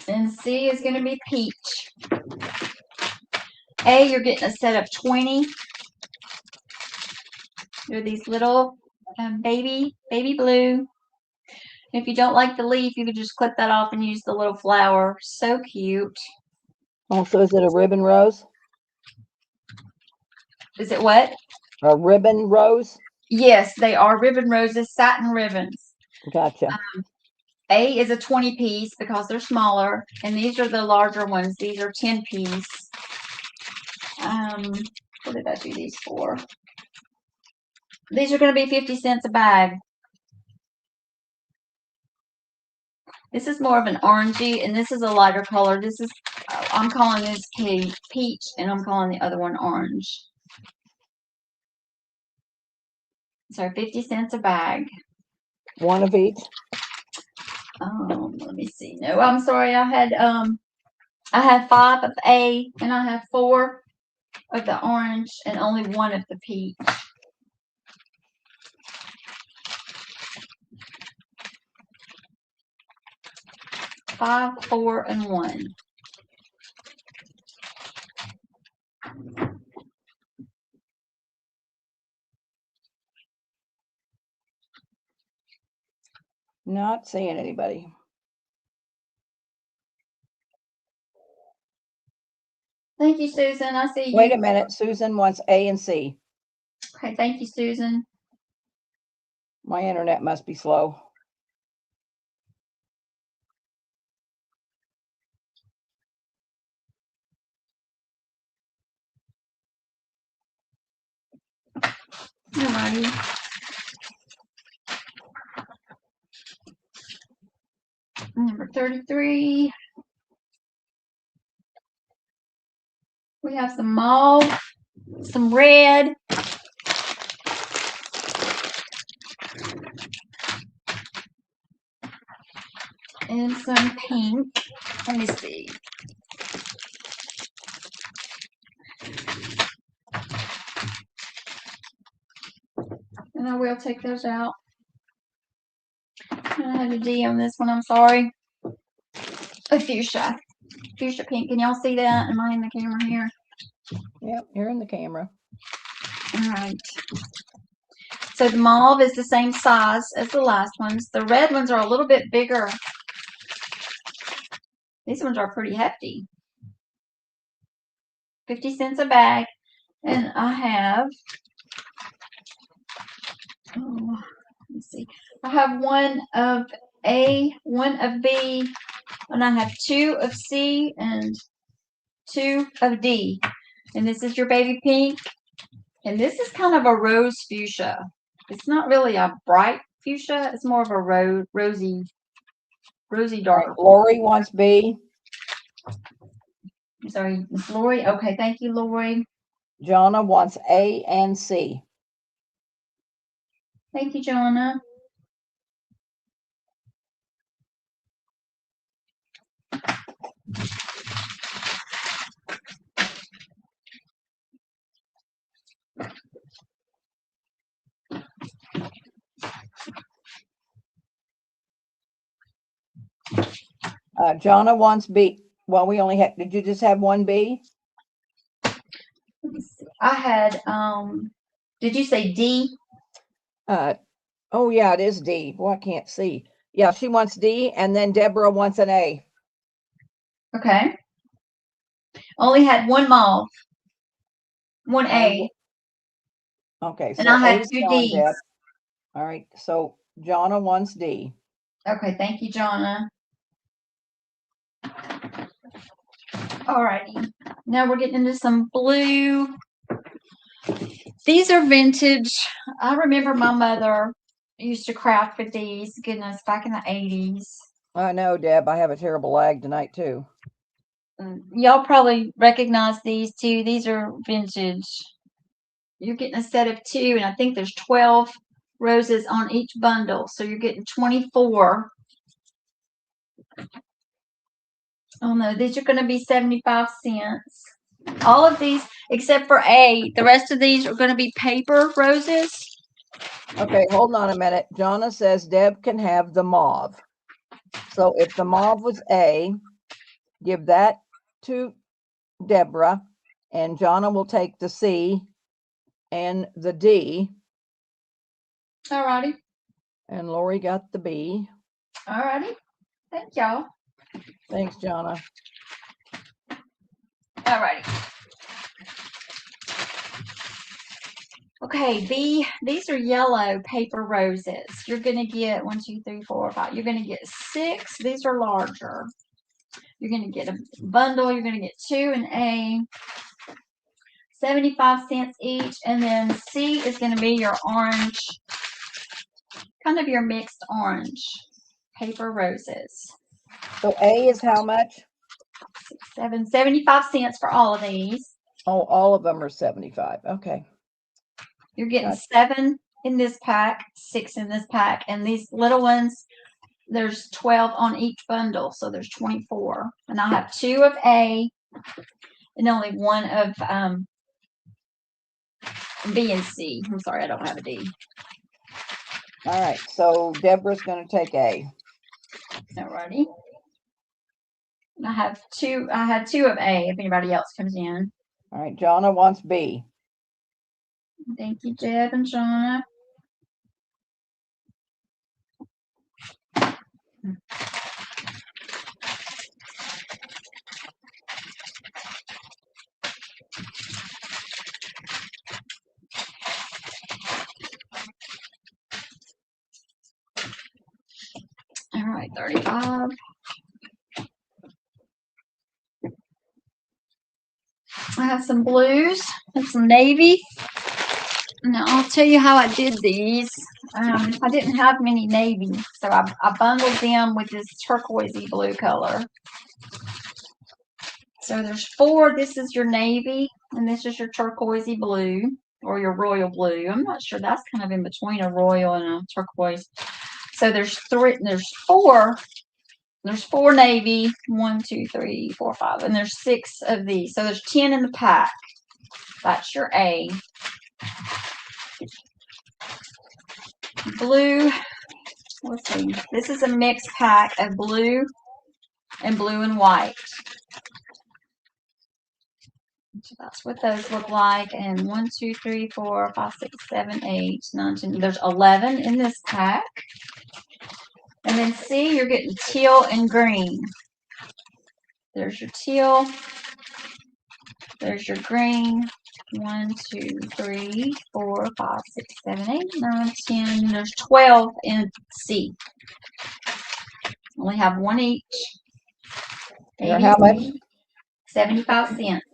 And C is gonna be peach. A, you're getting a set of 20. They're these little baby blue. If you don't like the leaf, you could just clip that off and use the little flower. So cute. Oh, so is it a ribbon rose? Is it what? A ribbon rose? Yes, they are ribbon roses, satin ribbons. Gotcha. A is a 20 piece because they're smaller, and these are the larger ones. These are 10 piece. What did I do these for? These are going to be 50 cents a bag. This is more of an orangey, and this is a lighter color. This is, I'm calling this peach, and I'm calling the other one orange. So 50 cents a bag. One of each? Let me see. No, I'm sorry. I had 5 of A, and I have 4 of the orange, and only 1 of the peach. Five, 4, and 1. Not seeing anybody. Thank you, Susan. I see you. Wait a minute. Susan wants A and C. Okay, thank you, Susan. My internet must be slow. Alrighty. Number 33. We have some mauve, some red, and some pink. Let me see. And I will take those out. I had a D on this one, I'm sorry. A fuchsia. Fuchsia pink. Can y'all see that? Am I in the camera here? Yep, you're in the camera. All right. So the mauve is the same size as the last ones. The red ones are a little bit bigger. These ones are pretty hefty. 50 cents a bag. And I have, let's see. I have 1 of A, 1 of B, and I have 2 of C and 2 of D. And this is your baby pink. And this is kind of a rose fuchsia. It's not really a bright fuchsia. It's more of a rosy dark. Right, Lori wants B. I'm sorry, Miss Lori. Okay, thank you, Lori. Jonna wants A and C. Thank you, Jonna. Jonna wants B. Well, we only had, did you just have 1 B? I had, did you say D? Oh yeah, it is D. Well, I can't see. Yeah, she wants D, and then Deborah wants an A. Okay. Only had one mauve, one A, Okay, and so I had A's two gone, Ds. Deb. All right, so Jonna wants D. Okay, thank you, Jonna. Alrighty. Now we're getting into some blue. These are vintage. I remember my mother used to craft with these, goodness, back in the 80s. I know, Deb. I have a terrible lag tonight too. Y'all probably recognize these too. These are vintage. You're getting a set of 2, and I think there's 12 roses on each bundle. So you're getting 24. Oh no, these are going to be 75 cents. All of these, except for A, the rest of these are going to be paper roses. Okay, hold on a minute. Jonna says Deb can have the mauve. So if the mauve was A, give that to Deborah, and Jonna will take the C and the D. Alrighty. And Lori got the B. Alrighty. Thank y'all. Thanks, Jonna. Alrighty. Okay, B, these are yellow paper roses. You're going to get 1, 2, 3, 4, 5. You're going to get 6. These are larger. You're going to get a bundle. You're going to get 2 and A. 75 cents each. And then C is going to be your orange, kind of your mixed orange paper roses. So A is how much? 6, 7, 75 cents for all of these. Oh, all of them are 75. Okay. You're getting Gotcha. 7 in this pack, 6 in this pack, and these little ones, there's 12 on each bundle, so there's 24. And I have 2 of A and only 1 of B and C. I'm sorry, I don't have a D. All right, so Deborah's going to take A. Alrighty. And I had 2 of A if anybody else comes in. All right, Jonna wants B. Thank you, Deb and Shauna. All right, 35. I have some blues and some navy. Now I'll tell you how I did these. I didn't have many navy, so I bundled them with this turquoisey blue color. So there's 4. This is your navy, and this is your turquoisey blue or your royal blue. I'm not sure. That's kind of in between a royal and a turquoise. So there's 4. There's 4 navy. 1, 2, 3, 4, 5, and there's 6 of these. So there's 10 in the pack. That's your A. Blue. Let's see. This is a mixed pack of blue and white. So that's what those look like. And 1, 2, 3, 4, 5, 6, 7, 8, 9, 10. There's 11 in this pack. And then C, you're getting teal and green. There's your teal. There's your green. 1, 2, 3, 4, 5, 6, 7, 8, 9, 10. There's 12 in C. Only have 1 each. Or how much? 75 cents.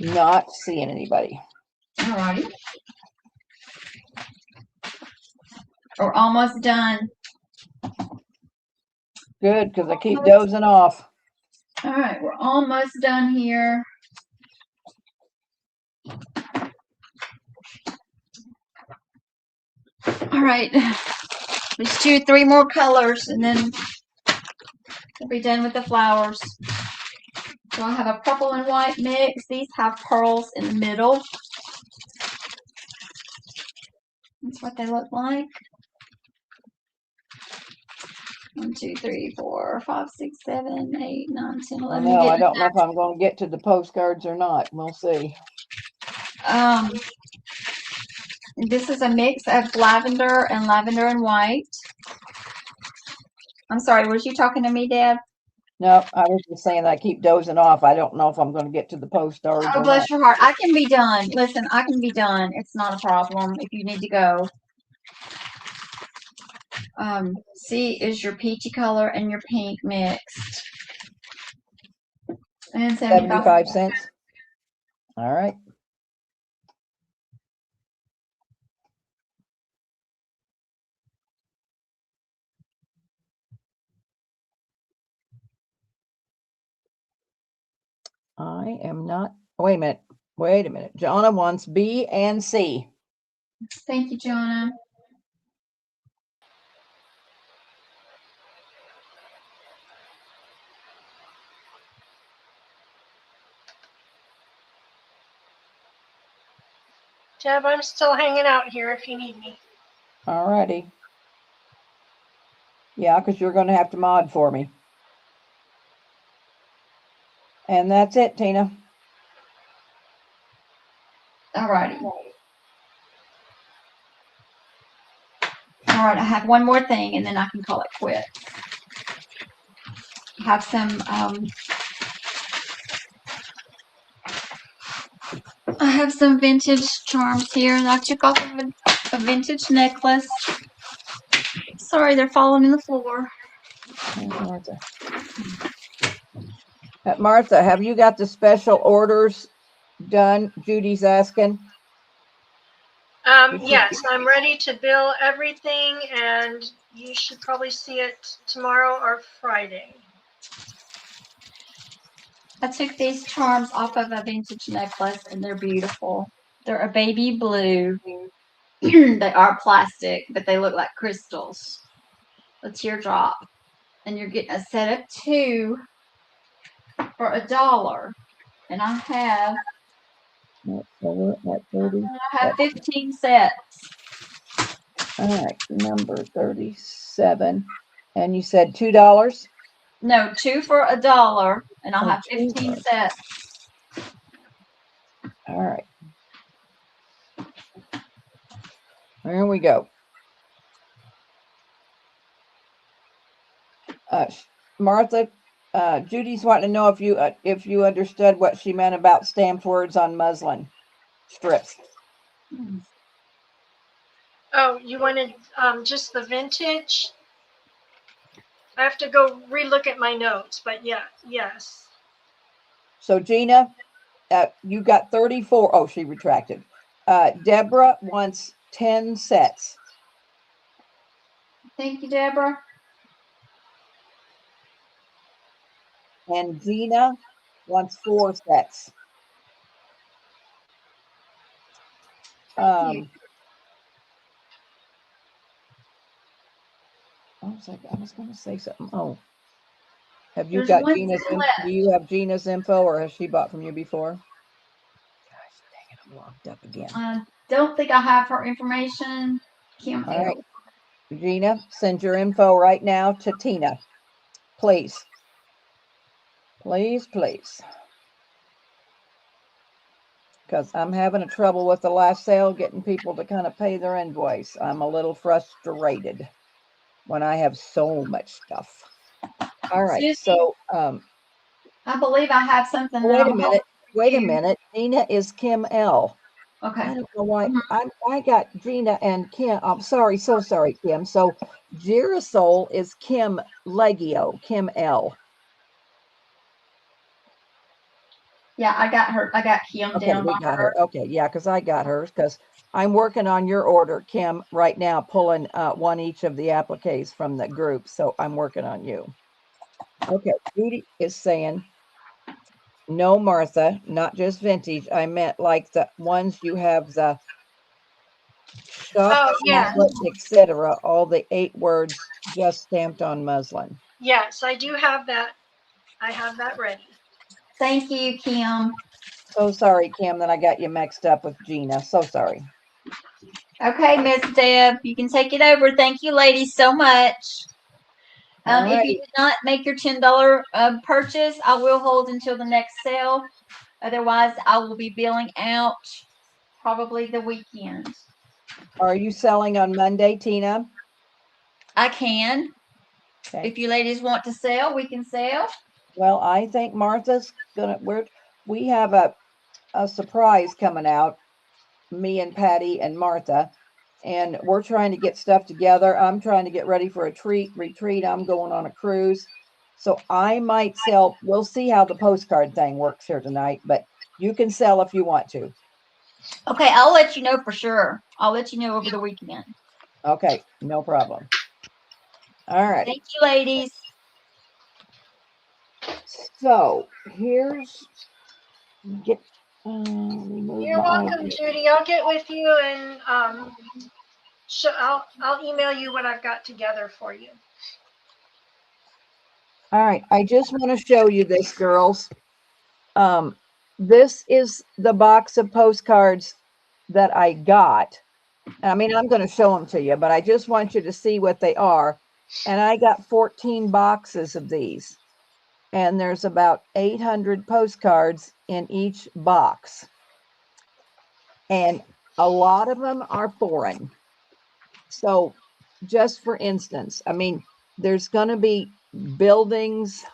Not seeing anybody. Alrighty. We're almost done. Good, because I keep dozing off. All right, we're almost done here. All right, there's 2, 3 more colors, and then we'll be done with the flowers. So I have a purple and white mix. These have pearls in the middle. That's what they look like. 1, 2, 3, 4, 5, 6, 7, 8, 9, 10, 11. No, I don't know if I'm going to get to the postcards or not. We'll see. This is a mix of lavender and white. I'm sorry, was you talking to me, Deb? No, I was just saying I keep dozing off. I don't know if I'm going to get to the postcards Oh, or bless not. your heart. I can be done. Listen, I can be done. It's not a problem if you need to go. C is your peachy color and your pink mixed. And 75 cents. All right. I am not. Wait a minute. Wait a minute. Jonna wants B and C. Thank you, Jonna. Deb, I'm still hanging out here if you need me. All righty. Yeah, because you're going to have to mod for me. And that's it, Tina. All righty. All right, I have one more thing and then I can call it quit. I have some vintage charms here, and I took off of a vintage necklace. Sorry, they're falling in the floor. Martha. Martha, have you got the special orders done? Judy's asking. Yes, I'm ready to bill everything, and you should probably see it tomorrow or Friday. I took these charms off of a vintage necklace, and they're beautiful. They're a baby blue. They are plastic, but they look like crystals. A teardrop. And you're getting a set of 2 for $1. And I have 15 sets. All right, number 37. And you said $2? No, 2 for $1, and I'll have 15 $2. sets. All right. There we go. Martha, Judy's wanting to know if you understood what she meant about stamped words on muslin strips. Oh, you wanted just the vintage? I have to go relook at my notes, but yeah, yes. So Gina, you got 34. Oh, she retracted. Deborah wants 10 sets. Thank you, Deborah. And Gina wants 4 sets. Thank you. I was going to say something. Oh, have you There's got one Gina's? set left. Do you have Gina's info, or has she bought from you before? Gosh, dang it, I'm locked up again. I don't think I have her information. Kim All right, Gina, send your info right now to Tina, please. Please, please. Because I'm having a trouble with the last sale, getting people to kind of pay their invoice. I'm a little frustrated when I have so much stuff. All right, Susie, so I believe I have something. wait a minute. Wait a minute. Gina is Kim L. Okay. I don't know why. I got Gina and Kim. I'm sorry, so sorry, Kim. So Girasol is Kim Legio, Kim L. Yeah, I got her. I got Kim Okay, down we by got her. her. Okay, yeah, because I got hers because I'm working on your order, Kim, right now, pulling one each of the appliques from the group. So I'm working on you. Okay, Judy is saying, no, Martha, not just vintage. I meant like the ones you have the shop, Yeah. etc. All the 8 words just stamped on muslin. Yes, I do have that. I have that ready. Thank you, Kim. So sorry, Kim, that I got you mixed up with Gina. So sorry. Okay, Miss Deb, you can take it over. Thank you, ladies, so much. If you Alrighty. did not make your $10 purchase, I will hold until the next sale. Otherwise, I will be billing out probably the weekend. Are you selling on Monday, Tina? I can. Okay. If you ladies want to sell, we can sell. Well, I think Martha's gonna. We have a surprise coming out. Me and Patty and Martha, and we're trying to get stuff together. I'm trying to get ready for a retreat. I'm going on a cruise, so I might sell. We'll see how the postcard thing works here tonight, but you can sell if you want to. Okay, I'll let you know for sure. I'll let you know over the weekend. Okay, no problem. All right. Thank you, ladies. So here's remove You're my welcome, Judy. I'll get with you and I'll email you what I've got together for you. All right, I just want to show you this, girls. This is the box of postcards that I got. I mean, I'm going to show them to you, but I just want you to see what they are. And I got 14 boxes of these. And there's about 800 postcards in each box. And a lot of them are foreign. So just for instance, I mean, there's going to be buildings.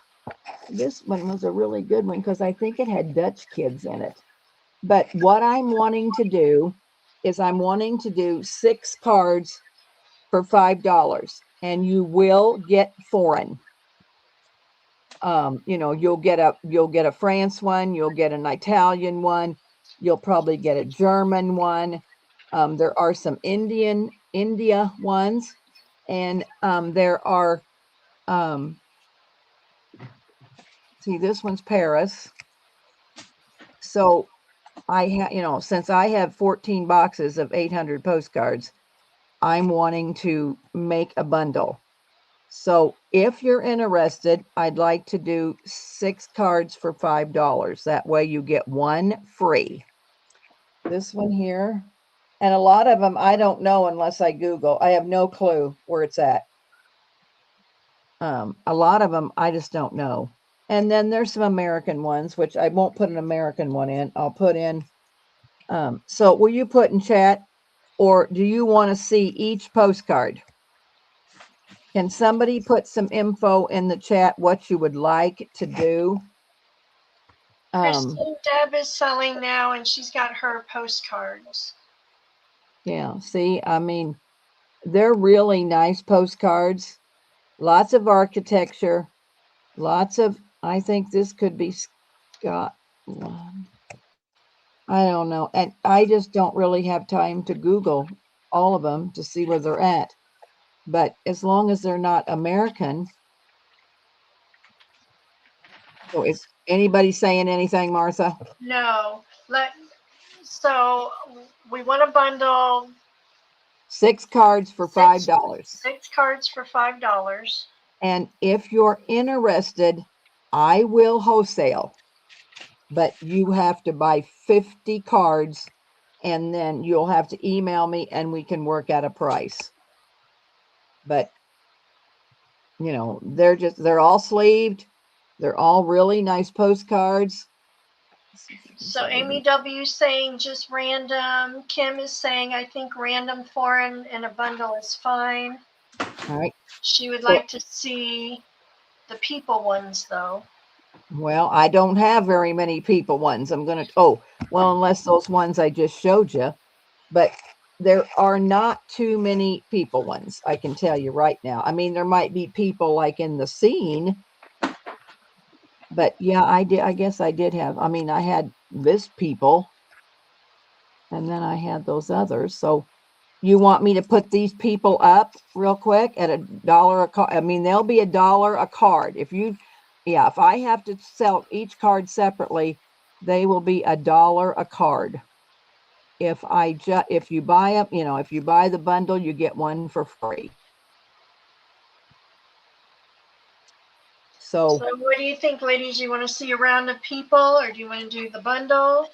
This one was a really good one because I think it had Dutch kids in it. But what I'm wanting to do is I'm wanting to do 6 cards for $5, and you will get foreign. You know, you'll get a France one, you'll get an Italian one, you'll probably get a German one. There are some India ones, and there are see, this one's Paris. So I have, you know, since I have 14 boxes of 800 postcards, I'm wanting to make a bundle. So if you're interested, I'd like to do 6 cards for $5. That way you get one free. This one here. And a lot of them I don't know unless I Google. I have no clue where it's at. A lot of them I just don't know. And then there's some American ones, which I won't put an American one in. I'll put in. So will you put in chat, or do you want to see each postcard? Can somebody put some info in the chat what you would like to do? Christine Deb is selling now, and she's got her postcards. Yeah, see, I mean, they're really nice postcards. Lots of architecture. Lots of, I think this could be Scotland. I don't know. And I just don't really have time to Google all of them to see where they're at. But as long as they're not American. So is anybody saying anything, Martha? No. So we want a bundle. 6 cards for $5. 6 cards for $5. And if you're interested, I will wholesale. But you have to buy 50 cards, and then you'll have to email me and we can work out a price. But you know, they're all sleeved. They're all really nice postcards. So Amy W saying just random. Kim is saying I think random foreign in a bundle is fine. All right. She would like to see the people ones though. Well, I don't have very many people ones. Unless those ones I just showed you. But there are not too many people ones, I can tell you right now. I mean, there might be people like in the scene. But yeah, I guess I did have, I mean, I had this people, and then I had those others. So you want me to put these people up real quick at $1 a card? I mean, they'll be $1 a card. If I have to sell each card separately, they will be $1 a card. If you buy them, you know, if you buy the bundle, you get one for free. So, So what do you think, ladies? You want to see a round of people, or do you want to do the bundle?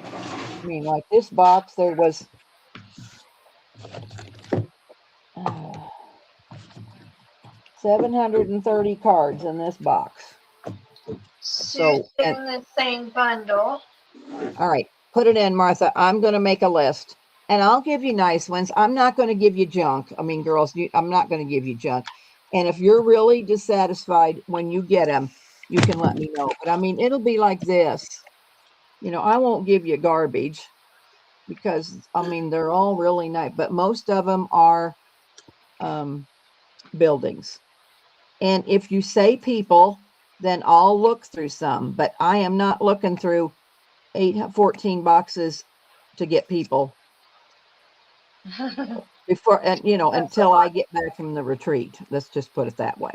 I mean, like this box, there was 730 cards in this box. Susan And is saying bundle. all right, put it in, Martha. I'm going to make a list, and I'll give you nice ones. I'm not going to give you junk. I mean, girls, I'm not going to give you junk. And if you're really dissatisfied when you get them, you can let me know. But I mean, it'll be like this. You know, I won't give you garbage because I mean, they're all really nice, but most of them are buildings. And if you say people, then I'll look through some, but I am not looking through 14 boxes to get people before, and you know, until I get back from the retreat. Let's just put it that way.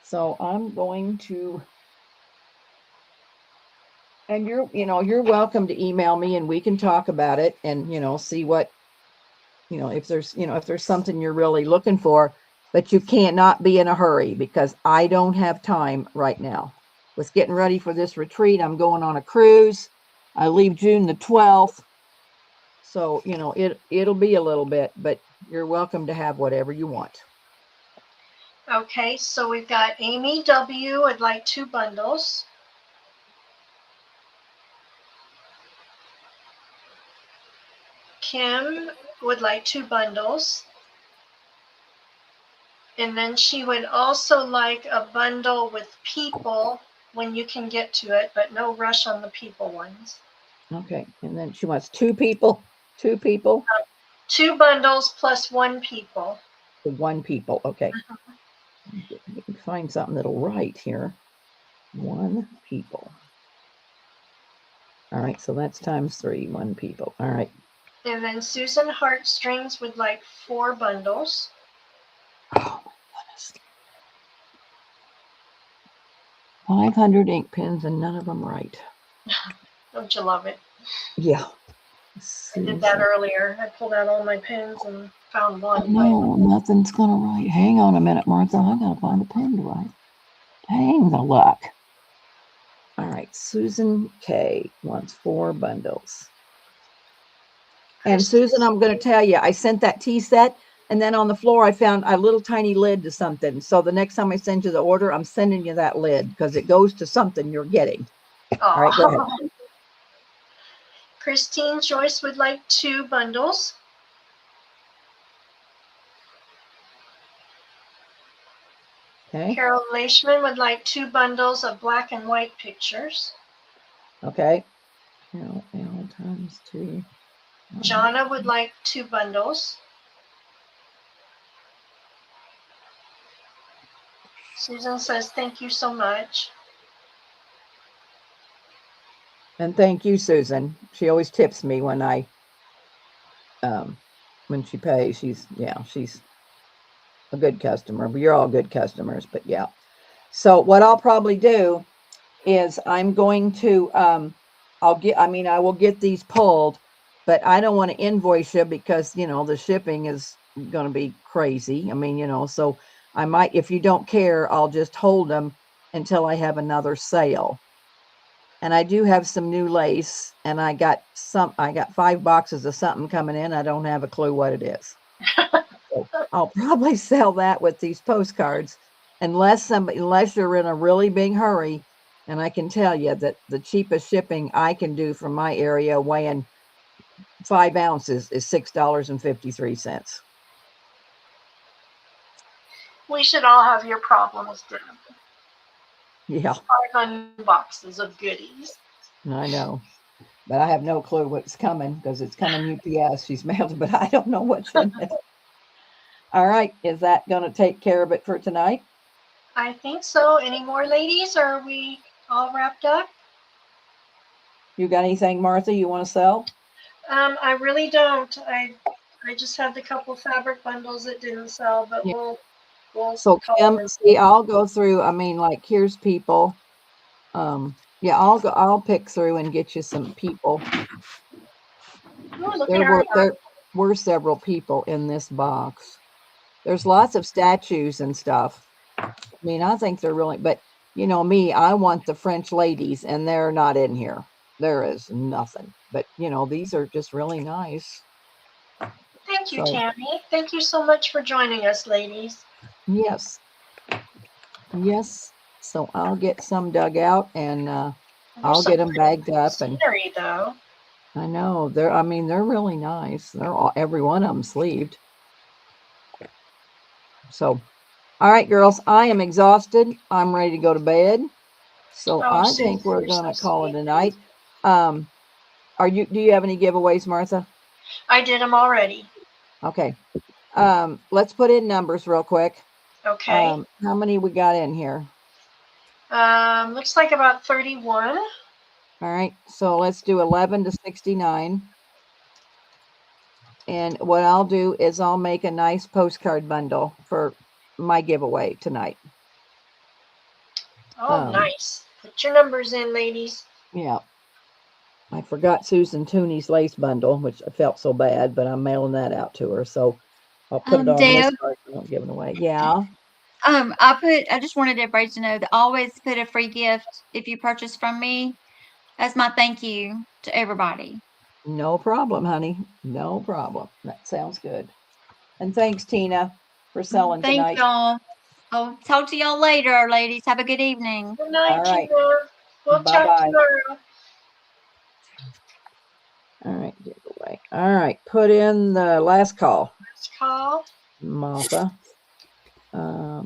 So I'm going to, and you're welcome to email me and we can talk about it and, see what, if there's something you're really looking for, but you can't not be in a hurry because I don't have time right now. With getting ready for this retreat, I'm going on a cruise. I leave June the 12th. So, it'll be a little bit, but you're welcome to have whatever you want. Okay, so we've got Amy W. would like 2 bundles. Kim would like 2 bundles. And then she would also like a bundle with people when you can get to it, but no rush on the people ones. Okay, and then she wants 2 people. 2 people. 2 bundles plus 1 people. 1 people. Okay. Find something that'll write here. 1 people. All right, so that's times 3. 1 people. All right. And then Susan Heartstrings would like 4 bundles. Oh my goodness. 500 ink pens and none of them right. Don't you love it? Yeah. I did that earlier. I pulled out all my pens and found one. No, nothing's gonna write. Hang on a minute, Martha. I gotta find a pen to write. Dang the luck. All right, Susan K wants 4 bundles. And Susan, I'm going to tell you, I sent that tea set, and then on the floor I found a little tiny lid to something. So the next time I send you the order, I'm sending you that lid because it goes to something you're getting. All right, go ahead. Christine Joyce would like 2 bundles. Okay. Carol Leishman would like 2 bundles of black and white pictures. Okay. Carol L times 2. Jonna would like 2 bundles. Susan says, thank you so much. And thank you, Susan. She always tips me when when she pays. She's a good customer. You're all good customers, but yeah. So what I'll probably do is I'm going to, I will get these pulled, but I don't want to invoice you because, the shipping is going to be crazy. I mean, so I might, if you don't care, I'll just hold them until I have another sale. And I do have some new lace, and I got 5 boxes of something coming in. I don't have a clue what it is. So I'll probably sell that with these postcards unless you're in a really big hurry. And I can tell you that the cheapest shipping I can do from my area weighing 5 ounces is $6.53. We should all have your problems, Deb. Yeah. 500 boxes of goodies. I know. But I have no clue what's coming because it's coming UPS. She's mailed it, but I don't know what's in it. All right. Is that going to take care of it for tonight? I think so. Any more, ladies? Or are we all wrapped up? You got anything, Martha, you want to sell? I really don't. I just had the couple fabric bundles that didn't sell, but Yeah. we'll So Kim, see, I'll go through. I mean, like, here's people. Yeah, I'll pick through and get you some people. Oh, look There at her. were several people in this box. There's lots of statues and stuff. I mean, I think they're really, but you know me, I want the French ladies, and they're not in here. There is nothing. But you know, these are just really nice. Thank you, So Tammy. Thank you so much for joining us, ladies. yes, yes. So I'll get some dug out, and There's I'll some get them bagged up. And scenery, though. I know they're. I mean, they're really nice. They're all, every one of them sleeved. So, all right, girls, I am exhausted. I'm ready to go to bed. So Oh, I Susan, think we're you're so gonna call it sweet. a night. Are you? Do you have any giveaways, Martha? I did them already. Okay. Let's put in numbers real quick. Okay. How many we got in here? Looks like about 31. All right. So let's do 11 to 69. And what I'll do is I'll make a nice postcard bundle for my giveaway tonight. Oh, nice. Put your numbers in, ladies. Yeah. I forgot Susan Tooney's lace bundle, which I felt so bad, but I'm mailing that out to her. So I'll put it on this Deb, card. I won't give it away. Yeah. I just wanted everybody to know that I always put a free gift if you purchase from me. That's my thank you to everybody. No problem, honey. No problem. That sounds good. And thanks, Tina, for selling Thank tonight. y'all. I'll talk to y'all later, ladies. Have a good evening. Good night, All right. Tina. We'll chat Bye-bye. tomorrow. All right, giveaway. All right, put in the last call, Last call. Martha.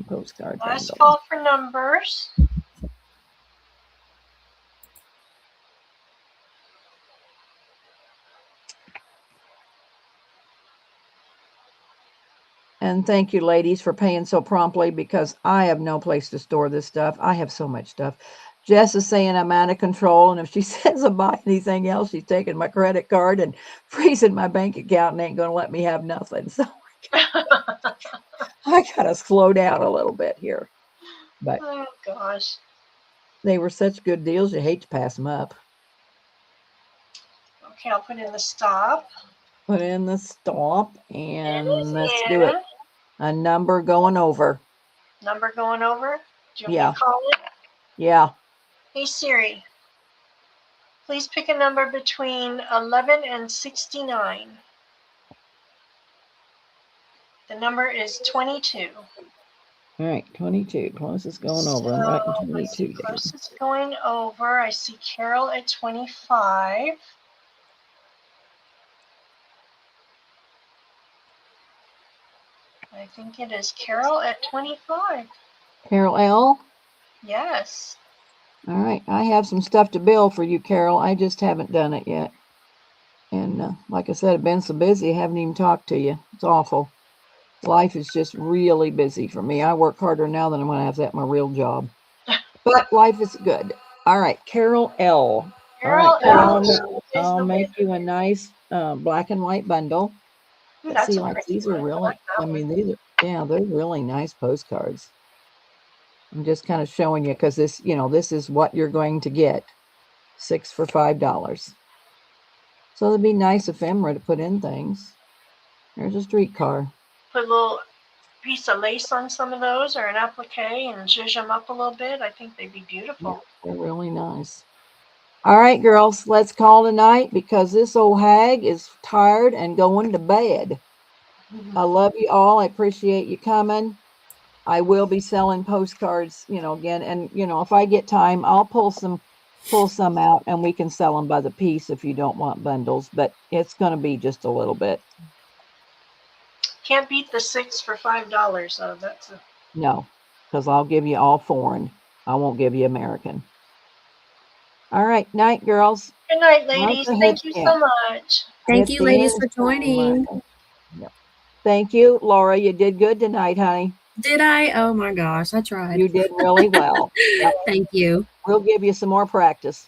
Postcard Last bundle. call for numbers. And thank you, ladies, for paying so promptly because I have no place to store this stuff. I have so much stuff. Jess is saying I'm out of control, and if she says I buy anything else, she's taking my credit card and freezing my bank account and ain't going to let me have nothing. So I got to slow down a little bit here. But Oh, gosh. they were such good deals, you hate to pass them up. Okay, I'll put in the stop. Put in the stop, and And let's do it. A number going over. Number going over. Do you want Yeah. me to call it? Yeah. Hey, Siri. Please pick a number between 11 and 69. The number is 22. All right, 22. Closest going over. I'm writing 22 down. Closest going over. I see Carol at 25. I think it is Carol at 25. Carol L. Yes. All right, I have some stuff to bill for you, Carol. I just haven't done it yet. And like I said, I've been so busy, I haven't even talked to you. It's awful. Life is just really busy for me. I work harder now than I'm going to have at my real job. But life is good. All right, Carol L. Carol All right, Carol, L. I'll make you a nice black and white bundle. Ooh, But that's see, a like pretty these are one. I really, like that I mean, one. these are, yeah, they're really nice postcards. I'm just kind of showing you because this, you know, this is what you're going to get. 6 for $5. So it'd be nice ephemera to put in things. There's a streetcar. Put a little piece of lace on some of those or an applique and zhuzh them up a little bit. I think they'd be beautiful. Yeah, they're really nice. All right, girls, let's call tonight because this old hag is tired and going to bed. I love you all. I appreciate you coming. I will be selling postcards, you know, again, and you know, if I get time, I'll pull some out and we can sell them by the piece if you don't want bundles, but it's going to be just a little bit. Can't beat the 6 for $5 though. That's a No, because I'll give you all foreign. I won't give you American. All right, night, girls. good night, ladies. Martha, Thank you so much. Thank hit you, the ladies, end for joining. Yep. Thank you, Laura. You did good tonight, honey. Did I? Oh my gosh, I tried. You did really well. Yep. Thank you. We'll give you some more practice.